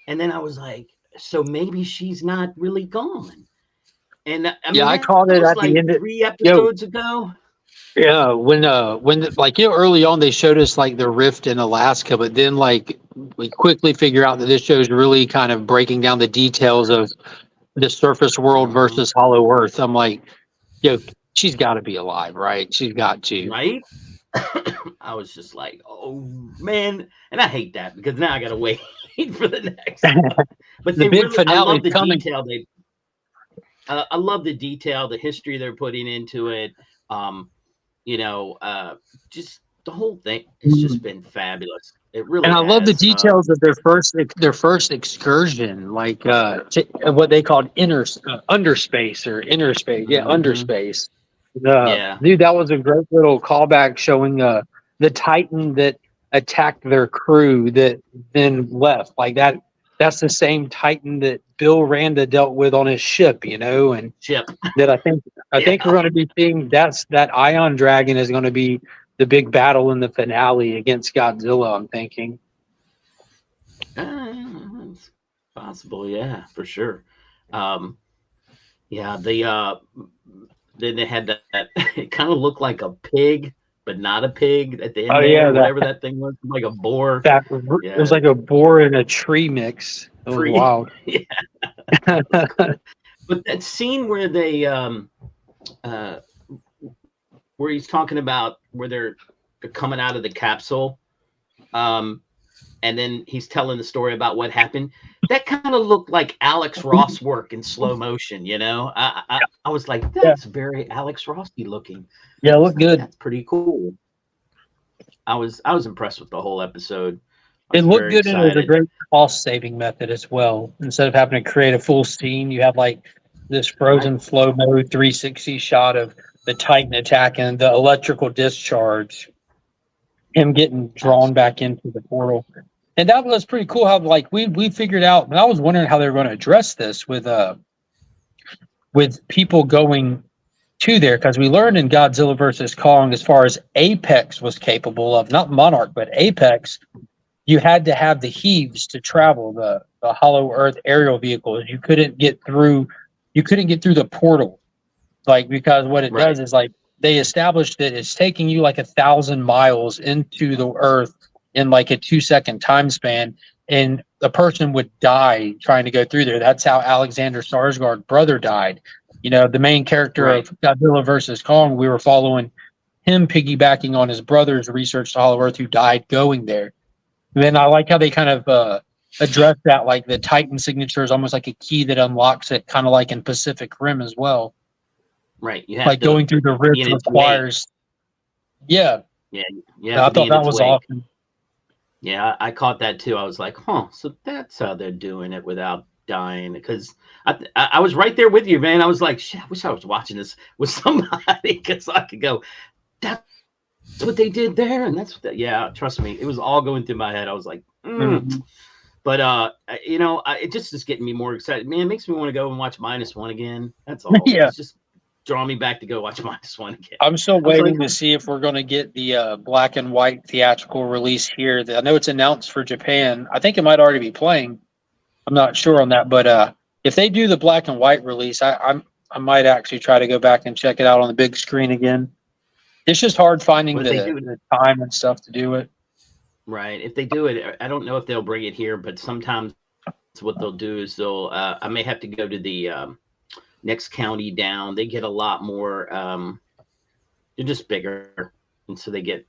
And then I was like, so maybe she's not really gone. And I mean, I called it was at like the end. 3 episodes ago. Yeah, when like early on they showed us like the rift in Alaska, but then like we quickly figure out that this show is really kind of breaking down the details of the surface world versus Hollow Earth. I'm like, yo, she's got to be alive, right? She's got to. Right? I was just like, oh man, and I hate that because now I gotta wait for the next one. But The they big really, I finale love the is coming. detail I love the detail, the history they're putting into it. You know, just the whole thing. It's just been fabulous. It really And I love the has. details of their first excursion, like what they called underspace or inner space. Yeah, underspace. Yeah. Dude, that was a great little callback showing the Titan that attacked their crew that then left. Like that. That's the same Titan that Bill Randa dealt with on his ship, you know, and Chip. that I think we're going to be seeing. That Ion Dragon is going to be the big battle in the finale against Godzilla. I'm thinking. It's possible, yeah, for sure. Yeah, then they had that it kind of looked like a pig, but not a pig at the end there, whatever that thing was, like a boar. It was like a boar and a tree mix. It was wild. Yeah. But that scene where they where he's talking about where they're coming out of the capsule, and then he's telling the story about what happened. That kind of looked like Alex Ross work in slow motion, you know. I was like, that's very Alex Rossy looking. Yeah, it looked good. That's pretty cool. I was impressed with the whole episode. It looked good, and it was a great cost saving method as well. Instead of having to create a full scene, you have like this frozen slow mo 360 shot of the Titan attacking the electrical discharge, him getting drawn back into the portal. And that was pretty cool how like we figured out, and I was wondering how they were going to address this with people going to there, because we learned in Godzilla versus Kong, as far as Apex was capable of, not Monarch, but Apex, you had to have the heaves to travel, the Hollow Earth aerial vehicles. You couldn't get through the portal. Like, because what it does is like they established that it's taking you like 1,000 miles into the earth in like a 2-second time span, and a person would die trying to go through there. That's how Alexander Skarsgård's brother died. You know, the main character of Godzilla versus Kong, we were following him piggybacking on his brother's research to Hollow Earth, who died going there. And then I like how they kind of address that, like the Titan signature is almost like a key that unlocks it, kind of like in Pacific Rim as well. Right. You have like going through the rift requires. Yeah. Yeah. I thought that was awesome. Yeah, I caught that too. I was like, huh, so that's how they're doing it without dying. Because I was right there with you, man. I was like, shit, I wish I was watching this with somebody because I could go, that's what they did there. And that's what yeah, trust me. It was all going through my head. I was like, But, you know, it just is getting me more excited. Man, it makes me want to go and watch -1 again. That's all. Yeah. It's just draw me back to go watch -1 again. I'm still waiting to see if we're going to get the black and white theatrical release here. I know it's announced for Japan. I think it might already be playing. I'm not sure on that, but if they do the black and white release, I might actually try to go back and check it out on the big screen again. It's just hard finding the time and stuff to do it. Right. If they do it, I don't know if they'll bring it here, but sometimes what they'll do is they'll. I may have to go to the next county down. They get a lot more. They're just bigger, and so they get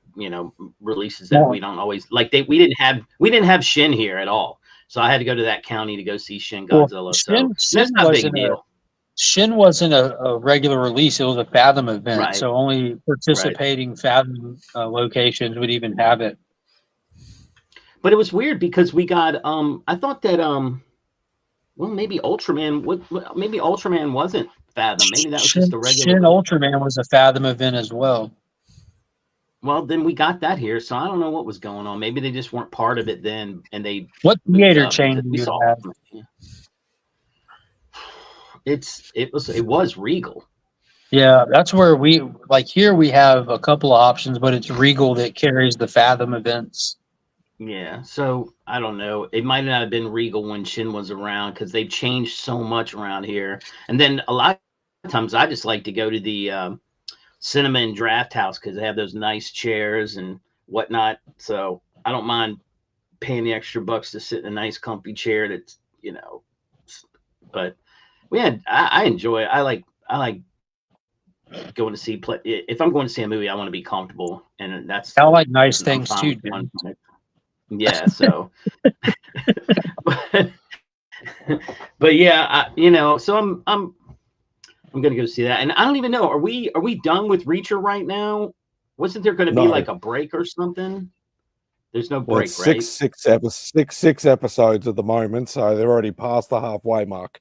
releases that we don't always like. We didn't have Shin here at all, so I had to go to that county to go see Shin Godzilla. So that's not a big deal. Shin wasn't a regular release; it was a Fathom event, so only participating Fathom locations would even have it. But it was weird because we got. I thought that well, maybe Ultraman. Maybe Ultraman wasn't Fathom. Maybe that was just a regular. Shin Ultraman was a Fathom event as well. Well, then we got that here, so I don't know what was going on. Maybe they just weren't part of it then, and they. What theater chain do you have? It was Regal. Yeah, that's where we here we have a couple of options, but it's Regal that carries the Fathom events. Yeah, so I don't know. It might not have been Regal when Shin was around because they've changed so much around here. And then a lot of times I just like to go to the Cinema and Draft House because they have those nice chairs and whatnot. So I don't mind paying the extra bucks to sit in a nice, comfy chair. That's but I enjoy it. I like going to see play. If I'm going to see a movie, I want to be comfortable, and that's I like nice I'm things fine too, with one. Jim. Yeah, so but yeah, so I'm gonna go see that, and I don't even know. Are we done with Reacher right now? Wasn't there going to be No. like a break or something? There's no Well, break, it's right? six episodes at the moment, so they're already past the halfway mark.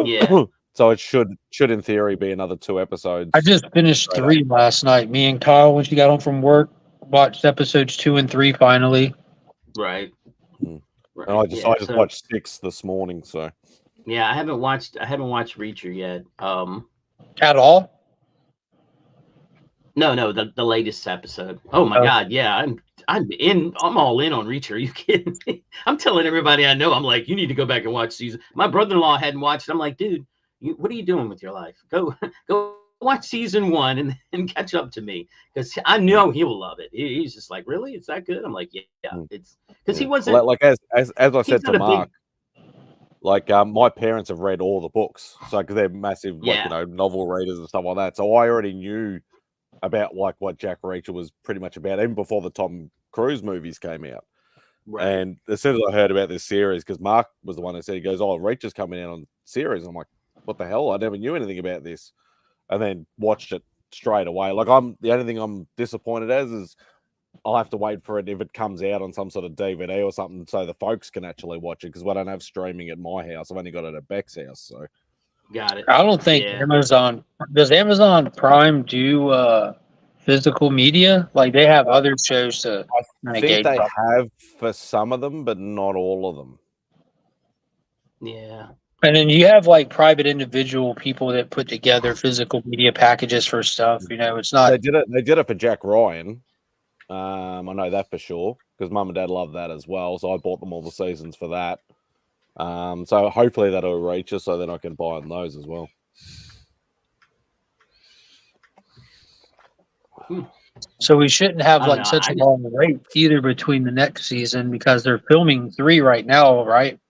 Yeah. So it should in theory be another 2 episodes. I just finished 3 last night. Me and Kyle, when she got home from work, watched episodes 2 and 3 finally. Right. And Right. I just so, watched 6 this morning. So yeah, I haven't watched Reacher yet. At all? No, the latest episode. Oh my God, yeah, I'm all in on Reacher. Are you kidding me? I'm telling everybody I know. I'm like, you need to go back and watch season. My brother-in-law hadn't watched. I'm like, dude, what are you doing with your life? Go watch season 1 and catch up to me because I know he will love it. He's just like, really, it's that good? I'm like, yeah, it's because he wasn't like as I said to not a Mark. big- My parents have read all the books, so because they're massive, novel readers and stuff like that. So I already knew about what Jack Reacher was pretty much about, even before the Tom Cruise movies came out. Right. And as soon as I heard about this series, because Mark was the one who said, he goes, "Oh, Reacher's coming out on series." I'm like, "What the hell? I never knew anything about this," and then watched it straight away. Like the only thing I'm disappointed as is I'll have to wait for it if it comes out on some sort of DVD or something, so the folks can actually watch it because I don't have streaming at my house. I've only got it at Beck's house. So Got it. I don't think Amazon does. Amazon Prime do physical media? Like they have other shows to. I think they have for some of them, but not all of them. Yeah. And then you have like private individual people that put together physical media packages for stuff. It's not. They did it for Jack Ryan. I know that for sure because Mum and Dad love that as well. So I bought them all the seasons for that. So hopefully that'll reach us so then I can buy on those as well. So we shouldn't have such a long wait either between the next season because they're filming 3 right now, right?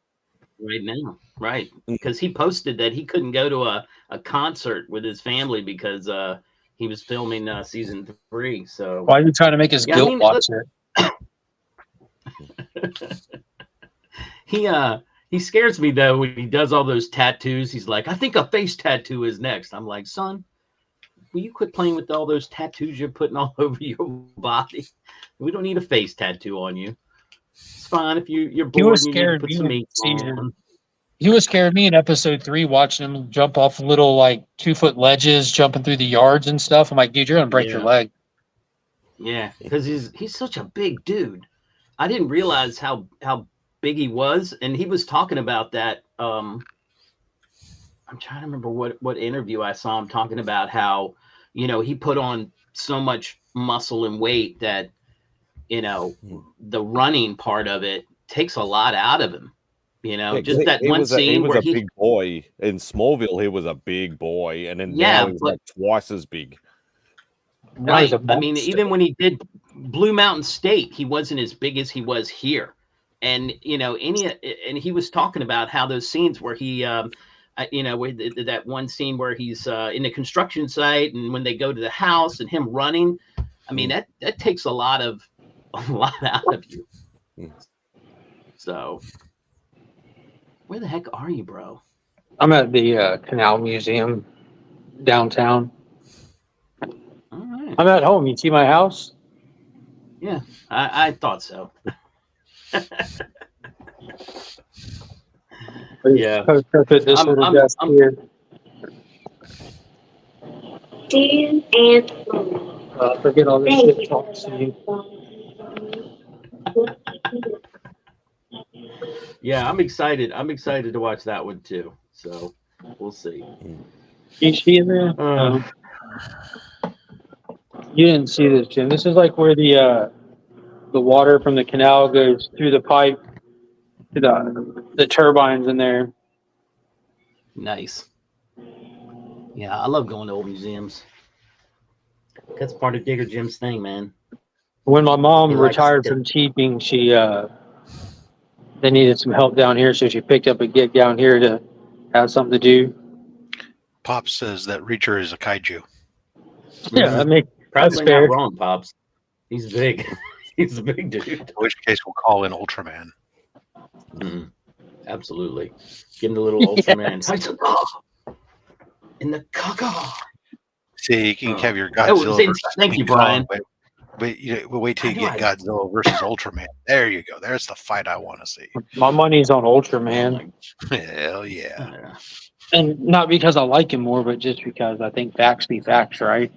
Right now, right? Because he posted that he couldn't go to a concert with his family because he was filming season 3. So why are you trying to make us guilt watch it? He scares me though when he does all those tattoos. He's like, I think a face tattoo is next. I'm like, son, will you quit playing with all those tattoos you're putting all over your body? We don't need a face tattoo on you. It's fine if you're bored. He was and you scared. put some ink on. He was scared me in episode 3 watching him jump off little 2-foot ledges, jumping through the yards and stuff. I'm like, dude, you're gonna break your leg. Yeah, because he's such a big dude. I didn't realize how big he was, and he was talking about that. I'm trying to remember what interview I saw him talking about how he put on so much muscle and weight that the running part of it takes a lot out of him. Just that one scene where he was a big boy in Smallville. He was a big boy, and then now he's like twice as big. Right. I mean, even when he did Blue Mountain State, he wasn't as big as he was here. And and he was talking about how those scenes where he that one scene where he's in the construction site and when they go to the house and him running, I mean that takes a lot out of you. So where the heck are you, bro? I'm at the Canal Museum downtown. All right. I'm at home. You see my house? Yeah, I thought so. Yeah. I'm here. Dan and forget all this shit talk to you. Yeah, I'm excited. I'm excited to watch that one too. So we'll see. You see in there? You didn't see this, Jim. This is like where the water from the canal goes through the pipe to the turbines in there. Nice. Yeah, I love going to old museums. That's part of Digger Jim's thing, man. When my mom He likes retired to- from teaching, they needed some help down here, so she picked up a gig down here to have something to do. Pop says that Reacher is a kaiju. Yeah, I mean, that's Probably fair. not wrong, Pops. He's big. He's a big dude. In which case, we'll call in Ultraman. Absolutely. Give him the little Ultraman. In the caca. See, you can have your Oh, Godzilla. see, versus thank you, King Kong, Brian. but we'll wait till you I get know Godzilla versus Ultraman. There you go. There's the fight I want to see. My money's on Ultraman. Hell yeah. Yeah. And not because I like him more, but just because I think facts be facts, right?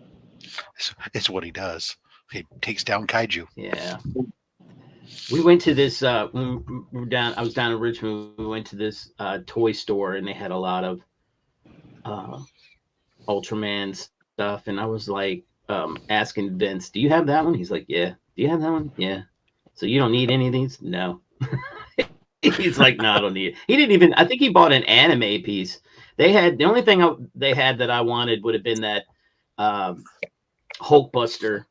It's what he does. He takes down kaiju. Yeah. We went to this when we were down. I was down in Richmond. We went to this toy store, and they had a lot of Ultraman stuff. And I was like asking Vince, "Do you have that one?" He's like, "Yeah." "Do you have that one?" "Yeah." "So you don't need any of these?" "No." He's like, "No, I don't need it." He didn't even. I think he bought an anime piece. They had the only thing they had that I wanted would have been that Hulkbuster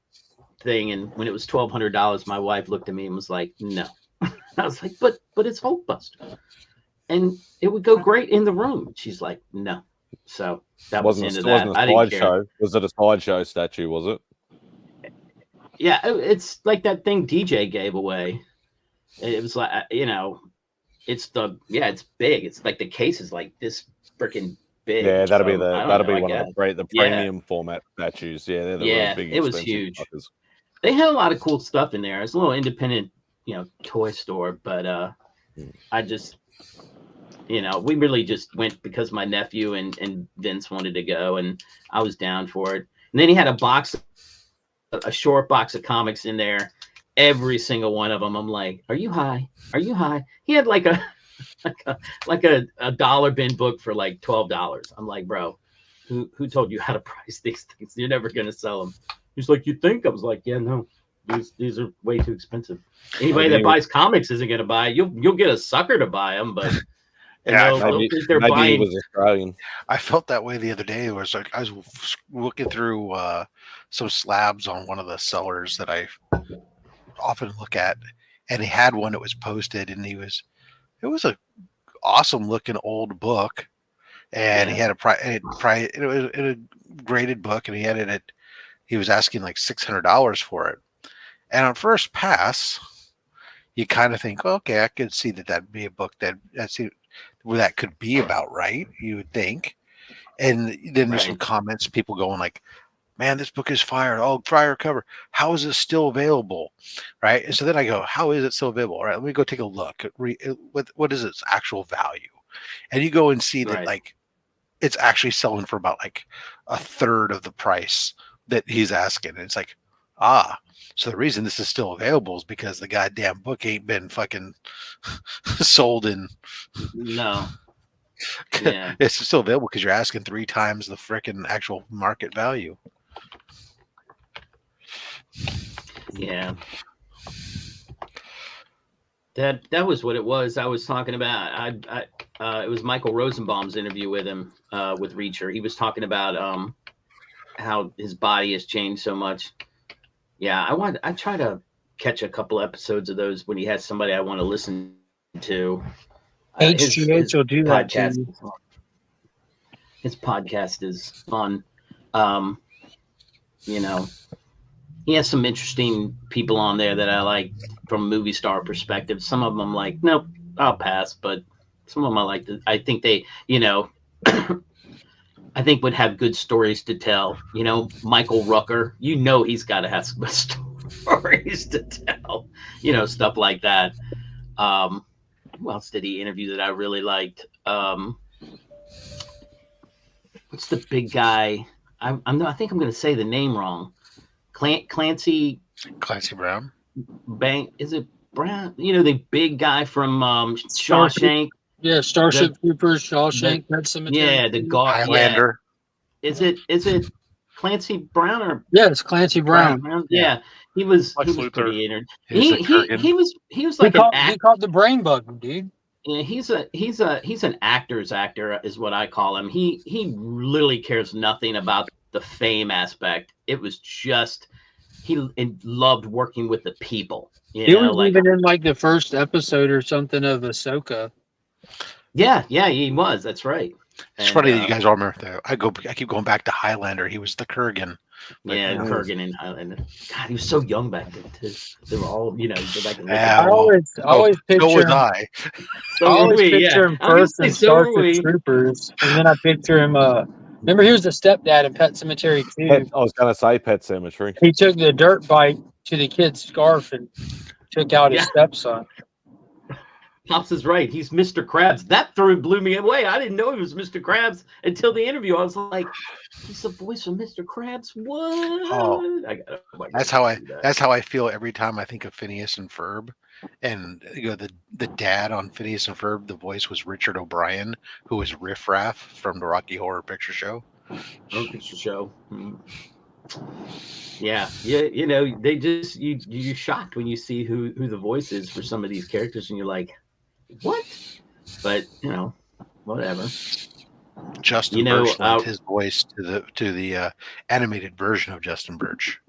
thing, and when it was $1,200, my wife looked at me and was like, "No." I was like, but it's Hulkbuster, and it would go great in the room. She's like, "No." So that was the end of that. I didn't care. Sideshow. Was it a sideshow statue? Was it? Yeah, it's like that thing DJ gave away. It was like, it's big. It's like the case is like this freaking big. Yeah, that'll be I one guess. of the premium format statues. Yeah, they're the real big. It was expensive huge. fuckers. They had a lot of cool stuff in there. It's a little independent, toy store, but I just, we really just went because my nephew and Vince wanted to go, and I was down for it. And then he had a short box of comics in there. Every single one of them, I'm like, "Are you high? Are you high?" He had like a dollar bin book for like $12. I'm like, "Bro, who told you how to price these things? You're never gonna sell them." He's like, "You think?" I was like, "Yeah, no, these are way too expensive. Anybody that buys comics isn't gonna buy. You'll get a sucker to buy them, but Yeah, Maybe buying." he was Australian. I felt that way the other day. It was like I was looking through some slabs on one of the sellers that I often look at, and he had one that was posted, and it was a awesome looking old book, and he had it was a graded book, and he had it at, he was asking like $600 for it. And on first pass, you kind of think, okay, I could see that'd be a book that could be about right, you would think. And then there's some comments, people going like, "Man, this book is fire. Oh, fire cover. How is this still available?" Right? And so then I go, how is it still available? All right, let me go take a look. What is its actual value? And you go and see that like it's actually selling for about like a third of the price that he's asking. And it's like, so the reason this is still available is because the goddamn book ain't been fucking sold in. No. Yeah. It's still available because you're asking 3 times the freaking actual market value. Yeah. That was what it was. I was talking about. It was Michael Rosenbaum's interview with him with Reacher. He was talking about how his body has changed so much. Yeah, I try to catch a couple episodes of those when he has somebody I want to listen to. HGH will do that podcast. too. His podcast is fun. He has some interesting people on there that I like from a movie star perspective. Some of them I'm like, nope, I'll pass. But some of them I like. I think they, I think would have good stories to tell. Michael Rooker, he's got to have some stories to tell. Stuff like that. Who else did he interview that I really liked? What's the big guy? I think I'm going to say the name wrong. Clancy Brown. Is it Brown? The big guy from Shawshank. Yeah, Starship Troopers, Shawshank, Pet Cemetery. Yeah, the guy. Highlander. Yeah. Is it Clancy Brown or? Yeah, it's Clancy Brown. Yeah. He was Lex pretty Luthor. He was like an actor. He called the brain bug, dude. Yeah, he's an actor's actor is what I call him. He literally cares nothing about the fame aspect. It was just loved working with the people. You He know, was like even in like the first episode or something of Ahsoka. yeah, he was. That's right. It's funny that you guys all remember that. I keep going back to Highlander. He was the Kurgan. But, Yeah, you know. Kurgan and Highlander. God, he was so young back then too. They were all, you know, go back and look Yeah, at I them. always so picture was him. I. So I were always we, picture yeah. him I was first gonna in say, so were Starship we. Troopers, and then I picture him. Remember, he was the stepdad in Pet Cemetery 2. I was going to say Pet Cemetery. He took the dirt bike to the kid's scarf and took out his Yeah. stepson. Pops is right. He's Mr. Krabs. That blew me away. I didn't know he was Mr. Krabs until the interview. I was like, he's the voice of Mr. Krabs. What? Oh, I gotta that's how I feel every time I think of Phineas and Ferb. And the dad on Phineas and Ferb, the voice was Richard O'Brien, who was Riff Raff from the Rocky Horror Picture Show. Picture show. Yeah, you know, they just you're shocked when you see who the voice is for some of these characters, and you're like, what? But you know, whatever. Justin Birch lent his voice to the animated version of Justin Birch.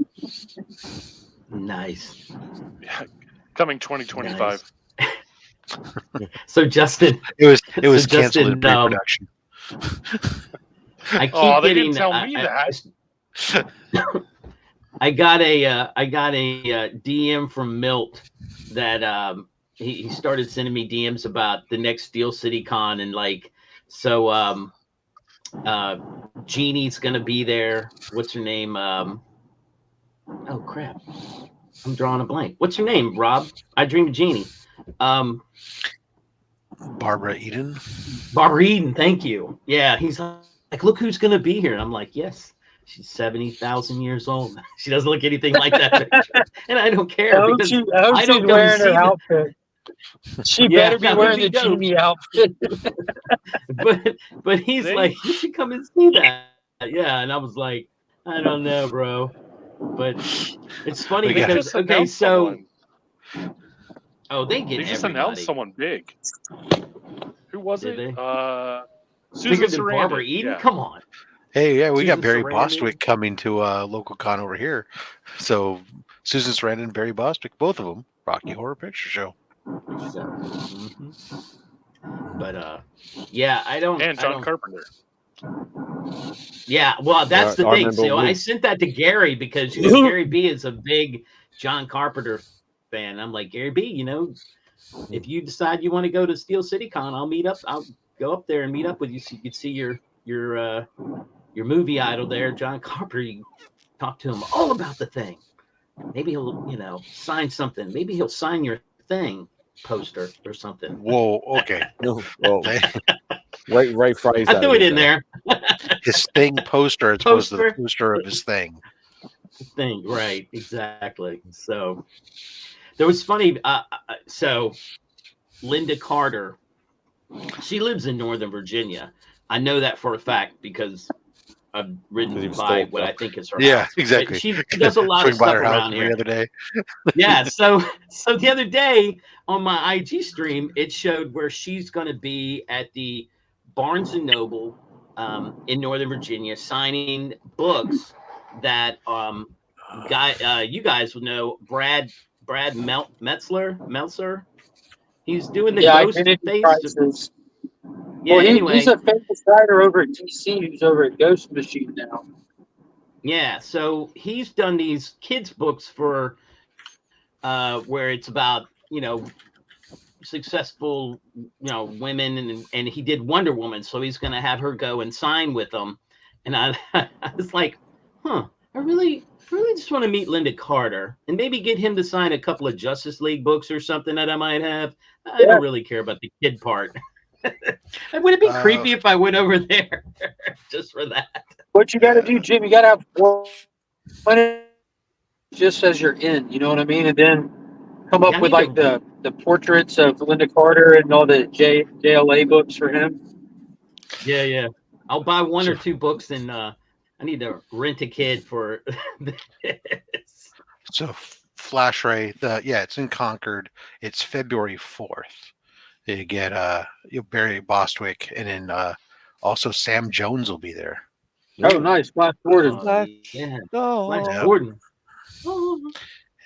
Nice. Yeah. Coming 2025. Nice. So Justin, it was canceled Justin, in pre-production. I keep they getting. didn't tell me that. I got a DM from Milt that he started sending me DMs about the next Steel City Con, and like, so Jeannie's gonna be there. What's her name? Oh crap, I'm drawing a blank. What's her name? Rob? I Dream of Jeannie. Barbara Eden. Barbara Eden. Thank you. Yeah, he's like, look who's gonna be here. And I'm like, yes. She's 70,000 years old. She doesn't look anything like that. And I don't care. I hope because she's don't wearing her see outfit. She better be wearing the Genie outfit. but he's like, you should come and see that. Yeah. And I was like, I don't know, bro. But it's funny because, okay, so. Oh, they get They just everybody. announced someone big. Who was Did it? They? Susan Bigger than Sarandon. Barbara Eden? Yeah. Come on. Hey, yeah, we Susan got Barry Sarandon. Bostwick coming to a local con over here. So Susan Sarandon and Barry Bostwick, both of them, Rocky Horror Picture Show. Mm-hmm. But yeah, I don't. And John Carpenter. Yeah, well, that's the thing. So I sent that to Gary because Gary B is a big John Carpenter fan. I'm like, Gary B, you know, if you decide you want to go to Steel City Con, I'll go up there and meet up with you so you can see your movie idol there, John Carpenter. You talk to him all about the thing. Maybe he'll, you know, sign something. Maybe he'll sign your thing poster or something. Whoa, okay. Well, Ray phrase. I threw it in there. His thing poster as opposed to the poster of his thing. Thing, right? Exactly. So there was funny. So Linda Carter, she lives in Northern Virginia. I know that for a fact because I've ridden by what I think is her house. Exactly. But she does a lot of stuff around here. The other day. Yeah. So the other day on my IG stream, it showed where she's going to be at the Barnes and Noble in Northern Virginia signing books that you guys would know Brad Meltzer. He's doing the Ghost Crisis. Yeah, well, anyway. He's a famous writer over at DC who's over at Ghost Machine now. Yeah, so he's done these kids books for where it's about, you know, successful, you know, women, and he did Wonder Woman, so he's going to have her go and sign with them. And I was like, I really just want to meet Linda Carter and maybe get him to sign a couple of Justice League books or something that I might have. I don't really care about the kid part. Would it be creepy if I went over there just for that? What you got to do, Jim, you got to have one just as you're in, you know what I mean? And then come up with like the portraits of Linda Carter and all the JLA books for him. Yeah. I'll buy one or two books, and I need to rent a kid for this. So Flash Ray, it's in Concord. It's February 4th. You get Barry Bostwick, and then also Sam Jones will be there. Oh, nice. Flash Gordon. Yeah, Oh, Flash Yeah. Gordon.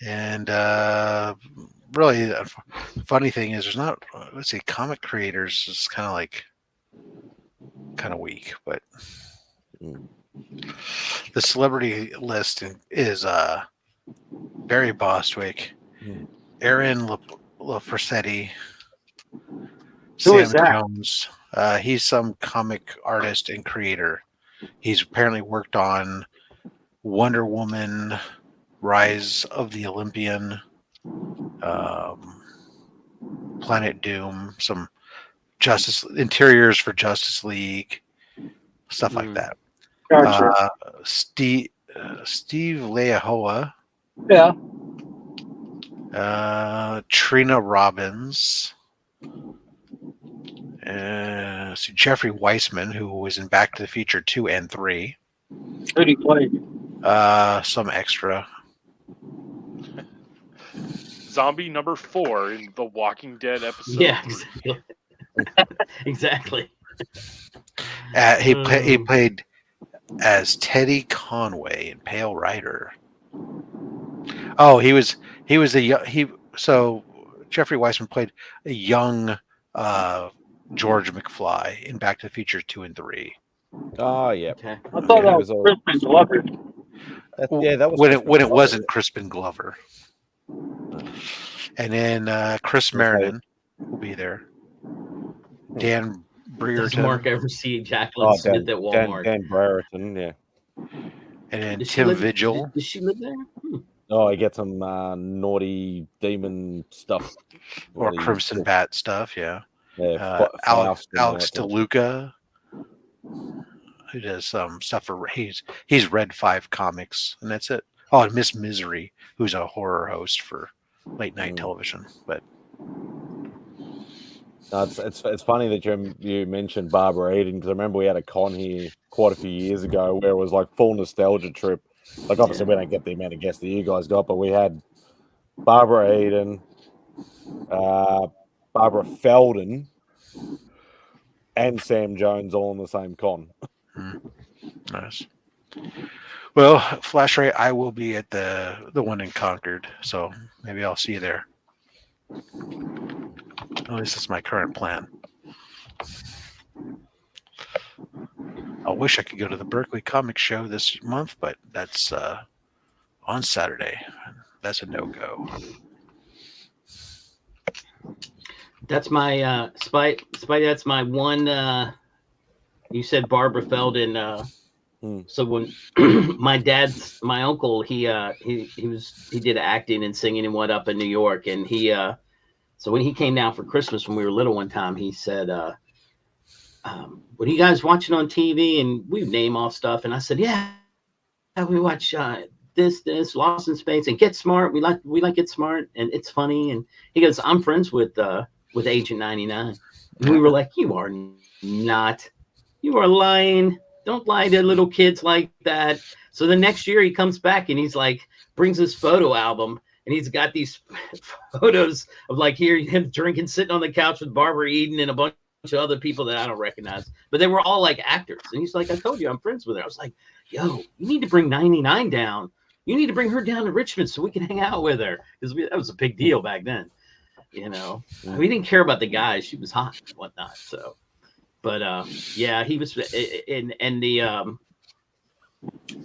And really, the funny thing is, there's not. Let's see, comic creators is kind of weak, but the celebrity list is Barry Bostwick, Aaron LaForsetti, Who is Sam that? Jones. He's some comic artist and creator. He's apparently worked on Wonder Woman, Rise of the Olympian, Planet Doom, some Justice interiors for Justice League, stuff like that. Gotcha. Steve Leahoa, Yeah. Trina Robbins, Jeffrey Weissman, who was in Back to the Future 2 and 3. Who did he play? Some extra. Zombie number 4 in the Walking Dead episode. Yeah, 3. exactly. He played as Teddy Conway in Pale Rider. Oh, so Jeffrey Weissman played a young George McFly in Back to the Future 2 and 3. Oh, yeah. Okay. I thought Yeah, that he was was all- Crispin Glover. Yeah, that was when Crispin it Glover. wasn't Crispin Glover. And then Chris Marion will be there. Dan Does Brereton. Mark ever see Jacqueline Smith at Walmart? Dan Brereton, yeah. And then Does she Tim live- Vigil. Does she live there? Oh, I get some naughty demon stuff. Or Bloody- Crimson Bat stuff, yeah. Yeah, Alex Faust and all that DeLuca, who does some stuff for he's read 5 comics, and that's it. Oh, and Miss Misery, who's a horror host for late night television. But No, it's funny that you mentioned Barbara Eden, because I remember we had a con here quite a few years ago where it was like full nostalgia trip. Like obviously we don't get the amount of guests that you guys got, but we had Barbara Eden, Barbara Feldon, and Sam Jones all in the same con. nice. Well, Flash Ray, I will be at the one in Concord, so maybe I'll see you there. At least that's my current plan. I wish I could go to the Berkeley Comic Show this month, but that's on Saturday. That's a no-go. That's my Spite. That's my one. You said Barbara Feldon. So when my uncle, he did acting and singing and what up in New York, and so when he came down for Christmas when we were little one time, he said, "What are you guys watching on TV?" And we would name off stuff, and I said, "Yeah, we watch this, Lost in Space, and Get Smart. We like Get Smart, and it's funny." And he goes, "I'm friends with Agent 99," and we were like, "You are not. You are lying. Don't lie to little kids like that." So the next year he comes back and he's like, brings his photo album, and he's got these photos of like him drinking, sitting on the couch with Barbara Eden and a bunch of other people that I don't recognize, but they were all like actors. And he's like, "I told you I'm friends with her." I was like, "Yo, you need to bring 99 down. You need to bring her down to Richmond so we can hang out with her," because that was a big deal back then. You know, we didn't care about the guys. She was hot and whatnot. So, but yeah, he was and the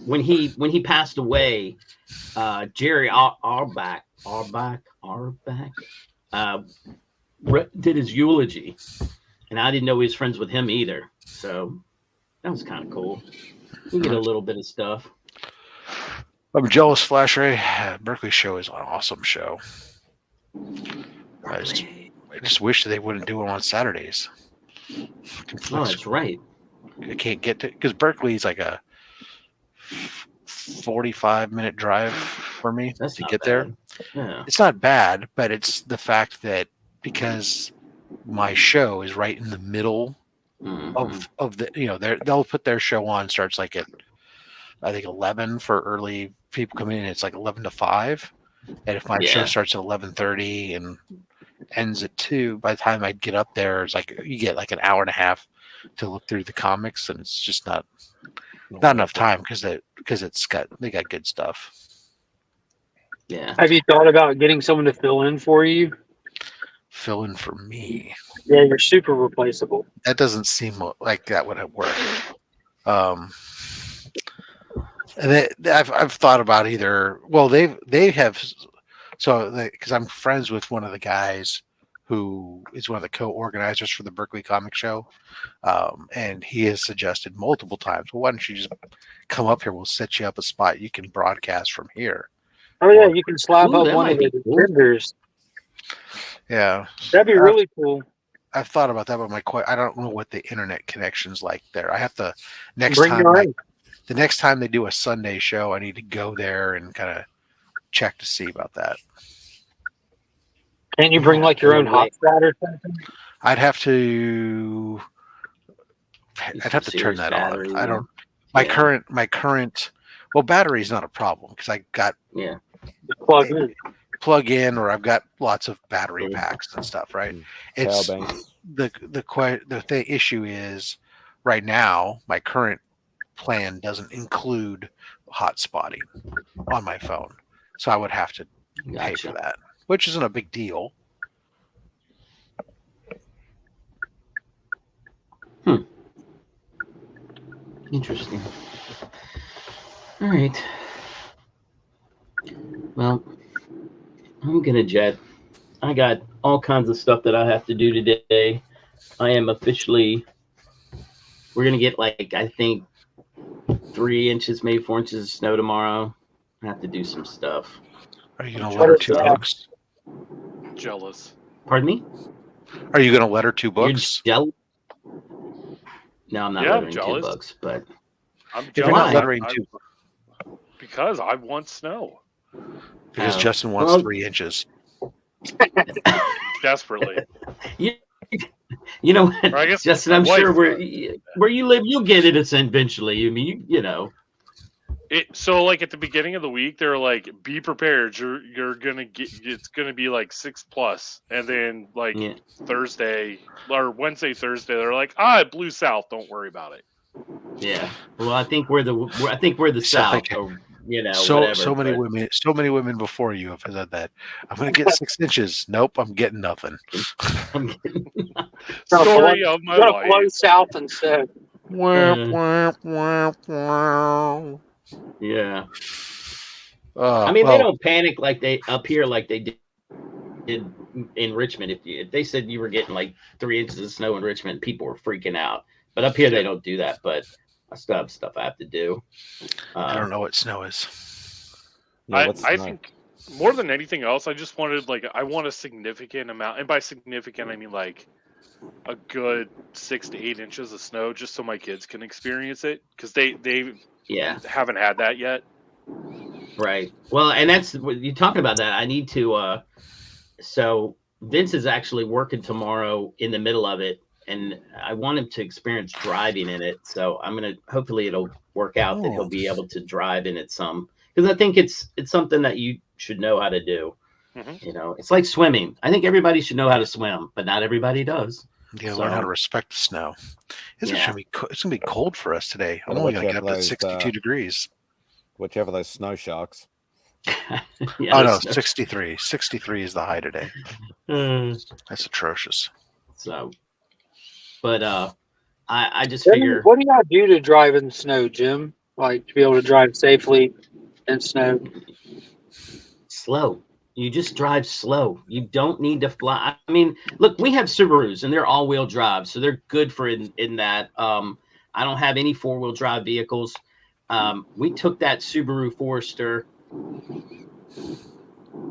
when he passed away, Jerry Arbach did his eulogy, and I didn't know he was friends with him either. So that was kind of cool. We get a little bit of stuff. I'm jealous, Flash Ray. Berkeley show is an awesome show. I just wish they wouldn't do it on Saturdays. Oh, that's right. I can't get to, because Berkeley is like a 45-minute drive for me That's to not get bad. there. Yeah. It's not bad, but it's the fact that because my show is right in the middle of the, they'll put their show on, starts like at I think 11 for early people coming in. It's like 11 to 5, and if my show starts at 11:30 and ends at 2, by the time I get up there, it's like you get like an hour and a half to look through the comics, and it's just not. Not enough time because they got good stuff. Yeah. Have you thought about getting someone to fill in for you? Fill in for me. Yeah, you're super replaceable. That doesn't seem like that would work. And I've thought about either. Well, they have. So because I'm friends with one of the guys who is one of the co-organizers for the Berkeley Comic Show, and he has suggested multiple times, well, why don't you just come up here? We'll set you up a spot. You can broadcast from here. Oh yeah, you can slap Ooh, up that one of might the be cool. vendors. Yeah, That'd be really cool. I've thought about that, but I don't know what the internet connection's like there. I have to next Bring time. your own. The next time they do a Sunday show, I need to go there and kind of check to see about that. Can you bring like your own hotspot or something? I'd have to turn that on. I don't. My current. Well, battery's not a problem because I got plug in, or I've got lots of battery packs and stuff. Right. It's Power banks. the issue is right now my current plan doesn't include hotspotting on my phone, so I would have to pay for that, which isn't a big deal. Interesting. All right. Well, I'm gonna jet. I got all kinds of stuff that I have to do today. I am officially. We're gonna get I think 3 inches, maybe 4 inches of snow tomorrow. I have to do some stuff. Are you gonna let her 2 books? Jealous. Pardon me? Are you gonna let her 2 books? You're jealous? No, I'm not Yeah, I'm lettering 2 jealous. books, but I'm If you're not jealous. lettering 2, Because I want snow because Justin wants 3 inches. desperately. You know what, Or I guess Justin? my I'm sure wife where you live, you'll get it eventually. I mean, you know. So at the beginning of the week, they're like, "Be prepared. You're gonna get. It's gonna be 6+." And then Thursday or Wednesday, Thursday, they're like, "It blew south. Don't worry about it." Yeah. Well, I think we're the South. Or, whatever. So many women before you have said that. I'm gonna get 6 inches. Nope, I'm getting nothing. Story of my life. Blow south instead. Yeah. I mean, they don't panic like they up here like they did in Richmond. If they said you were getting 3 inches of snow in Richmond, people were freaking out. But up here they don't do that. But I still have stuff I have to do. I don't know what snow is. Yeah, I think more than anything else, I just wanted I want a significant amount, and by significant I mean a good 6 to 8 inches of snow, just so my kids can experience it, because they haven't had that yet. Right. Well, and that's what you're talking about. That I need to. So Vince is actually working tomorrow in the middle of it, and I want him to experience driving in it. So I'm gonna hopefully it'll work out that he'll be able to drive in it some, because I think it's something that you should know how to do. Mm-hmm. It's like swimming. I think everybody should know how to swim, but not everybody does. Learn how to respect the snow. It's gonna be cold for us today. I'm only gonna get up to 62 degrees. Watch out for those snow sharks. 63. 63 is the high today. That's atrocious. So, but I just figure. What do y'all do to drive in snow, Jim? To be able to drive safely in snow? Slow. You just drive slow. You don't need to fly. I mean, look, we have Subarus and they're all-wheel drive, so they're good for in that. I don't have any 4-wheel drive vehicles. We took that Subaru Forester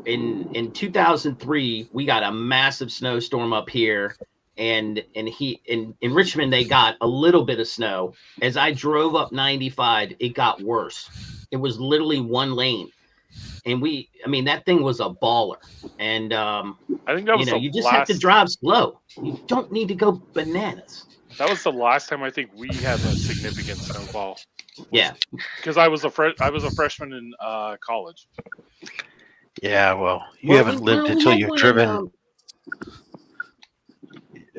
in 2003. We got a massive snowstorm up here, and in Richmond they got a little bit of snow. As I drove up 95, it got worse. It was literally one lane. And that thing was a baller. And I think that was you just have to drive slow. You don't need to go bananas. That was the last time I think we had a significant snowfall. Yeah, because I was a freshman in college. Yeah, well, you haven't lived until you've driven.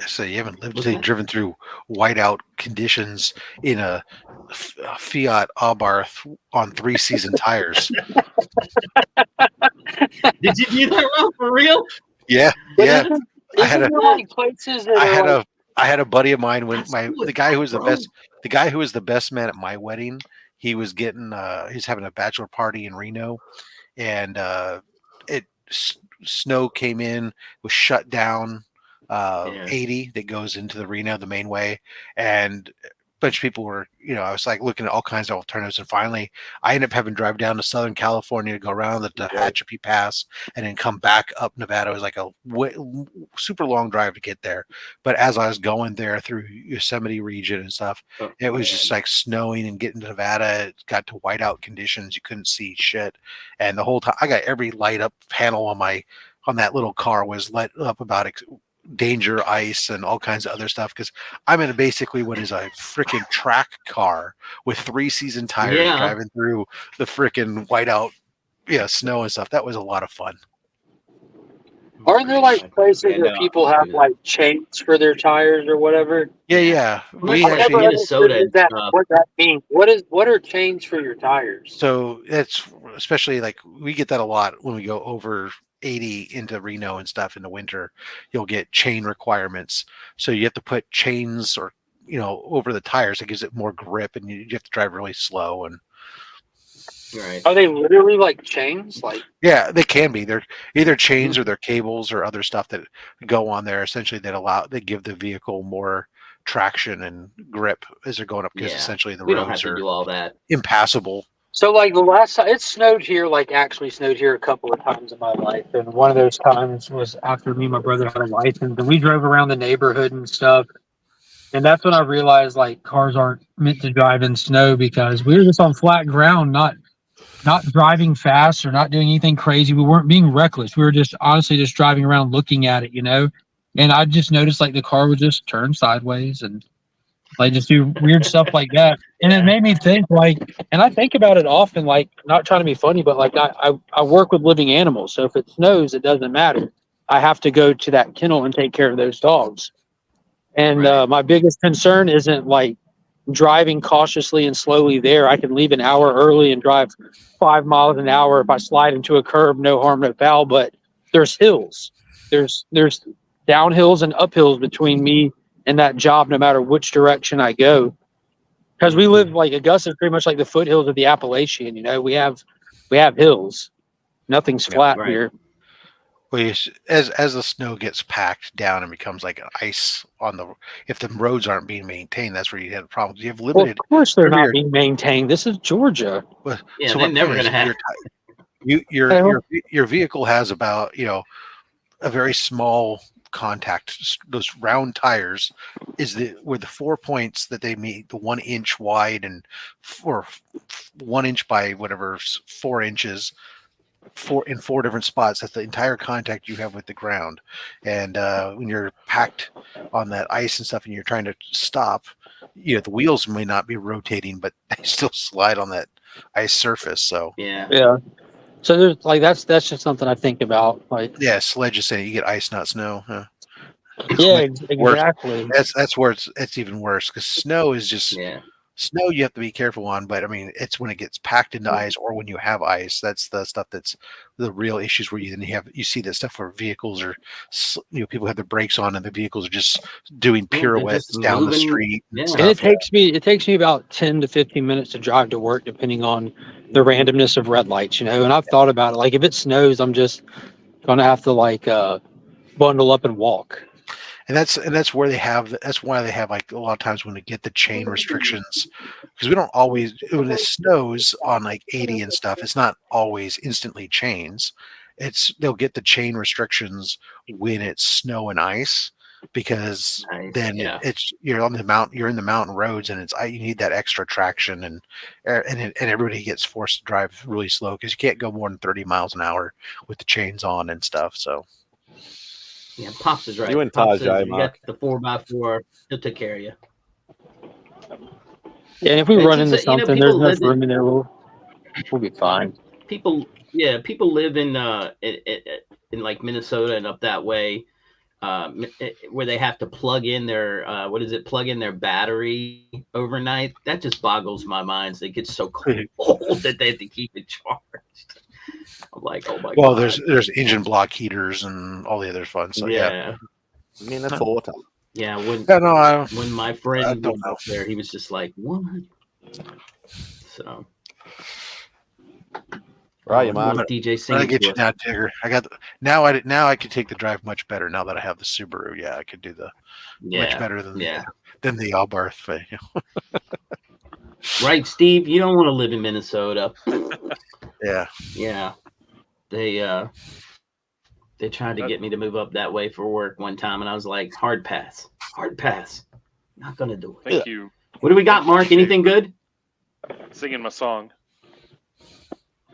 So you haven't lived until you've driven through whiteout conditions in a Fiat Abarth on 3-season tires. Did you do that, Ralph, for real? Yeah, But yeah. isn't I had there like places that are like I had a buddy of mine when That's cool the as guy who fuck, was the bro. best the guy who was the best man at my wedding. He was getting he was having a bachelor party in Reno, and snow came in, was shut down. Yeah. 80 that goes into the Reno, the main way, and bunch of people were, I was like looking at all kinds of alternatives, and finally I ended up having to drive down to Southern California to go around the Tehachapi Pass and then come back up Nevada. It was like a super long drive to get there, but as I was going there through Yosemite region and stuff, it was just like snowing and getting to Nevada. It got to whiteout conditions. You couldn't see shit, and the whole time I got every light up panel on that little car was lit up about danger, ice, and all kinds of other stuff, because I'm in basically what is a freaking track car with 3-season tires driving through the freaking whiteout snow and stuff. That was a lot of fun. Aren't there like places where people have like chains for their tires or whatever? Yeah. We actually Minnesota. What that means? What are chains for your tires? So it's especially like we get that a lot when we go over 80 into Reno and stuff in the winter. You'll get chain requirements, so you have to put chains or over the tires. It gives it more grip, and you have to drive really slow. And are they literally like chains? Like, yeah, they can be. They're either chains or they're cables or other stuff that go on there. Essentially, they give the vehicle more traction and grip as they're going up, because essentially the roads are do all that. Impassable. So like the last time it snowed here, like actually snowed here a couple of times in my life, and one of those times was after me and my brother had a license, and we drove around the neighborhood and stuff. And that's when I realized like cars aren't meant to drive in snow, because we were just on flat ground, not driving fast or not doing anything crazy. We weren't being reckless. We were just honestly just driving around looking at it, And I just noticed like the car would just turn sideways and like just do weird stuff like that. And it made me think and I think about it often, like not trying to be funny, but like I work with living animals. So if it snows, it doesn't matter. I have to go to that kennel and take care of those dogs. And my biggest concern isn't like driving cautiously and slowly there. I can leave an hour early and drive 5 miles an hour. If I slide into a curb, no harm, no foul. But there's hills. There's downhills and uphills between me and that job, no matter which direction I go. Because we live like Augusta is pretty much like the foothills of the Appalachian. We have hills. Nothing's flat here. Well, as the snow gets packed down and becomes like ice if the roads aren't being maintained, that's where you have problems. You have limited. Well, of course, they're not being maintained. This is Georgia. Well, so they're never going to have. Your vehicle has about a very small contact. Those round tires where the 4 points that they meet, the 1 inch wide and 1 inch by whatever 4 inches. In 4 different spots. That's the entire contact you have with the ground. And when you're packed on that ice and stuff and you're trying to stop, the wheels may not be rotating, but they still slide on that ice surface. So yeah. So there's like that's just something I think about. Like sledge is saying you get ice, not snow. Huh? Exactly. That's where it's even worse, because snow is just snow you have to be careful on, but I mean it's when it gets packed into ice or when you have ice, that's the stuff that's the real issues, where you see that stuff where vehicles are people have their brakes on and the vehicles are just doing pirouettes down the street. And it takes me about 10 to 15 minutes to drive to work, depending on the randomness of red lights, and I've thought about it, like if it snows I'm just gonna have to bundle up and walk. And that's why they have like a lot of times when they get the chain restrictions, because we don't always, when it snows on like 80 and stuff, it's not always instantly chains. They'll get the chain restrictions when it's snow and ice, because then you're on the mountain, you're in the mountain roads, and you need that extra traction, and everybody gets forced to drive really slow, because you can't go more than 30 miles an hour with the chains on and stuff. So. Yeah, Pops is right. You and Taj, you got the 4x4 to take care of you. Yeah, and if we run into something, there's enough room in there. We'll be fine. People live in like Minnesota and up that way. where they have to plug in their plug in their battery overnight. That just boggles my mind. They get so cold that they have to keep it charged. I'm like, oh my god. Well, there's engine block heaters and all the other fun stuff. Yeah. Minnesota. Yeah, when my friend was up there, he was just like, "What?" So, right, Mark. DJ I sings get to you us. now, Tigger. I got now I can take the drive much better now that I have the Subaru. Yeah, I could do the much better than the Albarth thing. Right, Steve. You don't want to live in Minnesota. Yeah. Yeah. They tried to get me to move up that way for work one time, and I was like, hard pass. Not gonna do it. Thank you. What do we got, Mark? Anything good? Singing my song.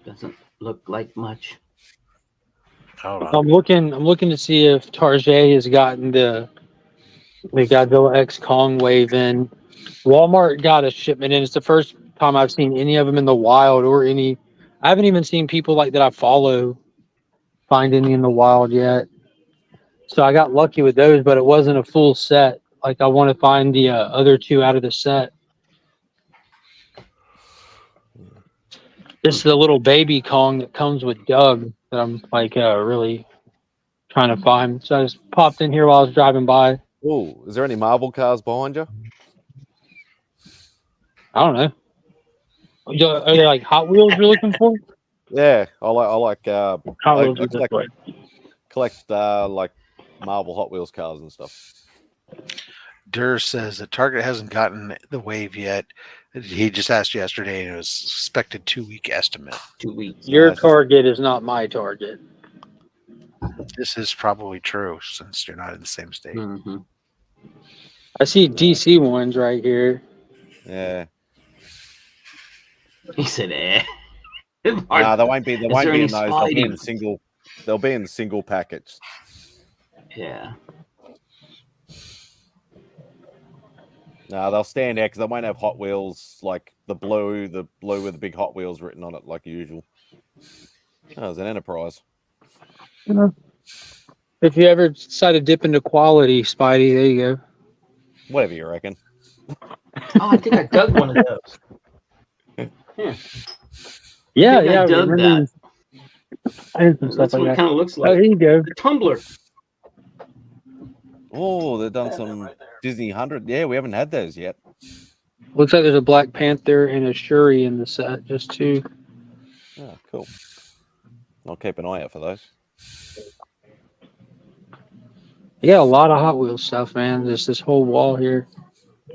Doesn't look like much. Hold on. I'm looking to see if Tarjay has gotten the Godzilla X Kong wave in. Walmart got a shipment in. It's the first time I've seen any of them in the wild or any. I haven't even seen people like that I follow find any in the wild yet. So I got lucky with those, but it wasn't a full set. Like I want to find the other two out of the set. This is the little baby Kong that comes with Doug that I'm like really trying to find. So I just popped in here while I was driving by. Oh, is there any Marvel cars behind you? I don't know. Are they like Hot Wheels you're looking for? Yeah, I like Hot Wheels is this way. collect like Marvel Hot Wheels cars and stuff. Durr says the Target hasn't gotten the wave yet. He just asked yesterday, and it was expected 2-week estimate. 2 weeks. Your target is not my target. This is probably true since you're not in the same state. Mm-hmm. I see DC ones right here. Yeah. He said, "Eh." No, they won't be. They won't be in those. They'll be in Spidey? single. They'll be in single package. Yeah. No, they'll stand out because they won't have Hot Wheels like the blue with the big Hot Wheels written on it like usual. Oh, it's an Enterprise. You know, if you ever decide to dip into quality, Spidey, there you go. Whatever you reckon. Oh, I think I dug one of those. Yeah, I think I dug that. I did some That's stuff what like it that. kind of looks Oh, like. here you go. The tumbler. Oh, they've done some Disney 100. Yeah, we haven't had those yet. Looks like there's a Black Panther and a Shuri in the set, just two. Oh, cool. I'll keep an eye out for those. You got a lot of Hot Wheels stuff, man. There's this whole wall here.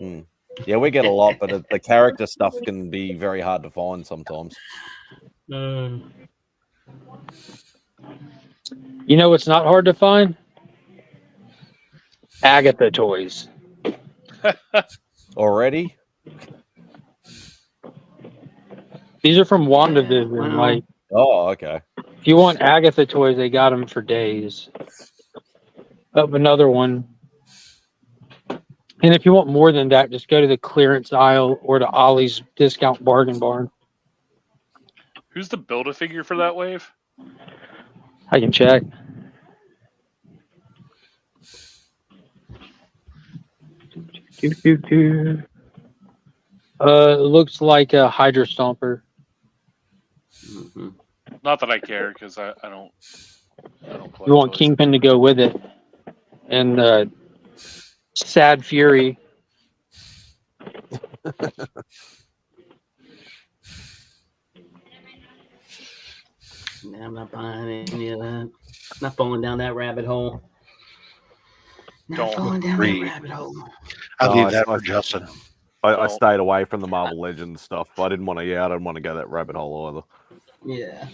Mm. Yeah, we get a lot, but the character stuff can be very hard to find sometimes. You know what's not hard to find? Agatha toys. Already? These are from WandaVision. Wow. Like, Oh, okay. if you want Agatha toys, they got them for days. Up another one. And if you want more than that, just go to the clearance aisle or to Ollie's discount bargain barn. Who's the Build-A-Figure for that wave? I can check. It looks like a Hydra Stomper. Mm-hmm. Not that I care because I don't collect You want toys. Kingpin to go with it. And Sad Fury. Nah, I'm not buying any of that. Not falling down that rabbit hole. Not Don't falling down agree. that rabbit hole. I'll No, leave that for Justin. I stayed away from the Marvel Legends stuff. I didn't want to. Yeah, I didn't want to go that rabbit hole either. Yeah.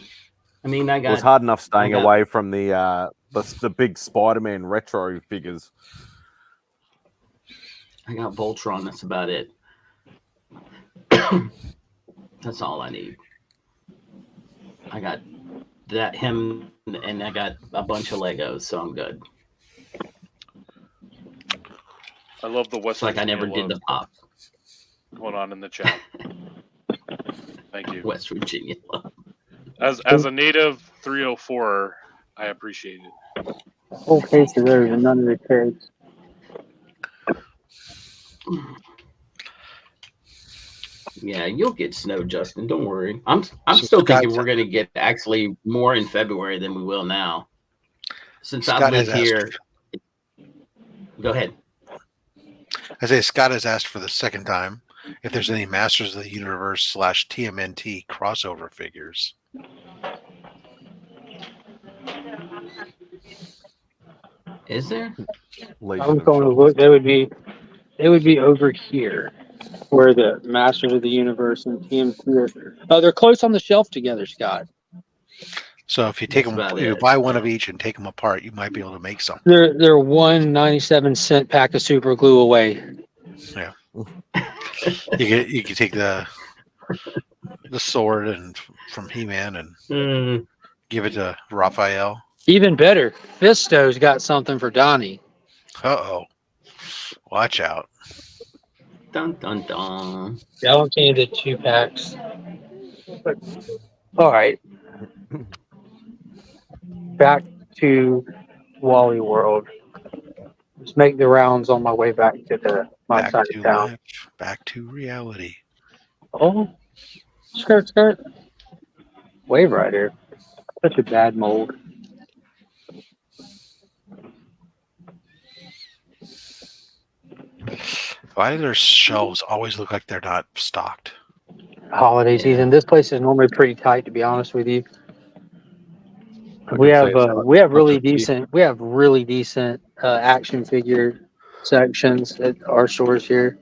I mean, I It was got hard enough staying I got- away from the big Spider-Man retro figures. Voltron. That's about it. That's all I need. I got him, and I got a bunch of Legos, so I'm good. I love the West It's like I Virginia never did the love pop. going on in the chat. Thank you. West Virginia. As a native 304, I appreciate it. Whole case of those and none of the kids. Yeah, you'll get snow, Justin. Don't worry. I'm So still Scott, thinking we're going to get actually more in February than we will now. Since I've Scott has lived here, go ahead. I say Scott has asked for the second time if there's any Masters of the Universe / TMNT crossover figures. Is there? Legion I'm of going to Shock. look. They would be over here, where the Masters of the Universe and TMT are. Oh, they're close on the shelf together, Scott. So if you take That's them, about if you it. buy one of each and take them apart, you might be able to make something. They're 1.97 pack of super glue away. You can take the sword and from He-Man and give it to Raphael. Even better, Fisto's got something for Donnie. Uh-oh. Watch out. Dun dun dun. That one came to 2 packs. All right. Back to Wally World. Just make the rounds on my way back to my Back side to of town. life. Back to reality. Oh, skirt. Wave Rider. Such a bad mold. Why do their shelves always look like they're not stocked? Holiday season. This place is normally pretty tight, to be honest with you. We have really decent action figure sections at our stores here.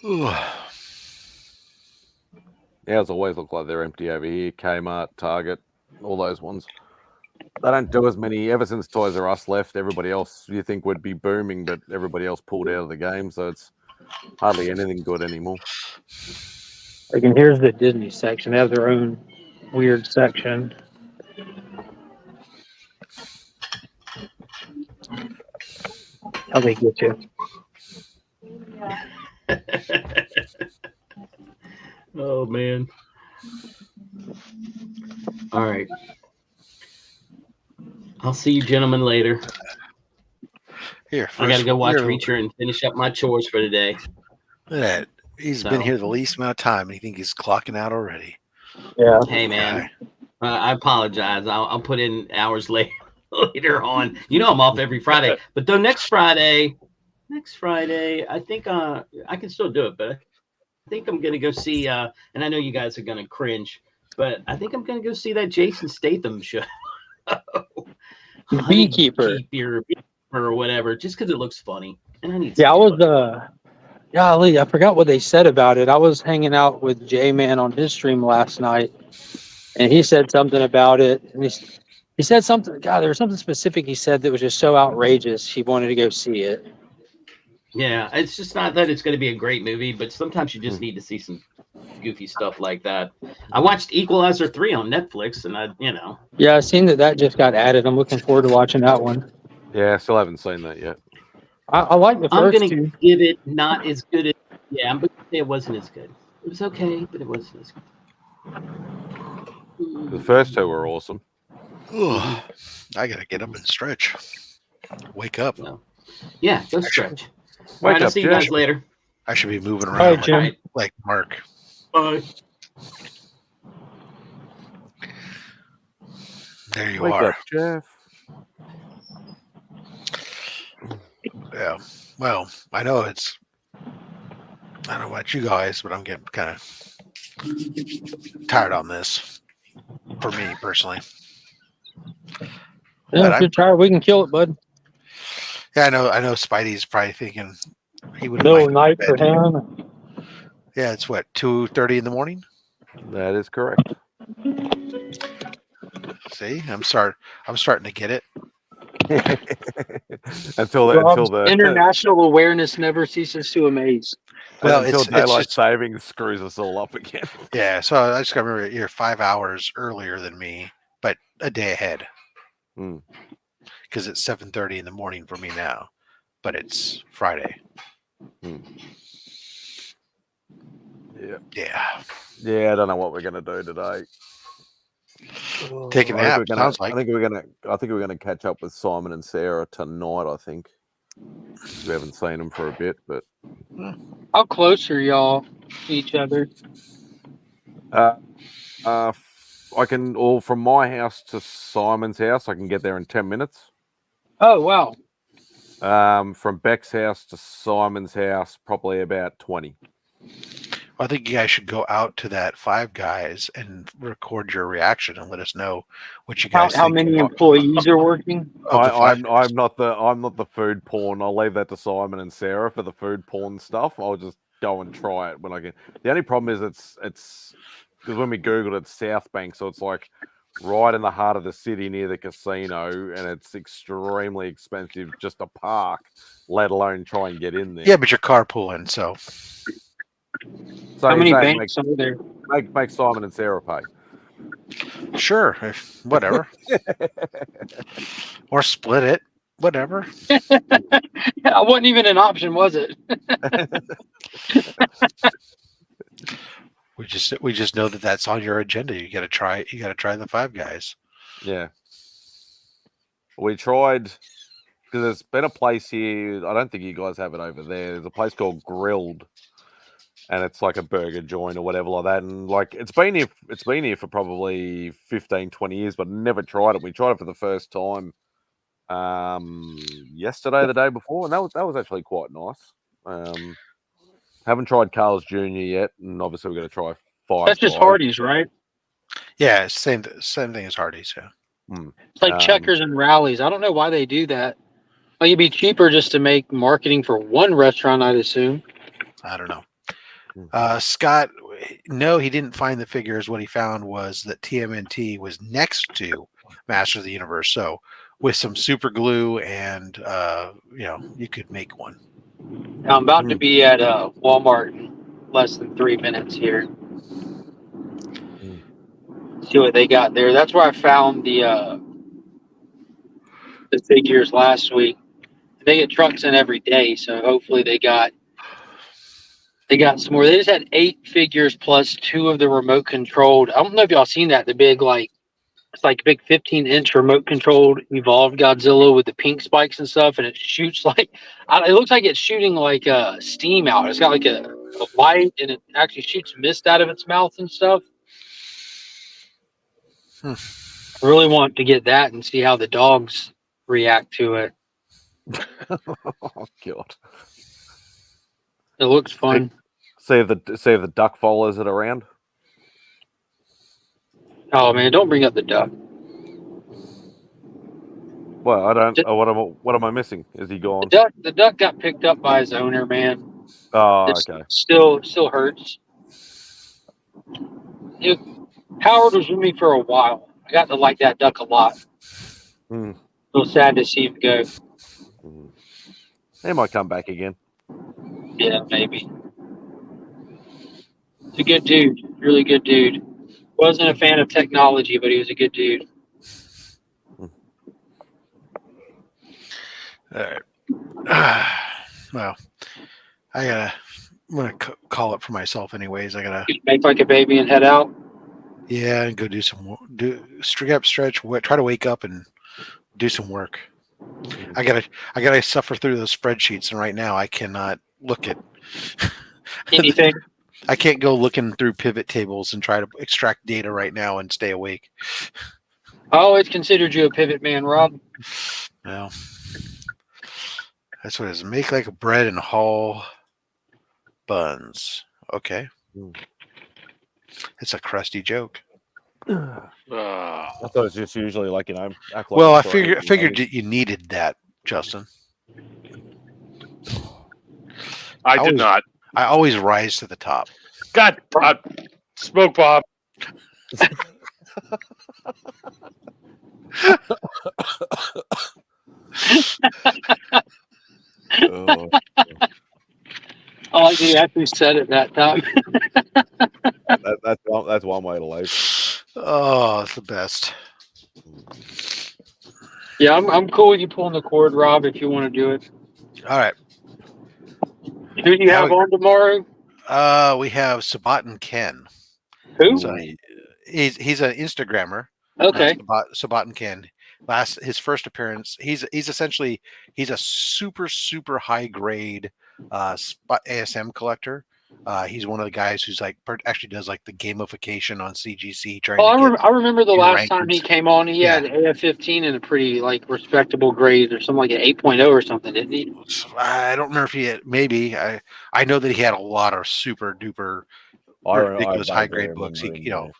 Yeah, it's always look like they're empty over here. Kmart, Target, all those ones. They don't do as many. Ever since Toys R Us left, everybody else you think would be booming, but everybody else pulled out of the game, so it's hardly anything good anymore. Like, and here's the Disney section. They have their own weird section. How they get you? Oh man. All right. I'll see you gentlemen later. Here, I got to go watch here, Reacher and finish up my chores for today. look at that. He's been here the least amount of time, and you think he's clocking out already. Yeah. Hey man, I apologize. I'll put in hours later on. You know I'm off every Friday, but though next Friday, I think I can still do it, but I think I'm gonna go see. And I know you guys are gonna cringe, but I think I'm gonna go see that Jason Statham show. Beekeeper or whatever, just because it looks funny, and I need. Yeah, I was golly, I forgot what they said about it. I was hanging out with J-Man on his stream last night, and he said something about it. And he said something. God, there was something specific he said that was just so outrageous. He wanted to go see it. Yeah, it's just not that it's going to be a great movie, but sometimes you just need to see some goofy stuff like that. I watched Equalizer 3 on Netflix, and Yeah, I've seen that just got added. I'm looking forward to watching that one. Yeah, I still haven't seen that yet. I like the I'm first going two. to give it not as good as. Yeah, I'm going to say it wasn't as good. It was okay, but it wasn't as good. The first two were awesome. Ugh, I gotta get up and stretch. Wake up. No. Yeah, go stretch. All Wake right, I'll up, see you Jeff. guys later. I should be moving All right, around Jim. like Mark. Bye. There you Wake are. up, Jeff. Yeah. Well, I know I don't know about you guys, but I'm getting kind of tired on this. For me personally. Yeah, if you're tired, we can kill it, bud. Yeah, I know. Spidey's probably thinking he would Middle of the night for him. Yeah, it's what 2:30 in the morning. That is correct. See, I'm starting to get it. until the international awareness never ceases to amaze. Well, until it's daylight just, savings screws us all up again. Yeah, so I just got to remember you're 5 hours earlier than me, but a day ahead. Because it's 7:30 in the morning for me now, but it's Friday. Yeah. Yeah. Yeah, I don't know what we're gonna do today. Take a nap. Sounds like. I think we're gonna catch up with Simon and Sarah tonight. I think we haven't seen them for a bit, but How close are y'all to each other? I can all from my house to Simon's house. I can get there in 10 minutes. Oh wow. From Beck's house to Simon's house, probably about 20. I think you guys should go out to that Five Guys and record your reaction and let us know what you guys How think. many employees are working? of the I'm not the food porn. I'll leave that to Simon and Sarah for the food porn stuff. I'll just go and try it when I can. The only problem is it's because when we Googled it, South Bank, so it's like right in the heart of the city near the casino, and it's extremely expensive just to park, let alone try and get in there. Yeah, but you're carpooling, so How many exactly, banks are there? make Simon and Sarah pay. sure, whatever. Or split it, whatever. That wasn't even an option, was it? We just know that that's on your agenda. You got to try the Five Guys. Yeah. We tried, because there's been a place here, I don't think you guys have it over there. There's a place called Grilled, and it's like a burger joint or whatever like that. And like it's been here for probably 15, 20 years, but never tried it. We tried it for the first time yesterday, the day before, and that was actually quite nice. Haven't tried Carl's Jr. yet, and obviously we're going to try Five. That's just Guys. Hardee's, right? Yeah, same thing as Hardee's. Yeah. It's like Checkers and Rallies. I don't know why they do that. Like it'd be cheaper just to make marketing for one restaurant, I'd assume. I don't know. Scott, no, he didn't find the figures. What he found was that TMNT was next to Masters of the Universe. So with some super glue and you could make one. Now, I'm about to be at Walmart in less than 3 minutes here. See what they got there. That's where I found the figures last week. They get trucks in every day, so hopefully they got some more. They just had 8 figures plus 2 of the remote controlled. I don't know if y'all seen that. The big it's like big 15-inch remote controlled evolved Godzilla with the pink spikes and stuff, and it shoots it looks like it's shooting like steam out. It's got like a light, and it actually shoots mist out of its mouth and stuff. I really want to get that and see how the dogs react to it. Oh God! It looks fun. See if the duck follows it around. Oh man, don't bring up the duck. Well, I don't. What am I missing? Is he gone? The duck got picked up by his owner, man. Oh, It's okay. Still hurts. Howard was with me for a while. I got to like that duck a lot. A little sad to see him go. He might come back again. Yeah, maybe. He's a good dude. Really good dude. Wasn't a fan of technology, but he was a good dude. All right. Well, I'm gonna call it for myself, anyways. I gotta Make like a baby and head out. Yeah, and go do stretch, try to wake up and do some work. I gotta suffer through those spreadsheets, and right now I cannot look at Anything. I can't go looking through pivot tables and try to extract data right now and stay awake. I always considered you a pivot man, Rob. No, that's what it is. Make like a bread and haul buns. Okay, it's a crusty joke. I thought it was just usually like act like. Well, I figured you needed that, Justin. I did not. I always rise to the top. God, smoke bomb. Oh. I like that you actually said it that time. That's one way to live. Oh, it's the best. Yeah, I'm cool with you pulling the cord, Rob, if you want to do it. All right. Who do you have on tomorrow? We have Sabat and Ken. Who? So he's an Instagrammer. Okay. Sabatin Ken. His first appearance. He's essentially a super high grade ASM collector. He's one of the guys who's like actually does like the gamification on CGC, trying Oh, to get I remember the your last time he rankings. came on, he Yeah. had AF-15 in a pretty like respectable grade or something like an 8.0 or something, didn't he? I don't remember if he had, maybe I know that he had a lot of super duper ridiculous high vaguely grade books. remember He him, you know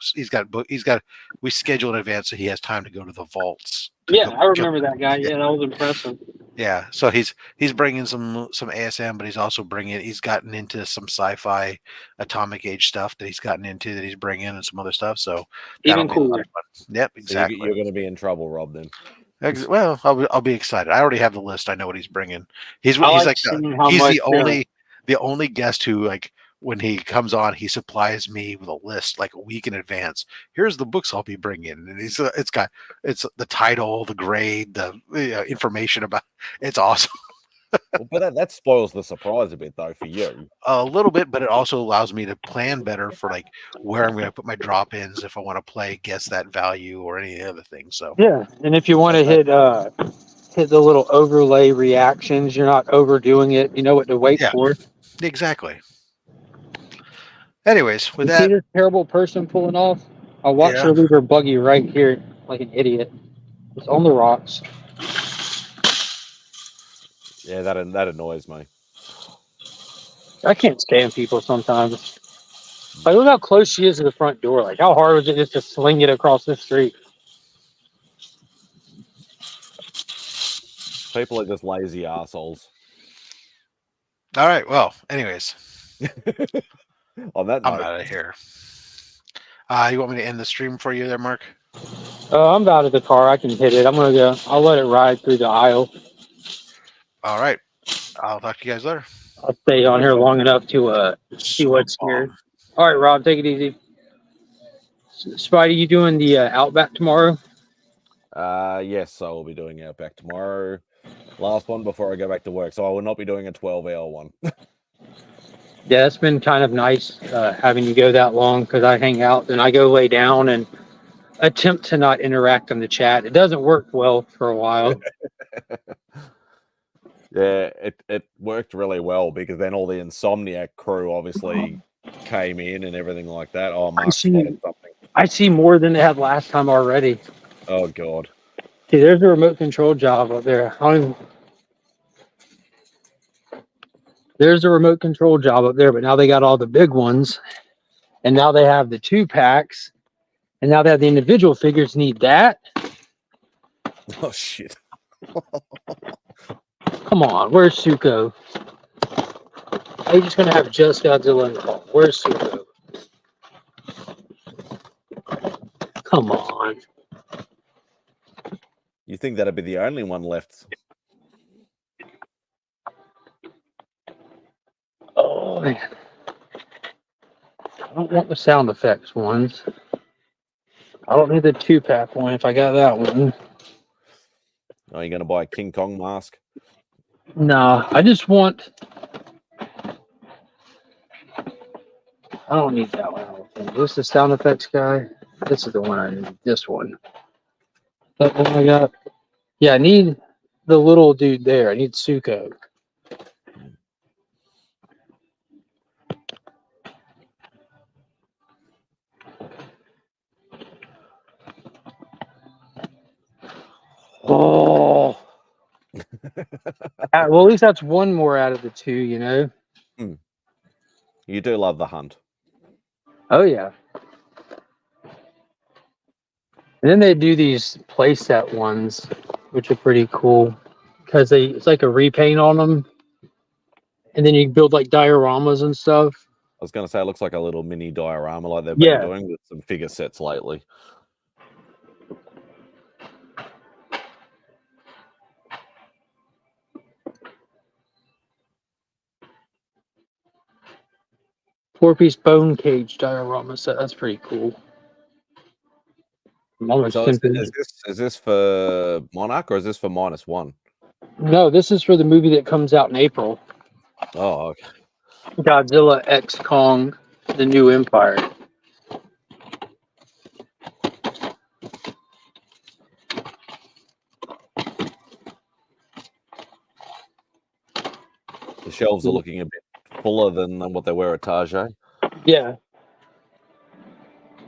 he's got we schedule in advance so he has time to go to the vaults. Yeah, I remember that guy. Yeah, that was impressive. Yeah, so he's bringing some ASM, but he's gotten into some sci-fi atomic age stuff that he's gotten into that he's bringing and some other stuff. So that'll Even be a lot cooler. of fun. Yep, So exactly. you're going to be in trouble, Rob. Then. Well, I'll be excited. I already have the list. I know what he's bringing. He's I like like seeing how he's much the only guest who like when he comes on, he supplies me with a list like a week in advance. Here's the books I'll be bringing, and it's the title, the grade, the information about. It's awesome. Well, but that spoils the surprise a bit, though, for you. A little bit, but it also allows me to plan better for like where I'm going to put my drop ins if I want to play guess that value or any other thing. So Yeah, and if you want to hit the little overlay reactions, you're not overdoing it. You know what to wait yeah, for. exactly. Anyways, with You see that, this terrible person pulling off? I watched her leave her buggy right here like an idiot. It's on the rocks. Yeah, that annoys me. I can't stand people sometimes. Like, look how close she is to the front door. Like, how hard was it just to sling it across the street? People are just lazy assholes. all right. Well, anyways, On that I'm note, out of here. You want me to end the stream for you there, Mark? I'm out of the car. I can hit it. I'm gonna go. I'll let it ride through the aisle. All right. I'll talk to you guys later. I'll stay on here long enough to see what's here. All right, Rob, take it easy. Spidey, you doing the Outback tomorrow? yes, I will be doing Outback tomorrow. Last one before I go back to work, so I will not be doing a 12-hour one. Yeah, it's been kind of nice having you go that long because I hang out and I go lay down and attempt to not interact in the chat. It doesn't work well for a while. Yeah, it worked really well because then all the Insomniac crew obviously came in and everything like that. Oh, Mark spotted something. I see more than they had last time already. Oh, God. See, there's a remote control job up there. There's a remote control job up there, but now they got all the big ones. And now they have the 2-packs. And now they have the individual figures need that. Oh, shit. Come on, where's Suko? Are you just going to have just Godzilla in the hall? Where's Suko? Come on. You think that'd be the only one left? Oh, man. I don't want the sound effects ones. I don't need the 2-pack one if I got that one. Are you going to buy a King Kong mask? Nah, I just want... I don't need that one. Is this the sound effects guy? This is the one I need. This one. That one I got? Yeah, I need the little dude there. I need Suko. Oh. Well, at least that's one more out of the 2, you know? You do love the hunt. Oh, yeah. And then they do these playset ones, which are pretty cool because it's like a repaint on them. And then you build like dioramas and stuff. I was going to say it looks like a little mini diorama like they've been doing with some figure sets lately. Four-piece bone cage diorama set. That's pretty cool. So is this for Monarch or is this for -1? No, this is for the movie that comes out in April. Oh, okay. Godzilla X Kong, The New Empire. shelves are looking a bit fuller than what they were at Target. Yeah.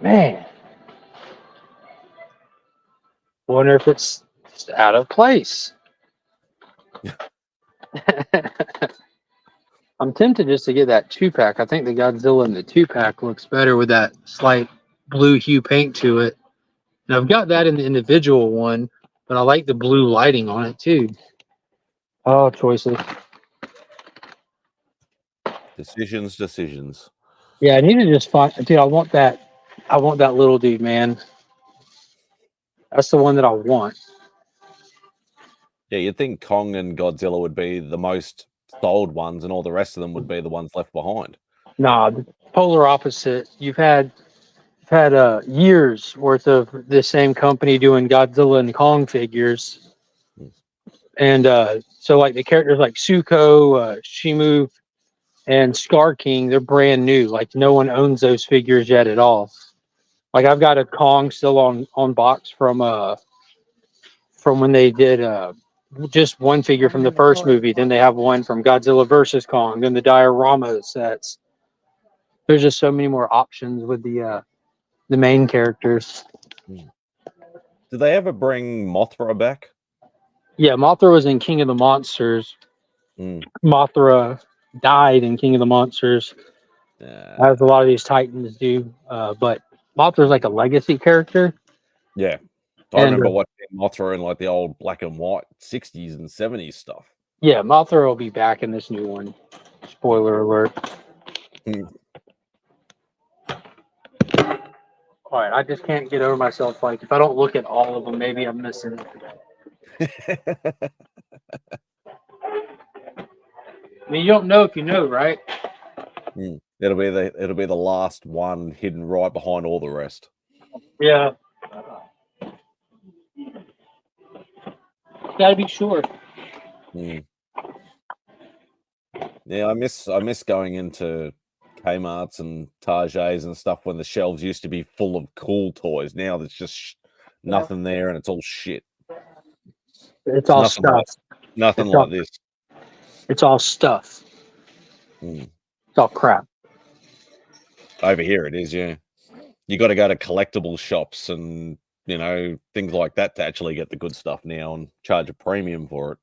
Man. Wonder if it's just out of place. I'm tempted just to get that 2-pack. I think the Godzilla in the 2-pack looks better with that slight blue hue paint to it. And I've got that in the individual one, but I like the blue lighting on it too. Oh, choices. Decisions. Yeah, I need to just find. Dude, I want that little dude, man. That's the one that I want. Yeah, you'd think Kong and Godzilla would be the most sold ones, and all the rest of them would be the ones left behind. Nah, the polar opposite. You've had years worth of the same company doing Godzilla and Kong figures, and so like the characters like Suko, Shimu, and Scar King, they're brand new. Like no one owns those figures yet at all. Like I've got a Kong still on box from when they did just one figure from the first movie. Then they have one from Godzilla versus Kong. Then the diorama sets. There's just so many more options with the main characters. Did they ever bring Mothra back? Yeah, Mothra was in King of the Monsters. Mothra died in King of the Monsters, as a lot of these Titans do. But Mothra's like a legacy character. Yeah. I remember watching Mothra in like the old black and white 60s and 70s stuff. Yeah, Mothra will be back in this new one. Spoiler alert. All right, I just can't get over myself. Like, if I don't look at all of them, maybe I'm missing it. I mean, you don't know if you know, right? It'll be the last one hidden right behind all the rest. Yeah. Gotta be sure. Yeah, I miss going into Kmart's and Targets and stuff when the shelves used to be full of cool toys. Now there's just nothing there, and it's all shit. It's all stuff. Nothing like this. It's all stuff. It's all crap. Over here it is, yeah. You got to go to collectible shops and, you know, things like that to actually get the good stuff now and charge a premium for it.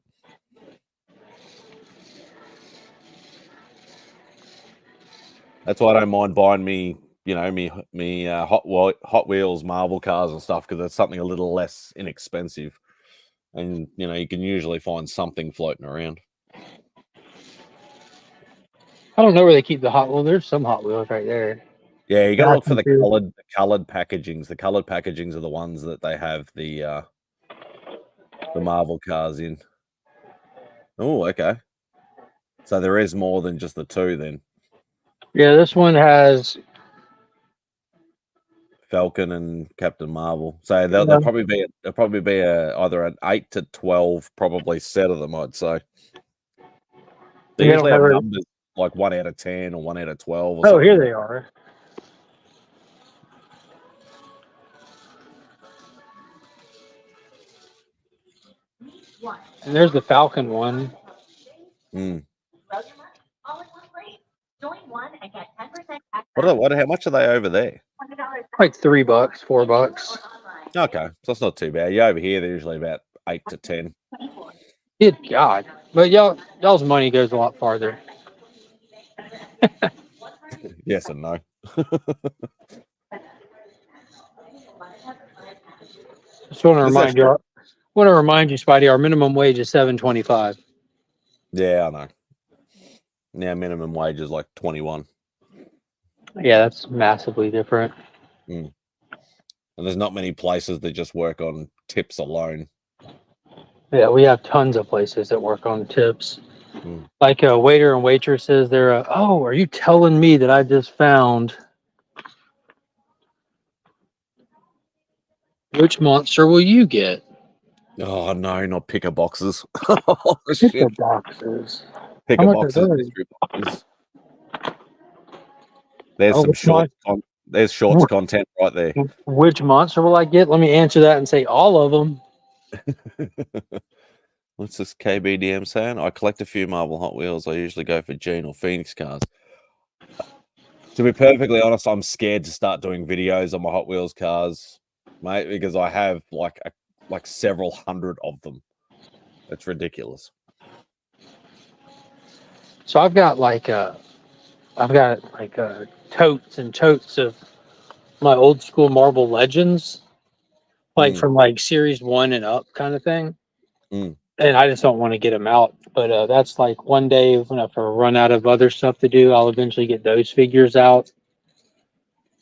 That's why I don't mind buying me Hot Wheels Marvel cars and stuff, because that's something a little less inexpensive. And, you know, you can usually find something floating around. I don't know where they keep the Hot Wheels. There's some Hot Wheels right there. Yeah, you got to look for the colored packagings. The colored packagings are the ones that they have the Marvel cars in. Oh, okay. So there is more than just the two then. Yeah, this one has Falcon and Captain Marvel. So there'll probably be either an 8 to 12 probably set of them, I'd say. They usually have numbers like 1 out of 10 or 1 out of 12. Or something. Here they are. And there's the Falcon one. How much are they over there? Like $3, $4. Okay, so that's not too bad. Yeah, over here they're usually about 8 to 10. Good God! But y'all's money goes a lot farther. Yes and no. Just want to remind you. Spidey, our minimum wage is $7.25. Yeah, I know. Now minimum wage is like 21. Yeah, that's massively different. And there's not many places that just work on tips alone. Yeah, we have tons of places that work on tips. Like a waiter and waitresses, they're are you telling me that I just found which monster will you get? Oh no, not picker boxes. Picker boxes. Picker boxes, mystery boxes. There's some shorts. There's shorts content right there. Which monster will I get? Let me answer that and say all of them. What's this KBDM saying? I collect a few Marvel Hot Wheels. I usually go for Gene or Phoenix cars. To be perfectly honest, I'm scared to start doing videos on my Hot Wheels cars, mate, because I have like several hundred of them. It's ridiculous. So I've got like totes and totes of my old school Marvel Legends, like from like series 1 and up kind of thing. Mm. And I just don't want to get them out. But that's like one day when if I run out of other stuff to do, I'll eventually get those figures out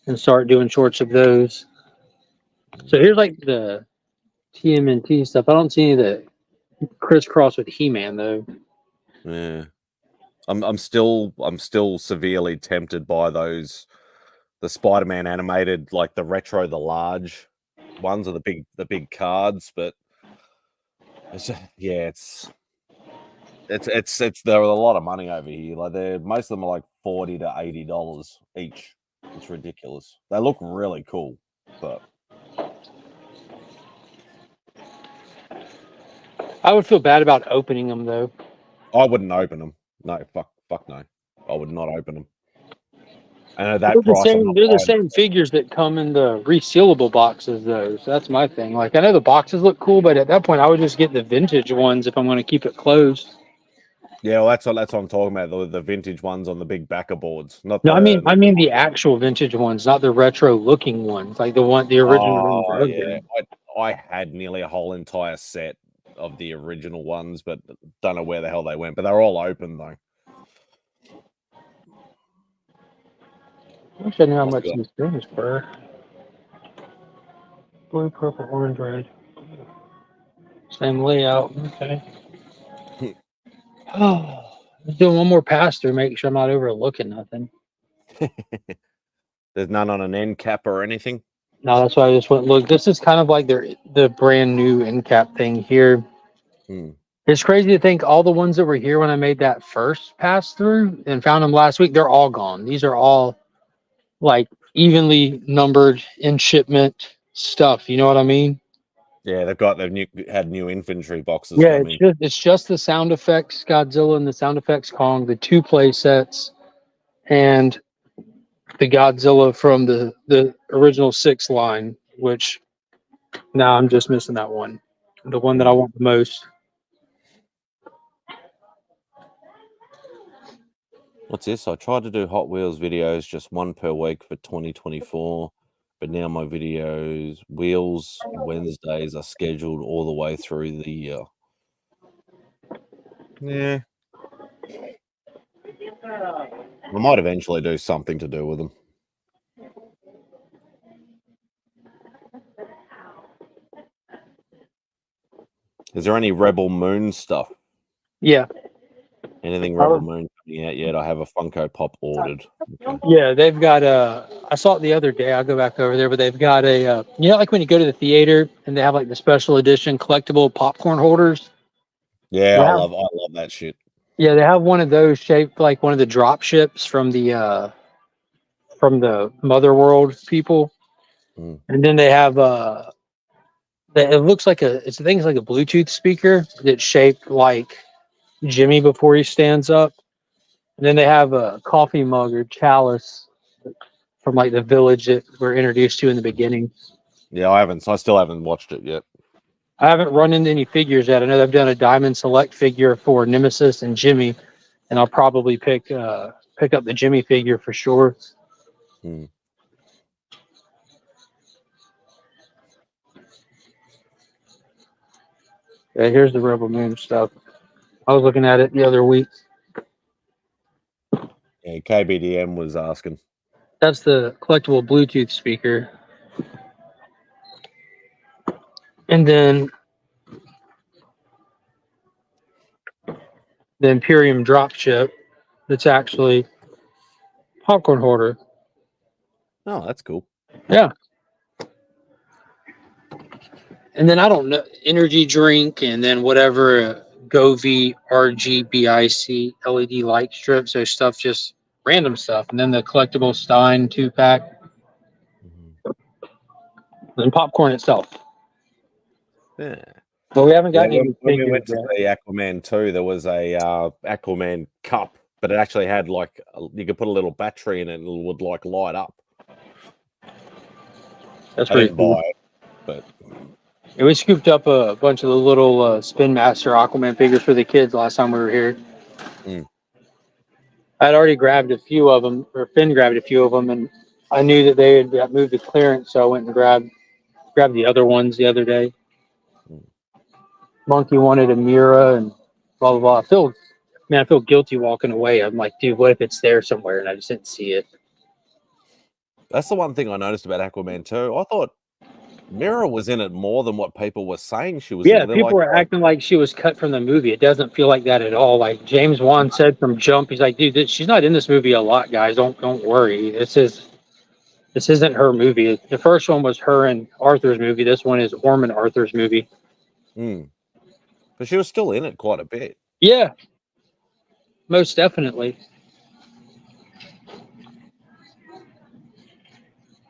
and start doing shorts of those. So here's like the TMNT stuff. I don't see any of the crisscross with He-Man though. Yeah. I'm still severely tempted by the Spider-Man animated, like the retro, the large ones are the big cards, but it's just, yeah, it's there are a lot of money over here. Like most of them are like $40 to $80 each. It's ridiculous. They look really cool, but I would feel bad about opening them though. I wouldn't open them. No, fuck no. I would not open them. And at that They're the price, I'm same. not They're the buying same figures that come in the resealable boxes, though. So that's my thing. Like I know the boxes look cool, but at that point, I would just get the vintage ones if I'm going to keep it closed. Yeah, well, that's what I'm talking about. The vintage ones on the big backer boards, not No, the. I mean the actual vintage ones, not the retro-looking ones, like the original ones. Oh yeah, I had nearly a whole entire set of the original ones, but don't know where the hell they went. But they're all open though. I wish I knew how much these things were. Blue, purple, orange, red. Same layout. Okay. Oh, let's do one more pass through. Make sure I'm not overlooking nothing. There's none on an end cap or anything. No, that's why I just went look. This is kind of like the brand new end cap thing here. It's crazy to think all the ones that were here when I made that first pass through and found them last week, they're all gone. These are all like evenly numbered in shipment stuff. You know what I mean? Yeah, they've had new infantry boxes Yeah, coming. it's just the sound effects Godzilla and the sound effects Kong, the 2 play sets, and the Godzilla from the original 6 line, which now I'm just missing that one. The one that I want the most. What's this? I tried to do Hot Wheels videos just one per week for 2024, but now my Wheels Wednesdays are scheduled all the way through the year. Yeah. I might eventually do something to do with them. Is there any Rebel Moon stuff? Yeah. Anything Rebel Moon coming out yet? I have a Funko Pop ordered. Okay. Yeah, they've got I saw it the other day. I'll go back over there, but they've got a you know, like when you go to the theater and they have like the special edition collectible popcorn holders. Yeah, I love that shit. Yeah, they have one of those shaped like one of the drop ships from the Mother World people. And then they have it looks like it's like a Bluetooth speaker that's shaped like Jimmy before he stands up. And then they have a coffee mug or chalice from like the village that we're introduced to in the beginning. Yeah, I still haven't watched it yet. I haven't run into any figures yet. I know they've done a Diamond Select figure for Nemesis and Jimmy, and I'll probably pick up the Jimmy figure for sure. Yeah, Here's the Rebel Moon stuff. I was looking at it the other week. Yeah, KBDM was asking. That's the collectible Bluetooth speaker. And then the Imperium drop ship that's actually popcorn holder. Oh, that's cool. Yeah. And then I don't know, energy drink, and then whatever Govee RGBIC LED light strip. So stuff, just random stuff. And then the collectible Stein 2-pack. And popcorn itself. Yeah. Well, we haven't Yeah, got any when we figures went to yet. see Aquaman 2, there was a Aquaman cup, but it actually had like you could put a little battery in it and it would like light up. That's I pretty didn't cool. buy it, but Yeah, we scooped up a bunch of the little Spin Master Aquaman figures for the kids last time we were here. Mm. I'd already grabbed a few of them, or Finn grabbed a few of them, and I knew that they had got moved to clearance, so I went and grabbed the other ones the other day. Mm. Monkey wanted a Mira and blah blah blah. I feel guilty walking away. I'm like, dude, what if it's there somewhere and I just didn't see it? that's the one thing I noticed about Aquaman 2. I thought Mira was in it more than what people were saying she was in Yeah, it. They're people like, were acting like she was cut from the movie. It doesn't feel like that at all. Like James Wan said from Jump, he's like, dude, she's not in this movie a lot, guys. Don't worry. This isn't her movie. The first one was her and Arthur's movie. This one is Orman Arthur's movie. but she was still in it quite a bit. Yeah, most definitely.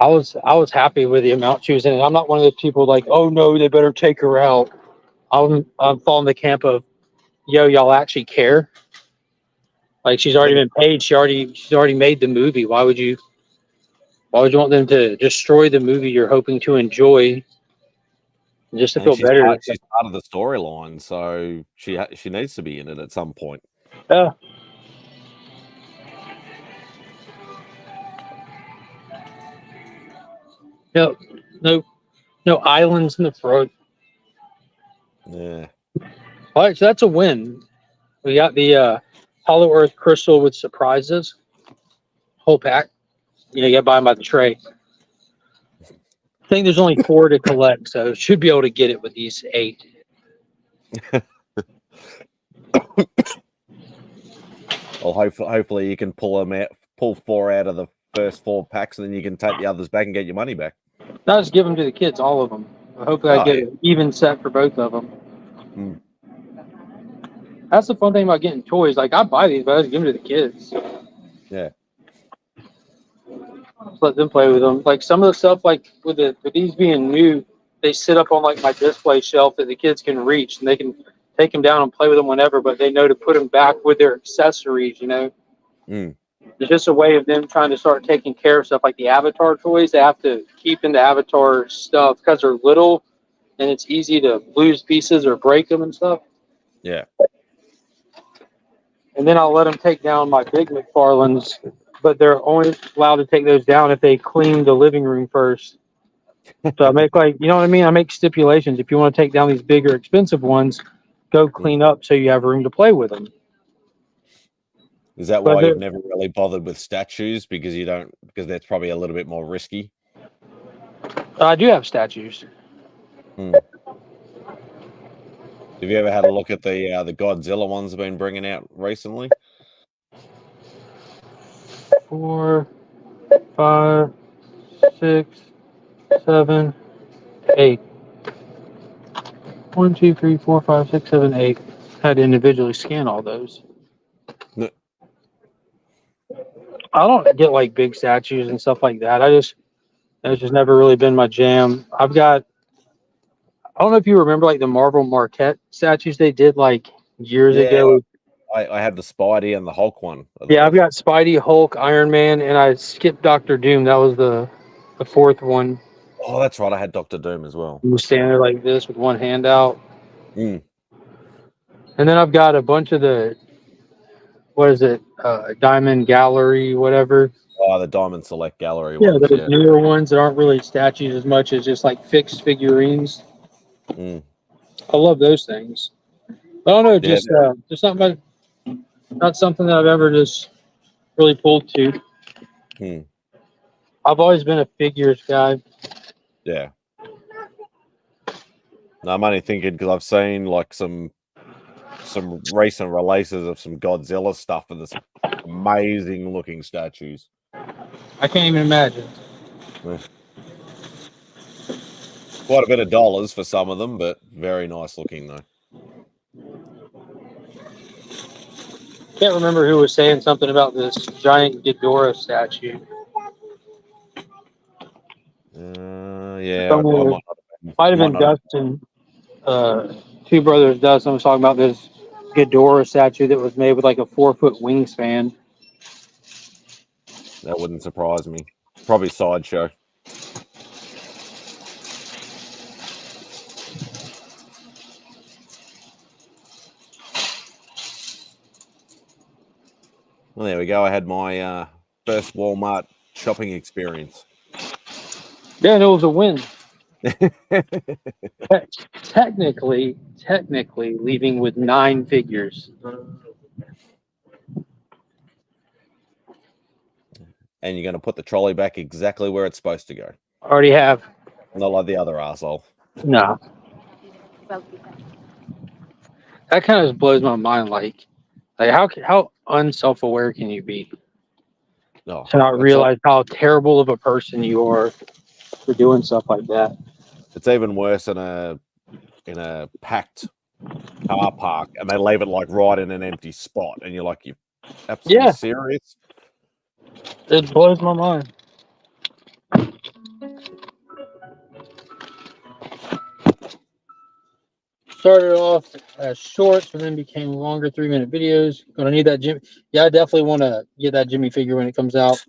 I was happy with the amount she was in it. I'm not one of those people like, oh no, they better take her out. I'm following the camp of, yo, y'all actually care. Like she's already been paid. She's already made the movie. Why would you want them to destroy the movie you're hoping to enjoy just to And feel better? she's part of the storyline, so she needs to be in it at some point. Yeah. No islands in the throat. Yeah. All right, so that's a win. We got the Hollow Earth Crystal with surprises. Whole pack. You get by the tray. I think there's only 4 to collect, so should be able to get it with these 8. Well, hopefully you can pull 4 out of the first 4 packs, and then you can take the others back and get your money back. I'll just give them to the kids, all of them. Hopefully I get an even set for both of them. That's the fun thing about getting toys. Like, I buy these, but I just give them to the kids. Yeah. Just let them play with them. Like, some of the stuff, like, with these being new, they sit up on, like, my display shelf that the kids can reach, and they can take them down and play with them whenever, but they know to put them back with their accessories, you know? It's just a way of them trying to start taking care of stuff like the Avatar toys. They have to keep in the Avatar stuff because they're little, and it's easy to lose pieces or break them and stuff. Yeah. And then I'll let them take down my big McFarlanes, but they're only allowed to take those down if they clean the living room first. So I make you know what I mean? I make stipulations. If you want to take down these bigger, expensive ones, go clean up so you have room to play with them. Is that why you've never really bothered with statues? Because that's probably a little bit more risky? I do have statues. Have you ever had a look at the Godzilla ones they've been bringing out recently? 4, 5, 6, 7, 8. 1, 2, 3, 4, 5, 6, 7, 8. Had to individually scan all those. No. I don't get like big statues and stuff like that. It's just never really been my jam. I don't know if you remember like the Marvel Marquette statues they did like years ago. I had the Spidey and the Hulk one. Yeah, I've got Spidey, Hulk, Iron Man, and I skipped Dr. Doom. That was the 4th one. Oh, that's right. I had Dr. Doom as well. You stand there like this with one hand out. And then I've got a bunch of the, what is it, Diamond Gallery, whatever. Oh, the Diamond Select Gallery ones. The newer ones that aren't really statues as much as just like fixed figurines. I love those things. I don't know, just not something that I've ever just really pulled to. I've always been a figures guy. Yeah. No, I'm only thinking because I've seen like some recent releases of some Godzilla stuff and this amazing looking statues. I can't even imagine. Quite a bit of dollars for some of them, but very nice looking though. Can't remember who was saying something about this giant Ghidorah statue. Yeah, might have been Dustin Two Brothers does. I was talking about this Ghidorah statue that was made with like a 4-foot wingspan. That wouldn't surprise me. Probably Sideshow. Well, there we go. I had my first Walmart shopping experience. Yeah, and it was a win. Technically leaving with 9 figures. And you're going to put the trolley back exactly where it's supposed to go. Already have. Not like the other asshole. No. That kind of blows my mind. Like how unself-aware can you be No, to not realize how terrible of a person you are for doing stuff like that? It's even worse in a packed car park, and they leave it like right in an empty spot, and you're like, you absolutely serious? It blows my mind. Started off as shorts and then became longer 3-minute videos. Gonna need that Jimmy. Yeah, I definitely want to get that Jimmy figure when it comes out.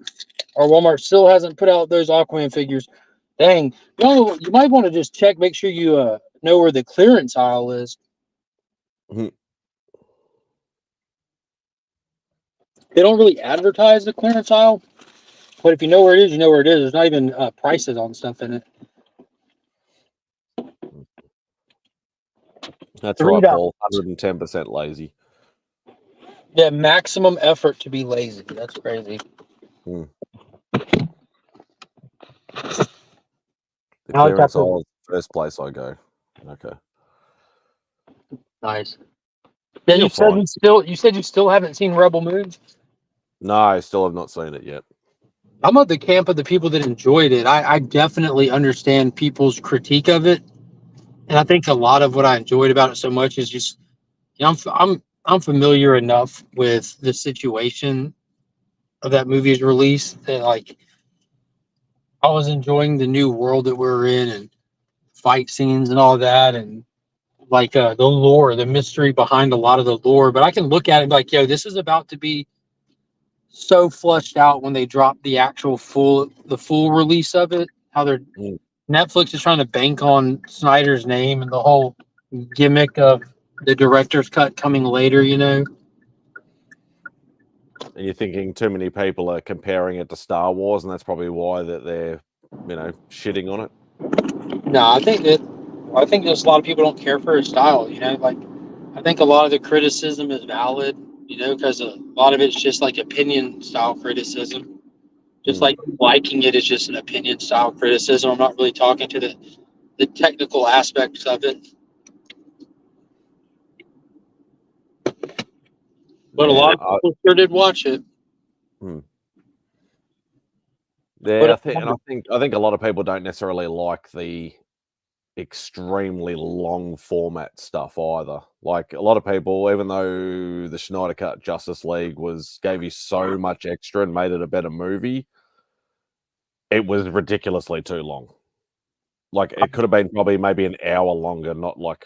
Our Walmart still hasn't put out those Aquaman figures. Dang. You might want to just check, make sure you know where the clearance aisle is. Mm-hmm. They don't really advertise the clearance aisle, but if you know where it is, you know where it is. There's not even prices on stuff in it. That's right, Paul. 110% lazy. Yeah, maximum effort to be lazy. That's crazy. The clearance aisle is the first place I go. Okay. Nice. Yeah, you said you still haven't seen Rebel Moon? No, I still have not seen it yet. I'm of the camp of the people that enjoyed it. I definitely understand people's critique of it, and I think a lot of what I enjoyed about it so much is just, you know, I'm familiar enough with the situation of that movie's release that like I was enjoying the new world that we're in and fight scenes and all that, and like the lore, the mystery behind a lot of the lore. But I can look at it like, yo, this is about to be so flushed out when they drop the actual full release of it. How they're Netflix is trying to bank on Snyder's name and the whole gimmick of the director's cut coming later, you know. And you're thinking too many people are comparing it to Star Wars, and that's probably why that they're, you know, shitting on it. No, I think just a lot of people don't care for his style, you know. Like, I think a lot of the criticism is valid, you know, because a lot of it's just like opinion style criticism. Just like liking it is just an opinion style criticism. I'm not really talking to the technical aspects of it. But a lot of people sure did watch it. Yeah, I think a lot of people don't necessarily like the extremely long format stuff either. Like a lot of people, even though the Snyder Cut Justice League gave you so much extra and made it a better movie, it was ridiculously too long. Like it could have been probably maybe an hour longer, not like,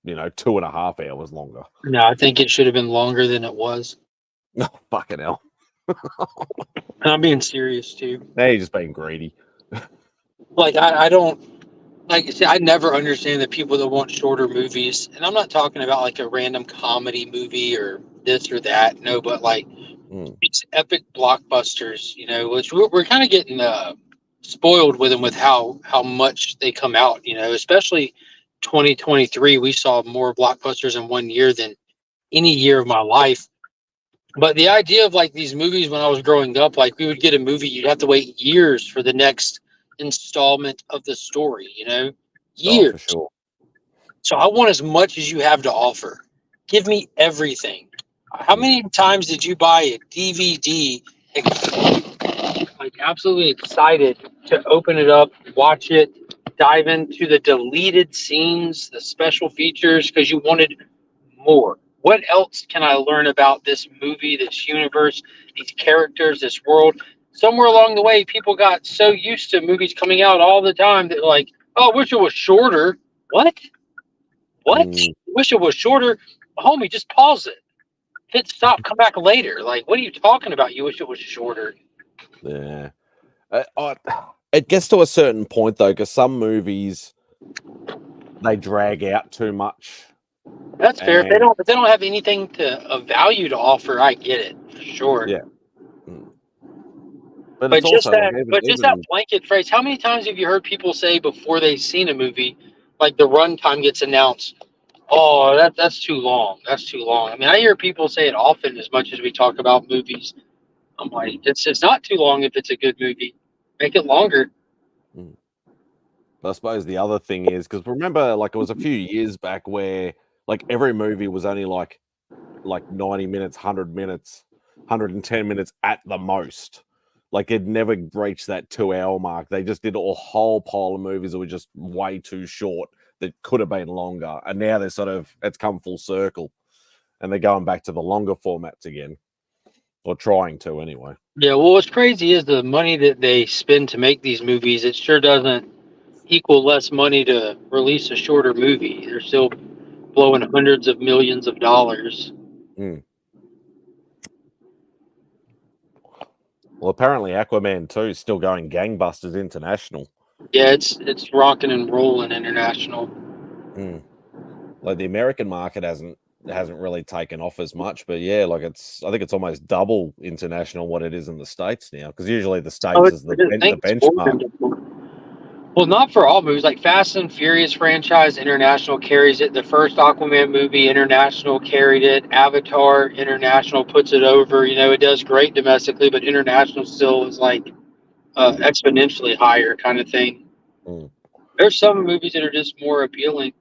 you know, 2.5 hours longer. No, I think it should have been longer than it was. No, fucking hell. And I'm being serious too. Now you're just being greedy. Like I don't like. See, I never understand the people that want shorter movies, and I'm not talking about like a random comedy movie or this or that. No, but like these epic blockbusters, you know, which we're kind of getting spoiled with them with how much they come out. You know, especially 2023, we saw more blockbusters in 1 year than any year of my life. But the idea of like these movies when I was growing up, like we would get a movie, you'd have to wait years for the next installment of the story, you know, years. Oh, for sure. So I want as much as you have to offer. Give me everything. How many times did you buy a DVD, like absolutely excited to open it up, watch it, dive into the deleted scenes, the special features, because you wanted more? What else can I learn about this movie, this universe, these characters, this world? Somewhere along the way, people got so used to movies coming out all the time that like, oh, I wish it was shorter. What? What? Wish it was shorter. Homie, just pause it. Hit stop, come back later. Like, what are you talking about? You wish it was shorter. Yeah. It gets to a certain point, though, because some movies, they drag out too much. That's fair. If they don't have anything of value to offer, I get it for sure. Yeah. But But it's just also that, like, just that blanket phrase. How many times have you heard people say before they've seen a movie, like the runtime gets announced? Oh, that's too long. That's too long. I mean, I hear people say it often as much as we talk about movies. I'm like, it's not too long if it's a good movie. Make it longer. I suppose the other thing is, because remember, like, it was a few years back where, like, every movie was only like 90 minutes, 100 minutes, 110 minutes at the most. Like, it never reached that 2-hour mark. They just did a whole pile of movies that were just way too short that could have been longer. And now they're it's come full circle. And they're going back to the longer formats again. Or trying to, anyway. Yeah, well, what's crazy is the money that they spend to make these movies, it sure doesn't equal less money to release a shorter movie. They're still blowing hundreds of millions of dollars. Well, apparently Aquaman 2 is still going gangbusters international. Yeah, it's rocking and rolling international. Like, the American market hasn't really taken off as much, but yeah, like, I think it's almost double international what it is in the States now, because usually the States is the benchmark. Well, not for all movies. Like Fast and Furious franchise, international carries it. The first Aquaman movie, international carried it. Avatar, international puts it over. You know, it does great domestically, but international still is like exponentially higher kind of thing. There's some movies that are just more appealing.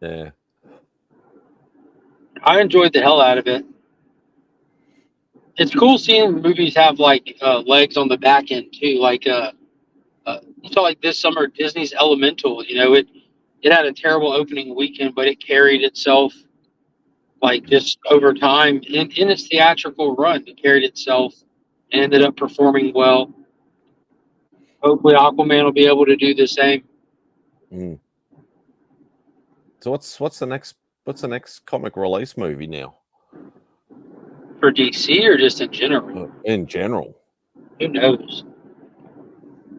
Yeah. I enjoyed the hell out of it. It's cool seeing movies have like legs on the back end too. Like you saw like this summer Disney's Elemental. You know, it had a terrible opening weekend, but it carried itself like just over time in its theatrical run. It carried itself and ended up performing well. Hopefully, Aquaman will be able to do the same. So what's the next comic release movie now? For DC or just in general? In general. Who knows?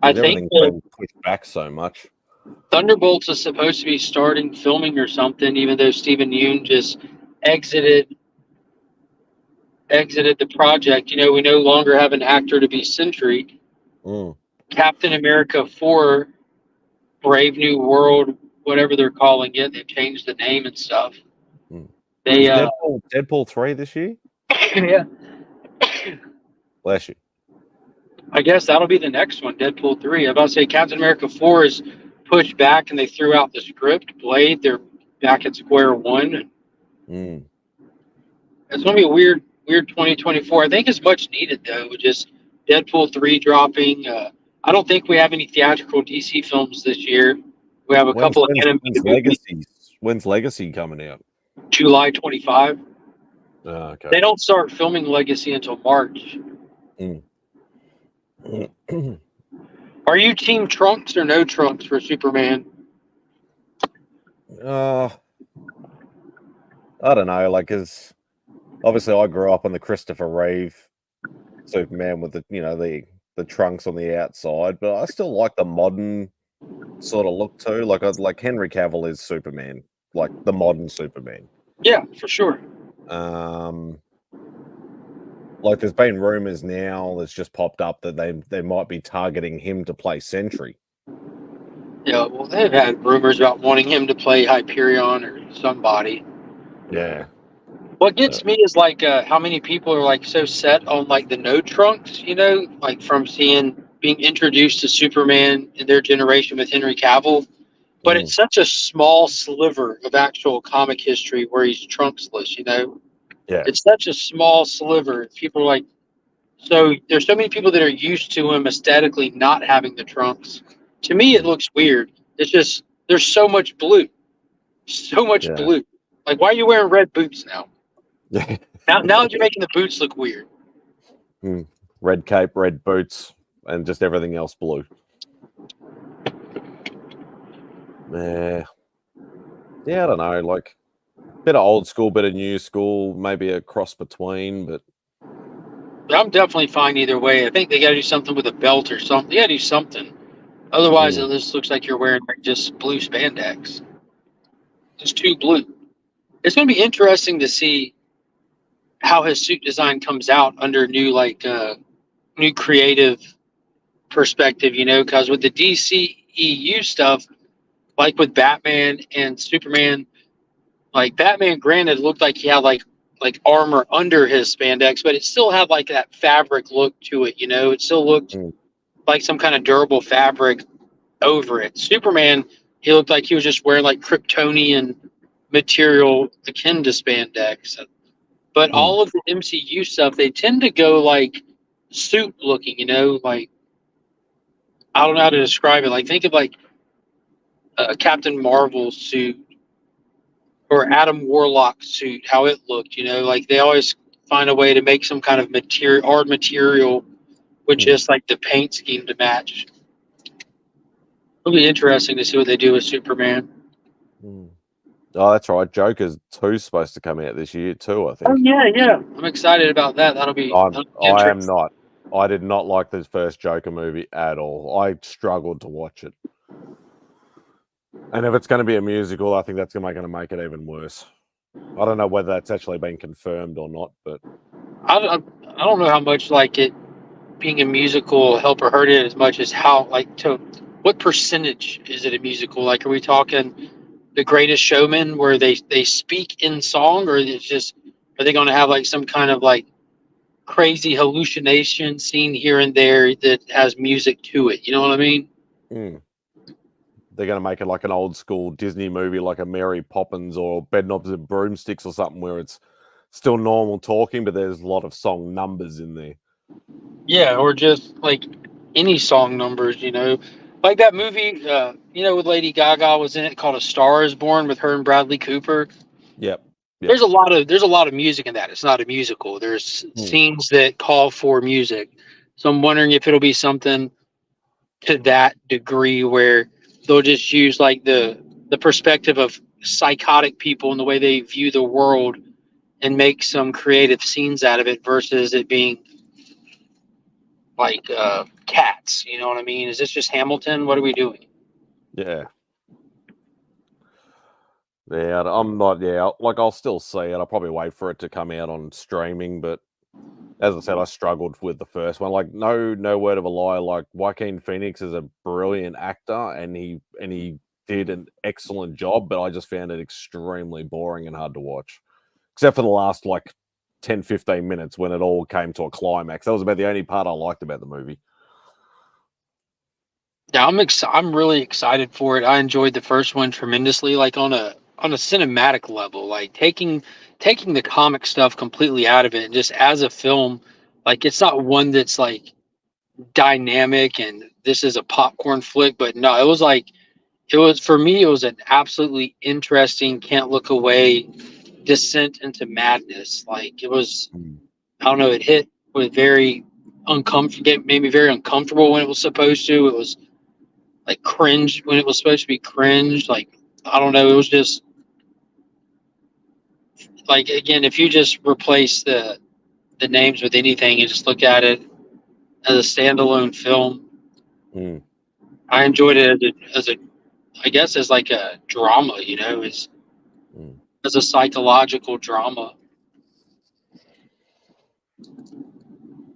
I think everything's been pushed back so much. Thunderbolts is supposed to be starting filming or something, even though Stephen Yeun just exited the project. You know, we no longer have an actor to be Sentry. Captain America 4, Brave New World, whatever they're calling it, they've changed the name and stuff. They Deadpool 3 this year? Yeah. Bless you. I guess that'll be the next one, Deadpool 3. I'm about to say Captain America 4 is pushed back and they threw out the script. Blade, they're back at square one. It's going to be a weird 2024. I think it's much needed, though, with just Deadpool 3 dropping. I don't think we have any theatrical DC films this year. We have a couple of When's Legacy coming out? July 25. Okay. They don't start filming Legacy until March. Are you team Trunks or no Trunks for Superman? I don't know. Like, cause obviously I grew up on the Christopher Reeve Superman with the trunks on the outside, but I still like the modern sort of look too. Like Henry Cavill is Superman, like the modern Superman. Yeah, for sure. Like there's been rumors now that's just popped up that they might be targeting him to play Sentry. Yeah, well, they've had rumors about wanting him to play Hyperion or somebody. Yeah. What gets me is like how many people are like so set on like the no Trunks, you know, like from being introduced to Superman in their generation with Henry Cavill. But it's such a small sliver of actual comic history where he's Trunksless, you know? Yeah. It's such a small sliver. People are like, so there's so many people that are used to him aesthetically not having the trunks. To me, it looks weird. It's just, there's so much blue. So much blue. Like, why are you wearing red boots now? now you're making the boots look weird. Red cape, red boots, and just everything else blue. Yeah. Yeah, I don't know, like bit of old school, bit of new school, maybe a cross between, but I'm definitely fine either way. I think they got to do something with a belt or something. They got to do something. Otherwise, it just looks like you're wearing like just blue spandex. Just too blue. It's going to be interesting to see how his suit design comes out under new new creative perspective, because with the DCEU stuff, like with Batman and Superman, like Batman, granted, looked like he had like armor under his spandex, but it still had like that fabric look to it. It still looked like some kind of durable fabric over it. Superman, he looked like he was just wearing like Kryptonian material akin to spandex. But all of the MCU stuff, they tend to go like suit looking, like I don't know how to describe it. Like think of like a Captain Marvel suit or Adam Warlock suit, how it looked, like they always find a way to make some kind of hard material with just like the paint scheme to match. It'll be interesting to see what they do with Superman. Oh, that's right. Joker's 2 supposed to come out this year too, I think. Oh yeah. I'm excited about that. That'll be I am interesting. not. I did not like this first Joker movie at all. I struggled to watch it. And if it's going to be a musical, I think that's going to make it even worse. I don't know whether that's actually been confirmed or not, but I don't know how much like it being a musical will help or hurt it as much as how what percentage is it a musical? Like, are we talking The Greatest Showman where they speak in song, or it's just are they going to have like some kind of like crazy hallucination scene here and there that has music to it? You know what I mean? They're going to make it like an old school Disney movie, like a Mary Poppins or Bedknobs and Broomsticks or something, where it's still normal talking, but there's a lot of song numbers in there. Yeah, or just like any song numbers, like that movie, with Lady Gaga was in it called A Star Is Born with her and Bradley Cooper. Yep. There's a lot of music in that. It's not a musical. There's scenes that call for music. So I'm wondering if it'll be something to that degree where they'll just use like the perspective of psychotic people and the way they view the world and make some creative scenes out of it versus it being like Cats. You know what I mean? Is this just Hamilton? What are we doing? Yeah. Yeah, I'm not. Yeah, like I'll still see it. I'll probably wait for it to come out on streaming. But as I said, I struggled with the first one. Like, no word of a lie. Like, Joaquin Phoenix is a brilliant actor, and he did an excellent job. But I just found it extremely boring and hard to watch, except for the last like 10, 15 minutes when it all came to a climax. That was about the only part I liked about the movie. Yeah, I'm really excited for it. I enjoyed the first one tremendously, like on a cinematic level, like taking the comic stuff completely out of it and just as a film, like it's not one that's like dynamic and this is a popcorn flick, but no, it was for me, it was an absolutely interesting, can't look away descent into madness. Like it was, I don't know, it hit with very uncomfortable, made me very uncomfortable when it was supposed to. It was like cringe when it was supposed to be cringe. Like, I don't know. It was just like, again, if you just replace the names with anything and just look at it as a standalone film, I enjoyed it I guess as like a drama, as a psychological drama.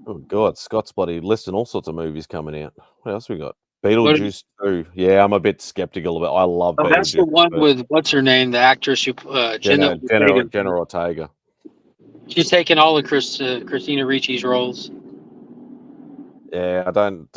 Oh God, Scott's bloody listing all sorts of movies coming out. What else we got? Beetlejuice 2. Yeah, I'm a bit skeptical of it. I love Beetlejuice. That's the one with what's her name, the actress who Jenna Ortega. She's taking all of Christina Ricci's roles. Yeah, I don't.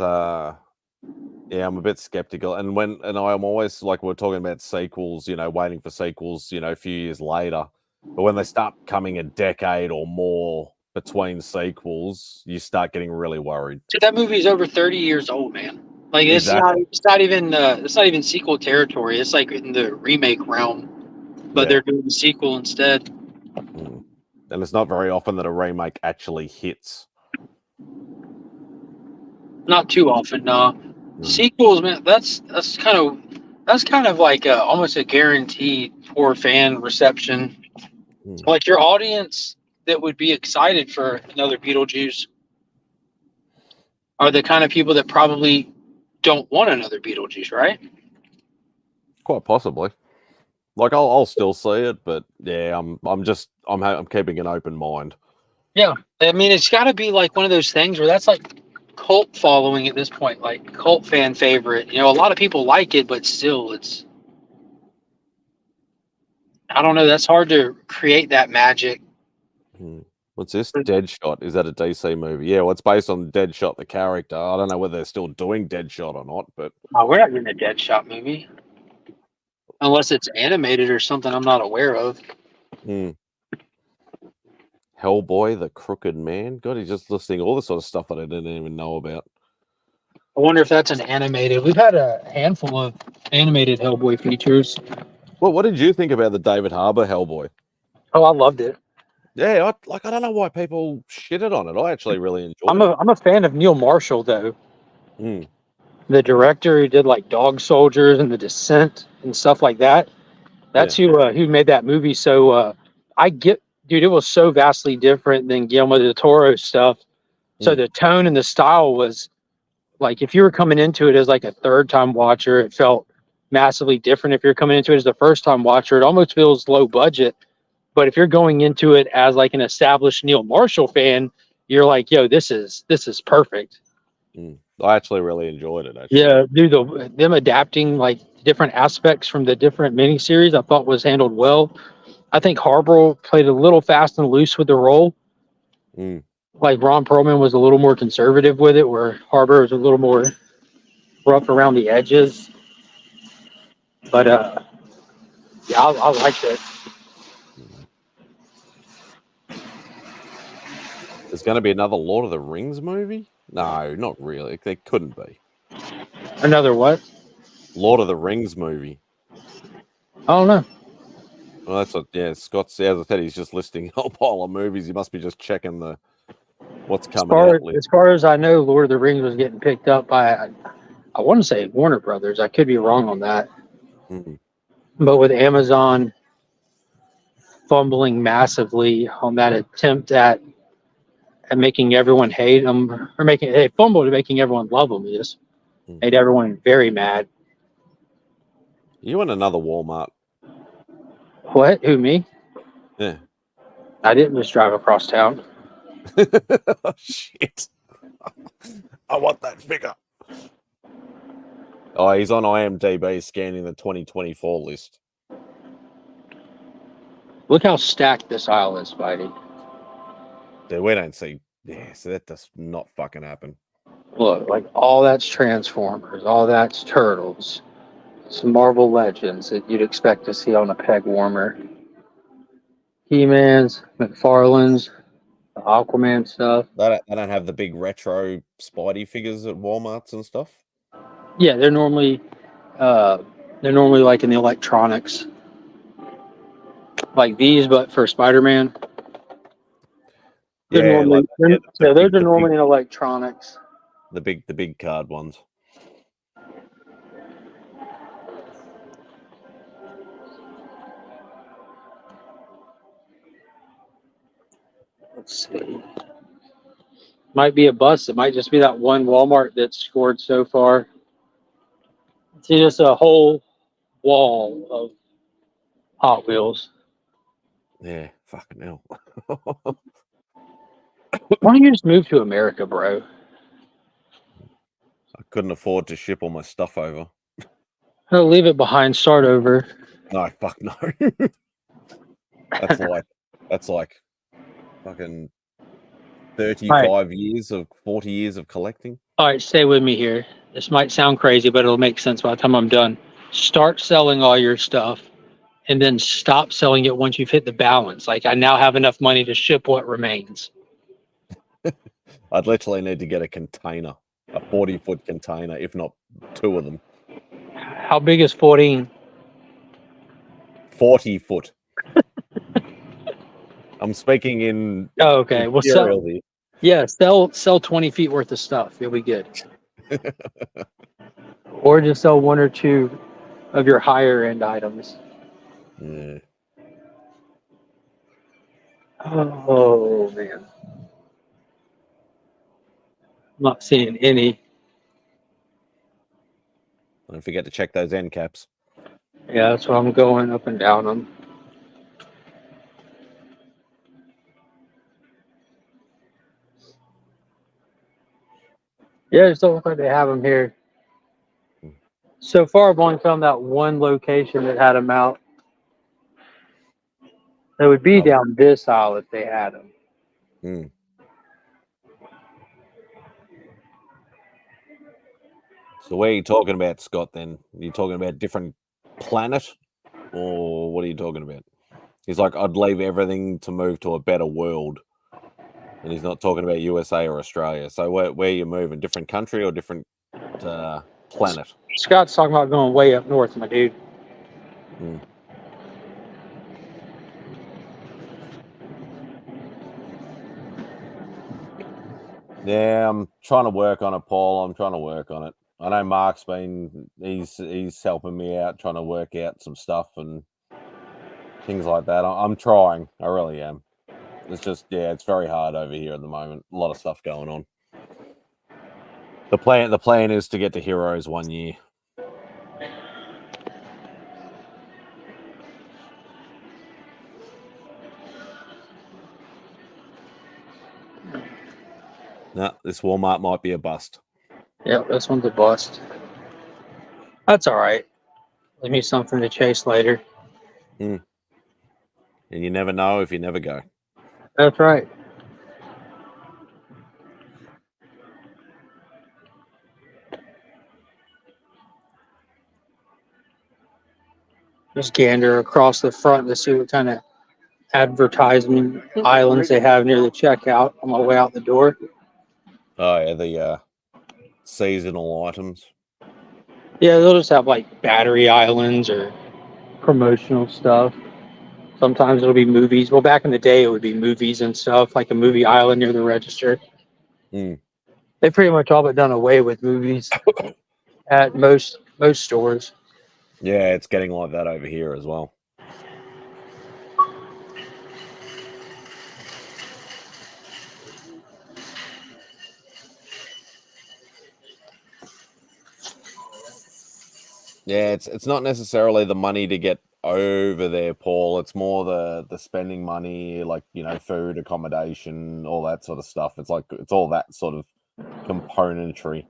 Yeah, I'm a bit skeptical, and I'm always like we're talking about sequels, waiting for sequels, a few years later. But when they start coming a decade or more between sequels, you start getting really worried. Dude, that movie's over 30 years old, man. Like it's not even sequel territory. It's like in the remake realm, but they're doing the sequel instead. And it's not very often that a remake actually hits. Not too often, no. Sequels, man. That's kind of That's kind of like almost a guaranteed poor fan reception. Like your audience that would be excited for another Beetlejuice are the kind of people that probably don't want another Beetlejuice, right? Quite possibly. Like I'll still see it, but yeah, I'm keeping an open mind. Yeah, I mean it's got to be like one of those things where that's like cult following at this point, like cult fan favorite. You know, a lot of people like it, but still, it's I don't know. That's hard to create that magic. What's this? Deadshot. Is that a DC movie? Yeah, well, it's based on Deadshot, the character. I don't know whether they're still doing Deadshot or not, but Oh, we're not getting a Deadshot movie unless it's animated or something I'm not aware of. Hellboy, the Crooked Man. God, he's just listing all the sort of stuff that I didn't even know about. I wonder if that's an animated. We've had a handful of animated Hellboy features. Well, what did you think about the David Harbour Hellboy? Oh, I loved it. Yeah, I don't know why people shitted on it. I actually really enjoyed it. I'm a fan of Neil Marshall though. Mm. The director who did like Dog Soldiers and The Descent and stuff like that. That's who made that movie. So dude, it was so vastly different than Guillermo del Toro's stuff. So the tone and the style was like if you were coming into it as like a third time watcher, it felt massively different. If you're coming into it as the first time watcher, it almost feels low budget. But if you're going into it as like an established Neil Marshall fan, you're like, yo, this is perfect. I actually really enjoyed it. Actually. Yeah, dude, them adapting like different aspects from the different miniseries, I thought was handled well. I think Harbaugh played a little fast and loose with the role. Like Ron Perlman was a little more conservative with it, where Harbaugh was a little more rough around the edges. But yeah, I liked it. There's going to be another Lord of the Rings movie? No, not really. There couldn't be. Another what? Lord of the Rings movie. I don't know. Well, that's what. Yeah, Scott's. As I said, he's just listing a whole pile of movies. He must be just checking what's coming out. As far as I know, Lord of the Rings was getting picked up by, I want to say Warner Brothers. I could be wrong on that. But with Amazon fumbling massively on that attempt at making everyone hate them, or they fumbled at making everyone love them, just made everyone very mad. You want another Walmart? What? Who, me? Yeah. I didn't just drive across town. Oh, shit. I want that figure. Oh, he's on IMDb scanning the 2024 list. Look how stacked this aisle is, Spidey. Dude, we don't see. Yeah, so that does not fucking happen. Look, like all that's Transformers, all that's Turtles, some Marvel Legends that you'd expect to see on a peg warmer. He-Mans, McFarlane's, the Aquaman stuff. They don't have the big retro Spidey figures at Walmarts and stuff. Yeah, they're normally like in the electronics, like these, but for Spider-Man. They're normally in electronics. The big card ones. Let's see. Might be a bust. It might just be that one Walmart that's scored so far. See, just a whole wall of Hot Wheels. Yeah, fucking hell. Why don't you just move to America, bro? I couldn't afford to ship all my stuff over. I'll leave it behind. Start over. No, fuck no. That's like fucking 35 years of 40 years of collecting. All right, stay with me here. This might sound crazy, but it'll make sense by the time I'm done. Start selling all your stuff and then stop selling it once you've hit the balance. Like, I now have enough money to ship what remains. I'd literally need to get a container, a 40-foot container, if not two of them. How big is 14? 40 foot. I'm speaking in. Oh, okay. Well, sell 20 feet worth of stuff. You'll be good. Or just sell one or two of your higher end items. Yeah. Oh man, I'm not seeing any. Don't forget to check those end caps. Yeah, that's why I'm going up and down them. Yeah, it just don't look like they have them here. So far, I've only found that one location that had them out. It would be down this aisle if they had them. Hmm. So where are you talking about, Scott, then? Are you talking about different planet? Or what are you talking about? He's like, I'd leave everything to move to a better world. And he's not talking about USA or Australia. So where are you moving? Different country or different planet? Scott's talking about going way up north, my dude. Hmm. Yeah, I'm trying to work on it, Paul. I'm trying to work on it. I know Mark's he's helping me out, trying to work out some stuff and things like that. I'm trying. I really am. It's just, yeah, it's very hard over here at the moment. A lot of stuff going on. The plan is to get to Heroes 1 year. No, this Walmart might be a bust. Yep, this one's a bust. That's all right. Give me something to chase later. And you never know if you never go. That's right. Just gander across the front to see what kind of advertisement islands they have near the checkout on my way out the door. Oh yeah, the seasonal items. Yeah, they'll just have like battery islands or promotional stuff. Sometimes it'll be movies. Well, back in the day, it would be movies and stuff, like a movie island near the register. Mm. They pretty much all but done away with movies at most stores. Yeah, it's getting like that over here as well. Yeah, it's not necessarily the money to get over there, Paul. It's more the spending money, like, you know, food, accommodation, all that sort of stuff. It's like it's all that sort of componentry.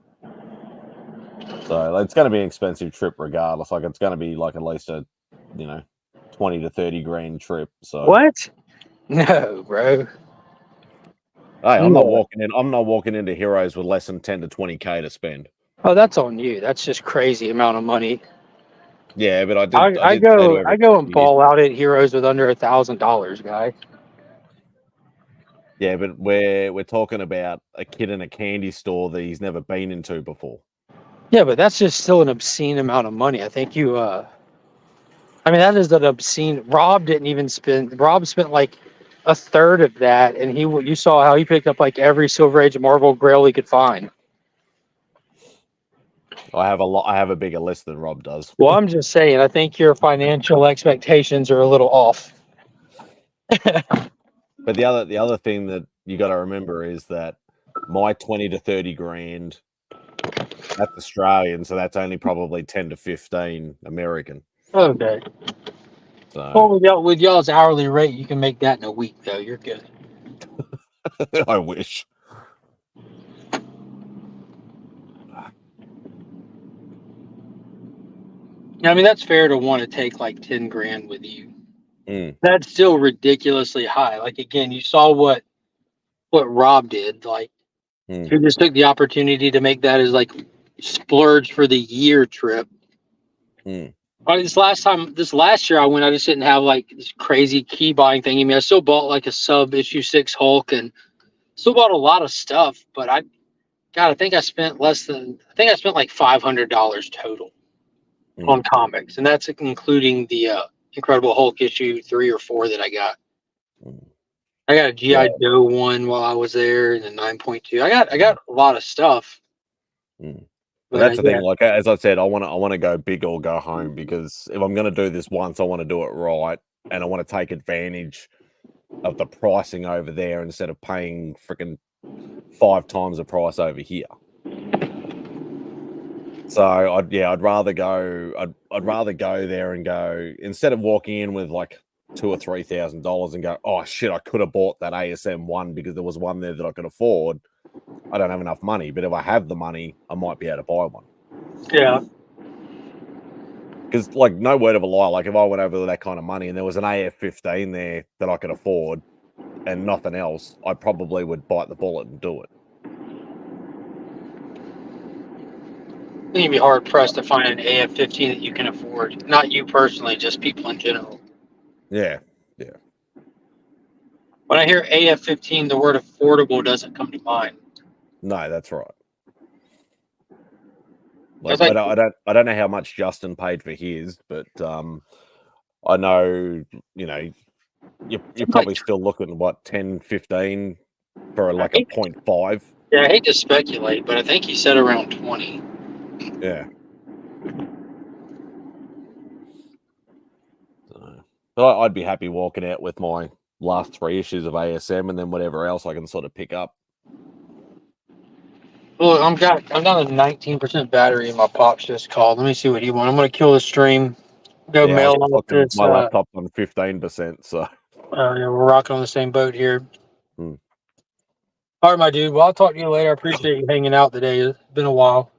So it's going to be an expensive trip regardless. Like it's going to be like at least a, you know, 20 to 30 grand trip. So What? No, bro. Hey, I'm No. not walking into Heroes with less than 10 to 20K to spend. Oh, that's on you. That's just crazy amount of money. Yeah, but I I did say to go and everybody, ball out at Heroes with under $1,000, guy. yeah, but we're talking about a kid in a candy store that he's never been into before. Yeah, but that's just still an obscene amount of money. I think you I mean, that is an obscene. Rob didn't even spend. Rob spent like a third of that, and you saw how he picked up like every Silver Age Marvel Grail he could find. I have a bigger list than Rob does. Well, I'm just saying, I think your financial expectations are a little off. But the other thing that you got to remember is that my 20 to 30 grand, that's Australian, so that's only probably 10 to 15 American. Okay. So Well, with y'all's hourly rate, you can make that in a week, though. You're good. I wish. I mean, that's fair to want to take like 10 grand with you. Mm. That's still ridiculously high. Like again, you saw what Rob did. Like he just took the opportunity to make that as like splurge for the year trip. This last year I went, I just didn't have like this crazy key buying thing. I mean, I still bought like a sub issue 6 Hulk and still bought a lot of stuff, but I think I spent like $500 total on comics, and that's including the Incredible Hulk issue 3 or 4 that I got. I got a G.I. Joe one while I was there, and a 9.2. I got a lot of stuff. But that's the thing. Like as I said, I want to go big or go home, because if I'm going to do this once, I want to do it right, and I want to take advantage of the pricing over there instead of paying freaking 5 times the price over here. So I'd rather go. I'd rather go there and go, instead of walking in with like $2,000 or $3,000 and go, oh shit, I could have bought that ASM one because there was one there that I could afford. I don't have enough money, but if I have the money, I might be able to buy one. Yeah. Because, like, no word of a lie, like if I went over with that kind of money and there was an AF-15 there that I could afford and nothing else, I probably would bite the bullet and do it. I think you'd be hard pressed to find an AF-15 that you can afford. Not you personally, just people in general. Yeah. When I hear AF-15, the word affordable doesn't come to mind. No, that's right. Like, I don't know how much Justin paid for his, but I know, you know, you're probably still looking at what, 10, 15 for like a 0.5. Yeah, I hate to speculate, but I think he said around 20. Yeah. So I'd be happy walking out with my last 3 issues of ASM, and then whatever else I can sort of pick up. Look, I'm down to 19% battery, and my pops just called. Let me see what he wants. I'm gonna kill the stream. Go mail off this. My laptop's on 15%, so Yeah, we're rocking on the same boat here. Hmm. All right, my dude. Well, I'll talk to you later. I appreciate you hanging out today. It's been a while.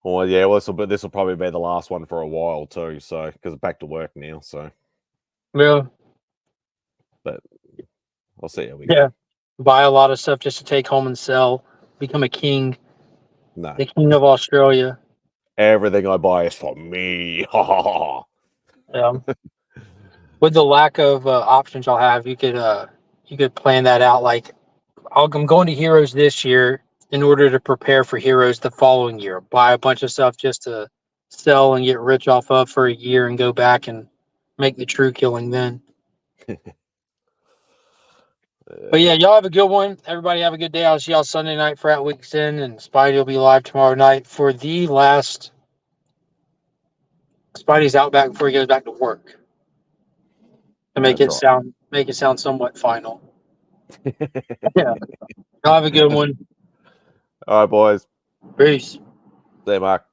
Well, yeah. Well, this will probably be the last one for a while too. So because I'm back to work now. So Yeah. But I'll see how we Yeah. go. Buy a lot of stuff just to take home and sell. Become a king. No. The king of Australia. Everything I buy is for me. Yeah. With the lack of options I'll have, you could plan that out. Like, I'm going to Heroes this year in order to prepare for Heroes the following year. Buy a bunch of stuff just to sell and get rich off of for a year and go back and make the true killing then. But yeah, y'all have a good one. Everybody have a good day. I'll see y'all Sunday night for At Week's End, and Spidey will be live tomorrow night for the last. Spidey's out back before he goes back to work. To make it sound somewhat final. Yeah. Y'all have a good one. All right, boys. Peace. See you, Mark.